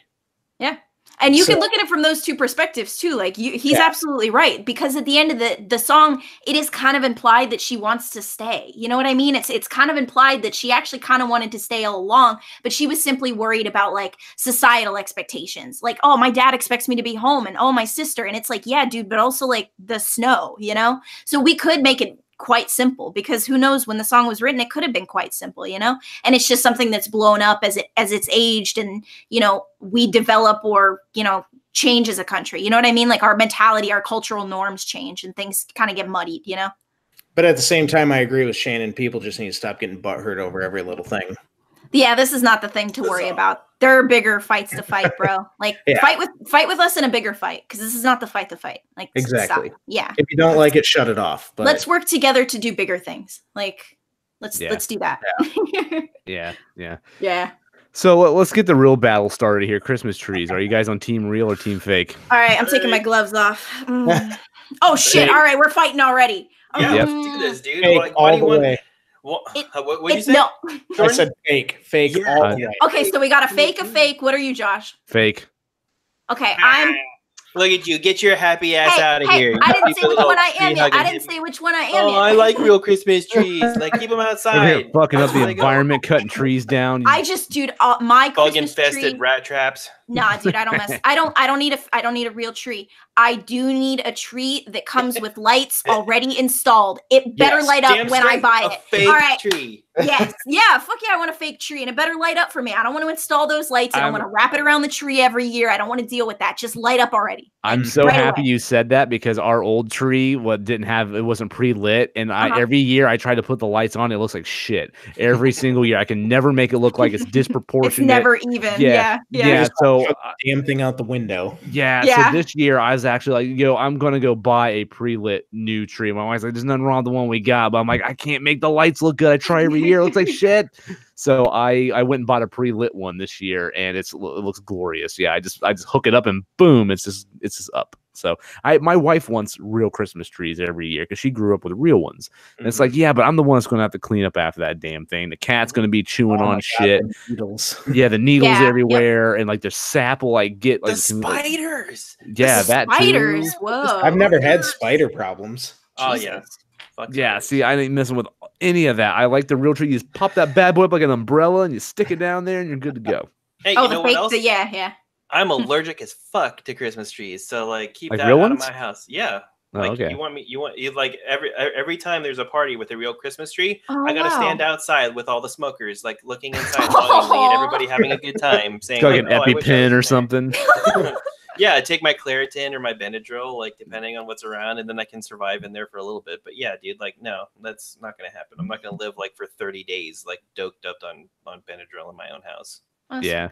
Yeah. And you can look at it from those two perspectives too. Like he's absolutely right, because at the end of the song, it is kind of implied that she wants to stay. You know what I mean? It's kind of implied that she actually kind of wanted to stay all along, but she was simply worried about like societal expectations. Like, oh, my dad expects me to be home, and oh, my sister. And it's like, yeah, dude, but also like the snow, you know? So we could make it quite simple, because who knows, when the song was written, it could have been quite simple, you know? And it's just something that's blown up as it's aged, and, you know, we develop or, you know, change as a country. You know what I mean? Like our mentality, our cultural norms change, and things kind of get muddied, you know? But at the same time, I agree with Shannon. People just need to stop getting butthurt over every little thing. Yeah, this is not the thing to worry about. There are bigger fights to fight, bro. Like fight with us in a bigger fight, because this is not the fight to fight. Like exactly. Stop. Yeah. If you don't like it, shut it off. But let's work together to do bigger things. Like let's do that. Yeah. So let's get the real battle started here. Christmas trees. Are you guys on team real or team fake? All right, I'm taking my gloves off. Oh shit! All right, we're fighting already. Yeah, let's do this, dude. Fake all the way. What did you say? No. I said fake. All the way. Okay, so we got a fake. What are you, Josh? Fake. Okay, I'm. Look at you. Get your happy ass out of here. I didn't say which one I am yet. I didn't say which one I am yet. I like real Christmas trees. Like, keep them outside. Here, fucking up the environment, cutting trees down. Dude, my bug Christmas infested tree, rat traps. Nah, dude, I don't mess. I don't need a real tree. I do need a tree that comes with lights already installed. It better light up when I buy it. Fake all right. tree. Yes. Yeah. Fuck yeah. I want a fake tree, and it better light up for me. I don't want to install those lights. I don't want to wrap it around the tree every year. I don't want to deal with that. Just light up already. I'm so happy you said that, because our old tree wasn't pre-lit, and every year I try to put the lights on. It looks like shit every single year. I can never make it look like it's disproportionate. It's never even. Yeah. So damn thing out the window. Yeah. So this year I was actually like, yo, I'm gonna go buy a pre-lit new tree. My wife's like, there's nothing wrong with the one we got, but I'm like, I can't make the lights look good. I try every year. It looks like shit. So I went and bought a pre-lit one this year, and it looks glorious. Yeah, I just hook it up, and boom, it's just up. So my wife wants real Christmas trees every year, because she grew up with real ones. And it's like, yeah, but I'm the one that's going to have to clean up after that damn thing. The cat's going to be chewing on shit. The needles. Yeah, the needles everywhere, and like the sap will like get like the spiders. Yeah, that spiders. Too. Whoa. I've never had spider problems. Oh yeah. Yeah, see, I ain't messing with any of that. I like the real tree. You just pop that bad boy up like an umbrella, and you stick it down there, and you're good to go. Hey, you know what else? Yeah. I'm allergic as fuck to Christmas trees, so like keep like that real out ones? of my house. Yeah. Oh, Like okay. you like every time there's a party with a real Christmas tree, I gotta stand outside with all the smokers, like looking inside longingly, and everybody having a good time, saying like an "Oh, EpiPen or something. Yeah, I take my Claritin or my Benadryl, like depending on what's around, and then I can survive in there for a little bit. But yeah, dude, like no, that's not gonna happen. I'm not gonna live like for 30 days, like doped up on Benadryl in my own house. Yeah,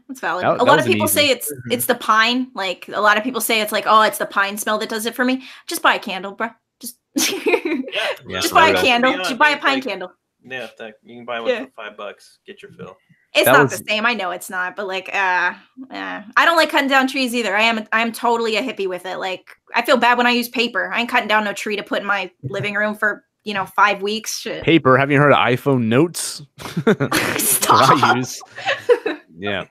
that's valid. That a lot of people easy. say it's the pine. Like a lot of people say it's like, oh, it's the pine smell that does it for me. Just buy a candle, bro. Just just buy a candle. Just buy a pine candle. Yeah, you can buy one for $5. Get your fill. It's not the same. I know it's not, but like, I don't like cutting down trees either. I am totally a hippie with it. Like, I feel bad when I use paper. I ain't cutting down no tree to put in my living room for 5 weeks. Shit. Paper. Have you heard of iPhone notes? Stop. I use. Yeah,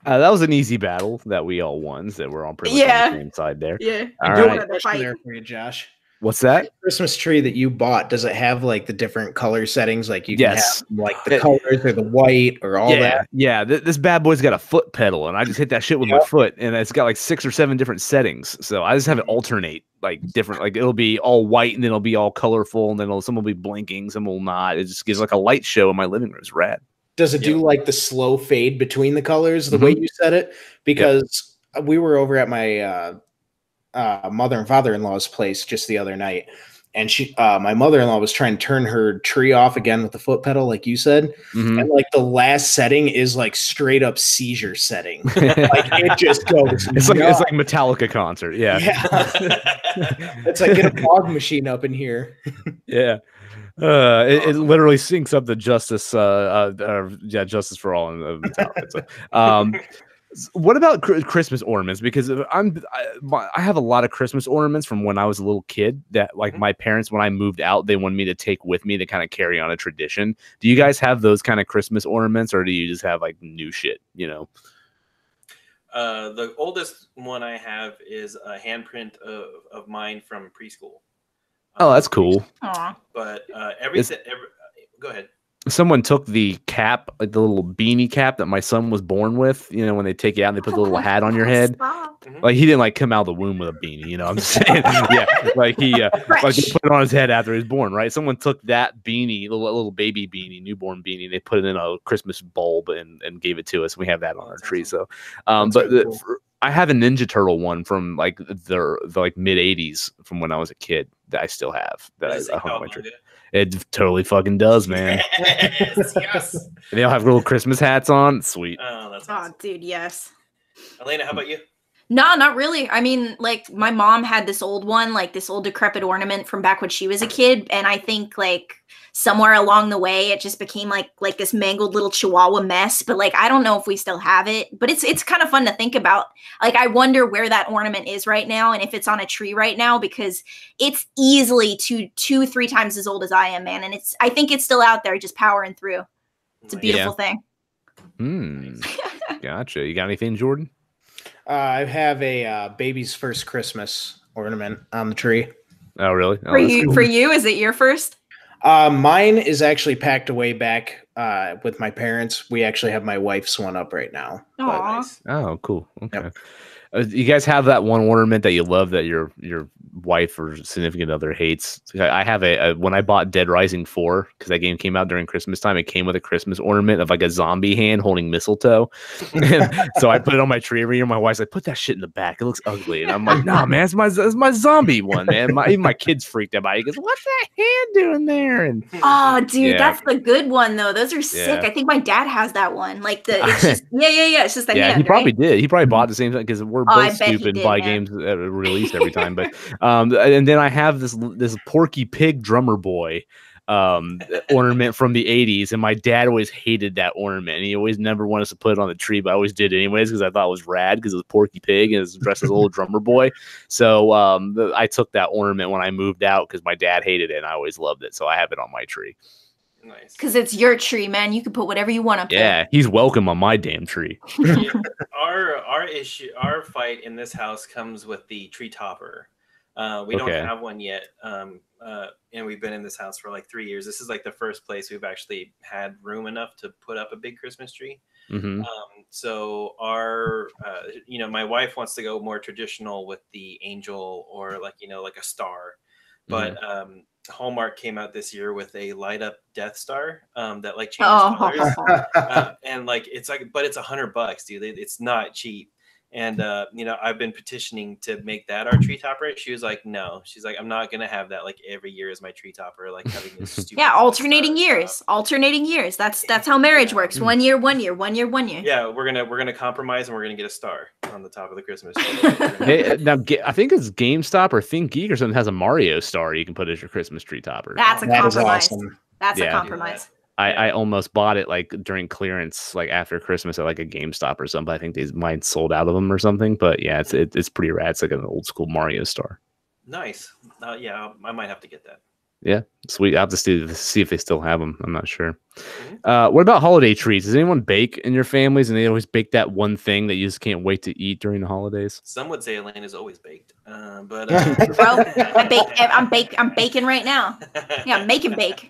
that was an easy battle that we all won. So we're all pretty much on the same side there. Yeah. All right. Fight. There for you, Josh. What's that? The Christmas tree that you bought, does it have like the different color settings? Like you can have like the colors or the white or all that? Yeah, this bad boy's got a foot pedal, and I just hit that shit with my foot, and it's got like 6 or 7 different settings. So I just have it alternate, like different. Like it'll be all white, and then it'll be all colorful, and then some will be blinking, some will not. It just gives like a light show in my living room. It's rad. Does it do like the slow fade between the colors the way you said it? Because we were over at my mother and father-in-law's place just the other night, and my mother-in-law was trying to turn her tree off again with the foot pedal, like you said, and like the last setting is like straight up seizure setting. Like it just goes. It's like Metallica concert. Yeah. It's like get a fog machine up in here. Yeah. It literally syncs up the Justice Justice for All in Metallica. So, what about Christmas ornaments? Because I have a lot of Christmas ornaments from when I was a little kid that like my parents, when I moved out, they wanted me to take with me to kind of carry on a tradition. Do you guys have those kind of Christmas ornaments, or do you just have like new shit, The oldest one I have is a handprint of mine from preschool. Oh, that's cool. Aw. But everything. Go ahead. Someone took the cap, like the little beanie cap that my son was born with. You know, when they take you out and they put the little hat on your head. Stop. Like he didn't like come out of the womb with a beanie. You know what I'm saying? Yeah, like he like they put it on his head after he was born. Right? Someone took that beanie, little baby beanie, newborn beanie. They put it in a Christmas bulb and gave it to us. We have that on our tree. So, but really cool. I have a Ninja Turtle one from like the like mid '80s from when I was a kid that I still have. That I hung on my tree. It totally fucking does, man. Yes. They all have little Christmas hats on. Sweet. Oh, that's awesome. Oh, dude, yes. Elena, how about you? No, not really. I mean, like my mom had this old one, like this old decrepit ornament from back when she was a kid, and I think like somewhere along the way it just became like this mangled little chihuahua mess. But like I don't know if we still have it. But it's kind of fun to think about. Like I wonder where that ornament is right now and if it's on a tree right now, because it's easily 2-3 times as old as I am, man. And I think it's still out there just powering through. It's a beautiful thing. Gotcha. You got anything, Jordan? I have a baby's first Christmas ornament on the tree. Oh, really? For you, is it your first? Mine is actually packed away back with my parents. We actually have my wife's one up right now. Nice. Oh, cool. Okay. Yep. You guys have that one ornament that you love that your wife or significant other hates? I have when I bought Dead Rising 4, because that game came out during Christmas time, it came with a Christmas ornament of like a zombie hand holding mistletoe. So I put it on my tree every year. My wife's like, put that shit in the back. It looks ugly. And I'm like, nah, man, it's my zombie one, man. Even my kid's freaked out by it. He goes, what's that hand doing there? And oh, dude, that's the good one though. Those are sick. I think my dad has that one. Like it's just It's just the hand. He probably right? did. He probably bought the same thing because we're both stupid and buy games that are released every time. But and then I have this Porky Pig drummer boy ornament from the 80s, and my dad always hated that ornament, and he always never wanted us to put it on the tree, but I always did anyways because I thought it was rad because it was Porky Pig and it was dressed as a little drummer boy. So I took that ornament when I moved out because my dad hated it and I always loved it, so I have it on my tree. Nice. Because it's your tree, man. You can put whatever you want up there. Yeah, he's welcome on my damn tree. Our fight in this house comes with the tree topper. We don't have one yet. And we've been in this house for like 3 years. This is like the first place we've actually had room enough to put up a big Christmas tree. Mm-hmm. So our, my wife wants to go more traditional with the angel or like a star, but Hallmark came out this year with a light up Death Star that like changes colors, and like but it's $100, dude. It's not cheap. And I've been petitioning to make that our tree topper. She was like, no. She's like, I'm not gonna have that like every year as my tree topper, like having this stupid alternating years. That's how marriage works. 1 year, 1 year, 1 year, 1 year. Yeah, we're gonna compromise and we're gonna get a star on the top of the Christmas tree. Now, I think it's GameStop or ThinkGeek or something has a Mario star you can put as your Christmas tree topper. That's a compromise. Awesome. That's a compromise. I almost bought it like during clearance, like after Christmas at like a GameStop or something. I think mine sold out of them or something. But yeah, it's pretty rad. It's like an old school Mario star. Nice. I might have to get that. Yeah, sweet. I'll have to see if they still have them. I'm not sure. What about holiday treats? Does anyone bake in your families, and they always bake that one thing that you just can't wait to eat during the holidays? Some would say Elena's always baked, but bro, I'm baking right now. Yeah, I'm making bake.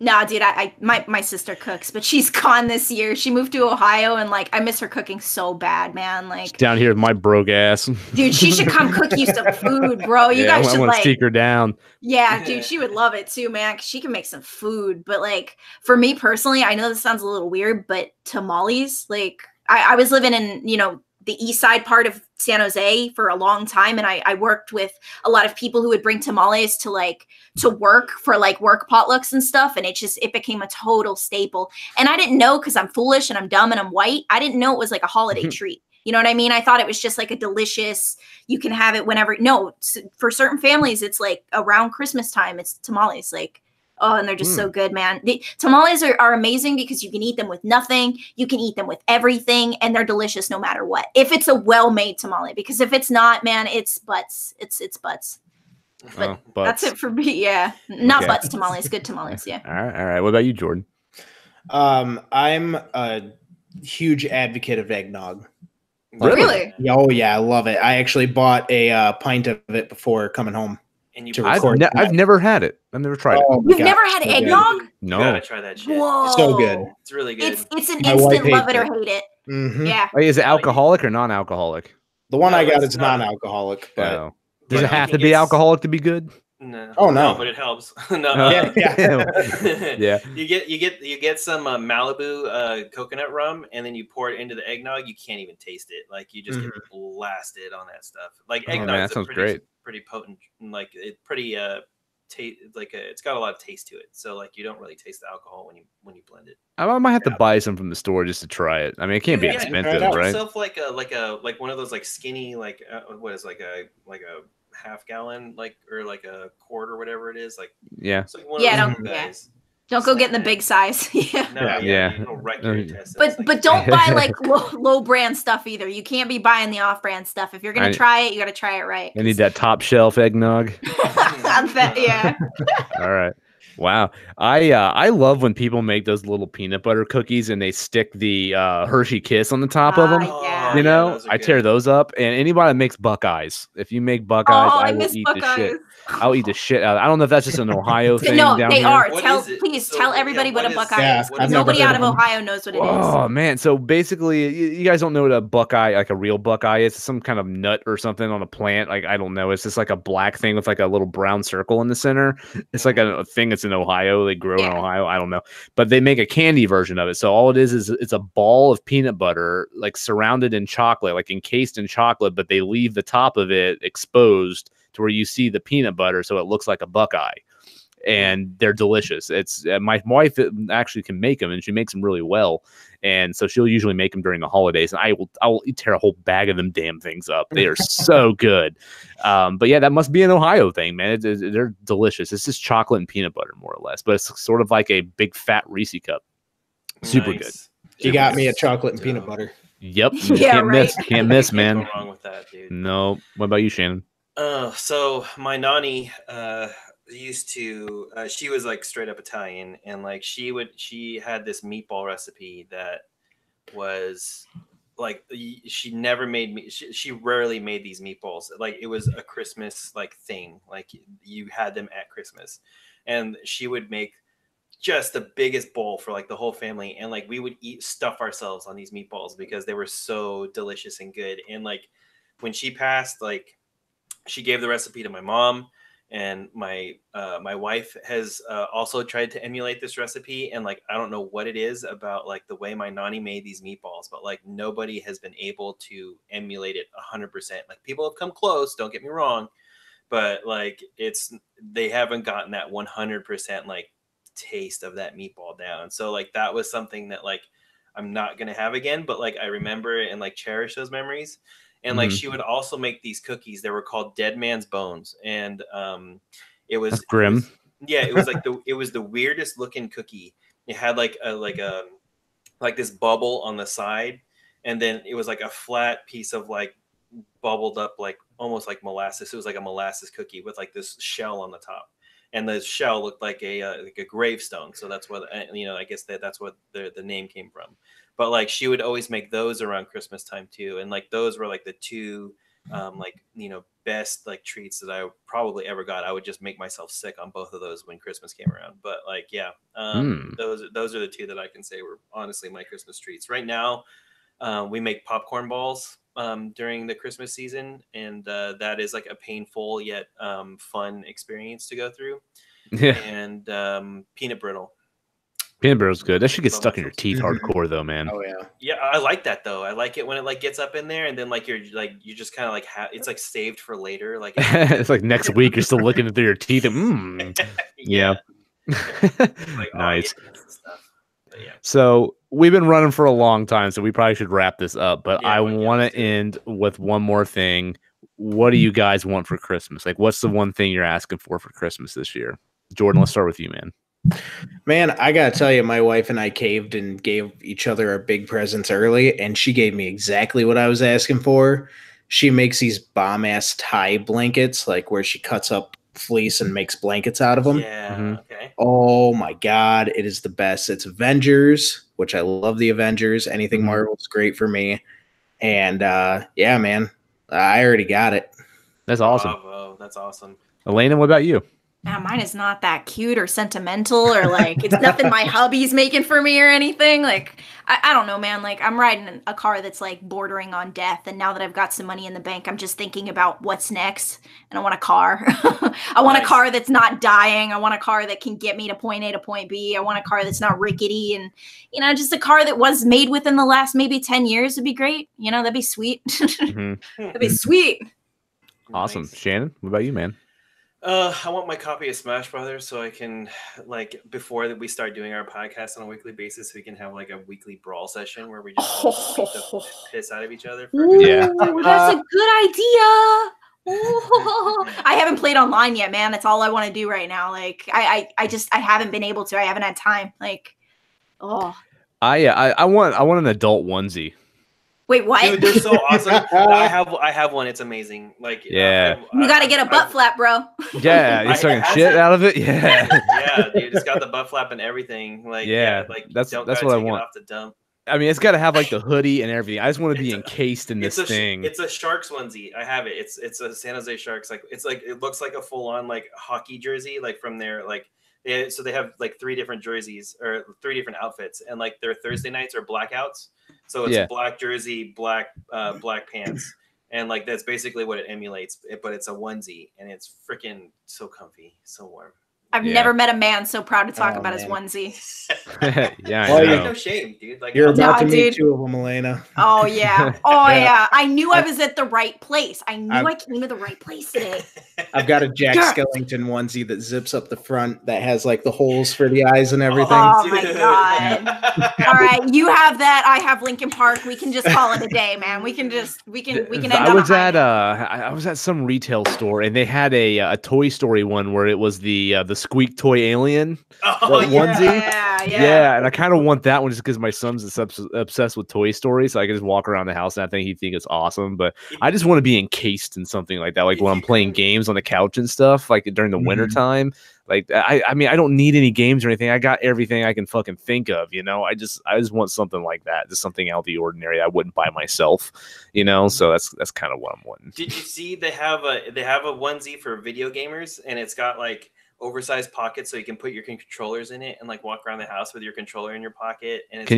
Nah, dude, my sister cooks, but she's gone this year. She moved to Ohio, and like I miss her cooking so bad, man. Like she's down here with my broke ass. Dude, she should come cook you some food, bro. You guys should like sneak her down. Yeah, dude, she would love it too, man. 'Cause she can make some food. But like for me personally, I know this sounds a little weird, but tamales, like I was living in, the east side part of San Jose for a long time. And I worked with a lot of people who would bring tamales to work for like work potlucks and stuff. And it became a total staple. And I didn't know, because I'm foolish and I'm dumb and I'm white, I didn't know it was like a holiday treat. You know what I mean? I thought it was just like a delicious, you can have it whenever. No, for certain families, it's like around Christmas time, it's tamales. Like, oh, and they're just so good, man. The tamales are amazing because you can eat them with nothing. You can eat them with everything, and they're delicious no matter what. If it's a well-made tamale, because if it's not, man, it's butts. It's butts. But that's it for me. Yeah, not butts tamales. Good tamales. Yeah. All right. What about you, Jordan? I'm a huge advocate of eggnog. Really? Oh yeah, I love it. I actually bought a pint of it before coming home. And you to I've, record I've never had it. I've never tried it. Oh my You've God, never had so good. eggnog? No. You gotta try that shit. Whoa. So good. It's really good. It's an My wife instant love hates it or it. hate it. Mhm. Yeah. Like, is it alcoholic or non-alcoholic? The one No, I got it's is not. non-alcoholic, but Oh. Does But it you have can to be get alcoholic to be good? No. Oh, no. but it helps. No, Oh. yeah. Yeah. You get some Malibu coconut rum, and then you pour it into the eggnog. You can't even taste it. Like you just get blasted on that stuff. Like Oh, man, eggnog's that sounds great. pretty potent. Like it pretty it's got a lot of taste to it. So like you don't really taste the alcohol when you blend it. I might have to buy some from the store just to try it. I mean, it can't be Yeah, expensive, try it out. right? Yourself like one of those like skinny like what is like a half gallon or like a quart or whatever it is, like Yeah. it's like one Yeah, of those guys. Don't go get the big size. Yeah. No, Yeah. it'll wreck your intestines. But don't buy like low brand stuff either. You can't be buying the off brand stuff. If you're gonna try it, you gotta try it right. I need that top shelf eggnog. Yeah. All right. Wow. I love when people make those little peanut butter cookies and they stick the Hershey Kiss on the top of them. Yeah. You know, those are I tear good. those up. And anybody that makes Buckeyes, if you make Buckeyes, Oh, I I will miss eat the shit. Buckeyes. I'll eat the shit out. I don't know if that's just an Ohio thing. No, down they here. are. What Tell is it? please So, tell yeah, everybody what a what is- Buckeye Yeah, is. I've never Nobody heard out of of them. Ohio knows what it is. Oh man! So basically, you guys don't know what a Buckeye, like a real Buckeye, is. It's some kind of nut or something on a plant. Like I don't know. It's just like a black thing with like a little brown circle in the center. It's like a thing that's in Ohio. They grow in Ohio. I don't know, but they make a candy version of it. So all it is it's a ball of peanut butter, like surrounded in chocolate, like encased in chocolate, but they leave the top of it exposed to where you see the peanut butter, so it looks like a Buckeye. And they're delicious. It's my wife actually can make them, and she makes them really well. And so she'll usually make them during the holidays, and I will tear a whole bag of them damn things up. They are so good. But yeah, that must be an Ohio thing, man. They're delicious. It's just chocolate and peanut butter, more or less, but it's sort of like a big fat Reese cup. Super good. You got me a chocolate and peanut butter. Yep. Yeah, Can't right. miss. Can't miss, man. Can't go wrong with that, dude. No. What about you, Shannon? So my nanny used to she was like straight up Italian, and like she had this meatball recipe that was like she never made me she rarely made these meatballs. Like it was a Christmas like thing, like you had them at Christmas, and she would make just the biggest bowl for like the whole family, and like we would stuff ourselves on these meatballs because they were so delicious and good. And like when she passed, like she gave the recipe to my mom, and my wife has also tried to emulate this recipe. And like I don't know what it is about like the way my nanny made these meatballs, but like nobody has been able to emulate it 100%. Like people have come close, don't get me wrong, but like they haven't gotten that 100% like taste of that meatball down. So like that was something that like I'm not gonna have again, but like I remember and like cherish those memories. And like she would also make these cookies. They were called Dead Man's Bones, and it was That's grim. It was like it was the weirdest looking cookie. It had like this bubble on the side, and then it was like a flat piece of like bubbled up like almost like molasses. It was like a molasses cookie with like this shell on the top, and the shell looked like a gravestone. So that's what I guess that's what the name came from. But like she would always make those around Christmas time too, and like those were like the two best like treats that I probably ever got. I would just make myself sick on both of those when Christmas came around. But like those are the two that I can say were honestly my Christmas treats. Right now, we make popcorn balls during the Christmas season, and that is like a painful yet fun experience to go through. Yeah. And peanut brittle. Peanut britter's good. That should get stuck in your teeth hardcore though, man. Oh yeah. Yeah, I like that though. I like it when it like gets up in there, and then like you just kind of like it's like saved for later. Like it's like next week you're still looking through your teeth and yeah. Like, nice. Stuff. But, yeah. So we've been running for a long time, so we probably should wrap this up. But I want to end with one more thing. What do you guys want for Christmas? Like, what's the one thing you're asking for Christmas this year? Jordan, let's start with you, man. Man, I gotta tell you, my wife and I caved and gave each other our big presents early, and she gave me exactly what I was asking for. She makes these bomb-ass tie blankets, like where she cuts up fleece and makes blankets out of them. Yeah, okay. Oh my God, it is the best. It's Avengers, which I love the Avengers. Anything Marvel's great for me. And yeah, man, I already got it. That's awesome. Bravo. That's awesome. Elena, what about you? Yeah, mine is not that cute or sentimental or like it's nothing my hubby's making for me or anything. Like I don't know, man. Like I'm riding a car that's like bordering on death, and now that I've got some money in the bank, I'm just thinking about what's next. And I want a car. I want a car that's not dying. I want a car that can get me to point A to point B. I want a car that's not rickety, and just a car that was made within the last maybe 10 years would be great. That'd be sweet. That'd be sweet. Awesome. Nice. Shannon, what about you, man? I want my copy of Smash Brothers so I can, like, before that we start doing our podcast on a weekly basis, we can have like a weekly brawl session where we just beat the piss out of each other. Yeah, that's a good idea. I haven't played online yet, man. That's all I want to do right now. Like, I haven't been able to. I haven't had time. Like, I want an adult onesie. Wait, what? Dude, they're so awesome. I have one. It's amazing. Like, yeah, you got to get a butt flap, bro. Yeah, you're sucking shit out of it. Yeah, yeah, dude, it's got the butt flap and everything. Like, like that's what I want. Off the dump. I mean, it's got to have like the hoodie and everything. I just want to be encased in this thing. It's a Sharks onesie. I have it. It's a San Jose Sharks. Like, it looks like a full on like hockey jersey, like from their like. So they have like 3 different jerseys or 3 different outfits, and like their Thursday nights are blackouts. So it's black jersey, black pants, and like that's basically what it emulates. But it's a onesie, and it's freaking so comfy, so warm. I've never met a man so proud to talk about his onesie. Yeah, well, no shame, dude. Like, you're about to meet 2 of them, Elena. Oh yeah, yeah. I knew I was at the right place. I knew I came to the right place today. I've got a Jack Skellington onesie that zips up the front that has like the holes for the eyes and everything. Oh my god! All right, you have that. I have Lincoln Park. We can just call it a day, man. We can end I was at some retail store and they had a Toy Story one where it was the squeak toy alien onesie. Yeah, and I kind of want that one just because my son's obsessed with Toy Story, so I can just walk around the house and I think he'd think it's awesome. But I just want to be encased in something like that, like when I'm playing games on the couch and stuff, like during the winter time. Like I mean, I don't need any games or anything. I got everything I can fucking think of, I just want something like that, just something out of the ordinary I wouldn't buy myself, So that's kind of what I'm wanting. Did you see they have a onesie for video gamers, and it's got like oversized pockets so you can put your controllers in it and like walk around the house with your controller in your pocket. And it's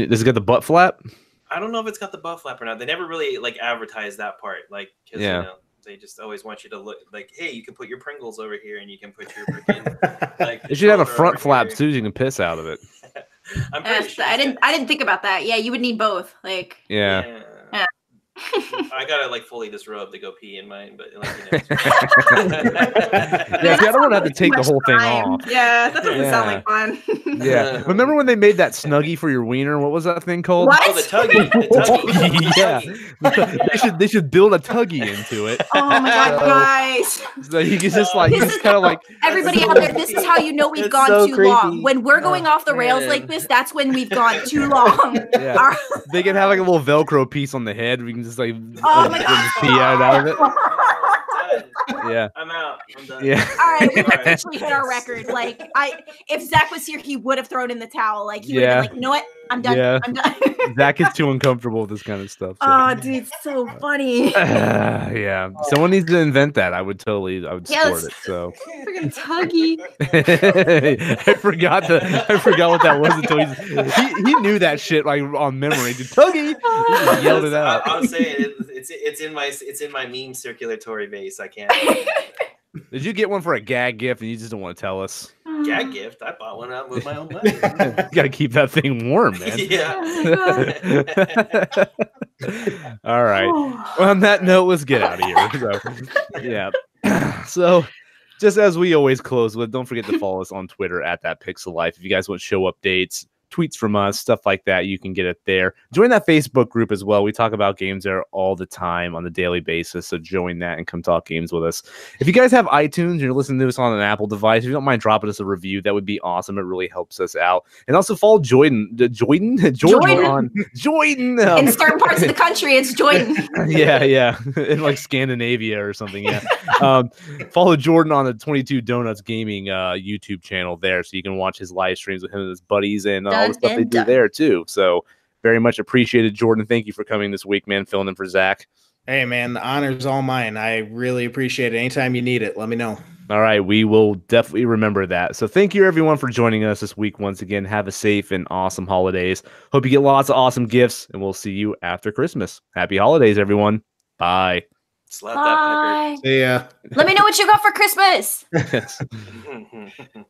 does it got the butt flap? I don't know if it's got the butt flap or not. They never really like advertise that part, like because they just always want you to look like, hey, you can put your Pringles over here and you can put your freaking like. It should have a front flap too, so you can piss out of it. I'm pretty sure I didn't think about that. Yeah, you would need both. Like yeah. I gotta like fully disrobe to go pee in mine, but like, I don't want to have to take the whole thing off. Yeah, that doesn't sound like fun. Yeah, remember when they made that Snuggie for your wiener? What was that thing called? What? Oh, the Tuggy. Yeah, they should build a Tuggy into it. Oh my god, guys! So you can just like kind of like everybody out there. This is how you know we've gone too long. When we're going off the rails like this, that's when we've gone too long. Yeah. They can have like a little Velcro piece on the head. We can just like pee out of it. Yeah, I'm out. I'm done. Yeah. All right, we've officially hit our record. Like, if Zach was here, he would have thrown in the towel. Like, he would have been like, you know what? I'm done. Yeah. I'm done. Zach is too uncomfortable with this kind of stuff. So. Oh, dude, it's so funny. Yeah, someone needs to invent that. I would support it. So freaking Tuggy. I forgot what that was until he knew that shit like on memory. The Tuggy, he just yelled it out. I'm saying it's in my meme circulatory base. I can't. Did you get one for a gag gift and you just don't want to tell us? Gag gift? I bought one out with my own money. You gotta keep that thing warm, man. Yeah. All right. Well, on that note, let's get out of here. So, yeah. So, just as we always close with, don't forget to follow us on Twitter at @ThatPixelLife. If you guys want show updates, tweets from us, stuff like that, you can get it there. Join that Facebook group as well. We talk about games there all the time on a daily basis, so join that and come talk games with us. If you guys have iTunes and you're listening to us on an Apple device, if you don't mind dropping us a review, that would be awesome. It really helps us out. And also follow Jordan on Jordan. In certain parts of the country, it's Jordan. Yeah, in like Scandinavia or something. Yeah. Follow Jordan on the 22 Donuts Gaming YouTube channel there, so you can watch his live streams with him and his buddies and all the stuff they do there too. So Very much appreciated. Jordan, thank you for coming this week, man, filling in for Zach. Hey, man, the honor's all mine. I really appreciate it. Anytime you need it, let me know. All right, we will definitely remember that. So thank you, everyone, for joining us this week once again. Have a safe and awesome holidays. Hope you get lots of awesome gifts, and we'll see you after Christmas. Happy holidays, everyone. Bye. Slap that See ya. Let me know what you got for Christmas. Yes. pecker.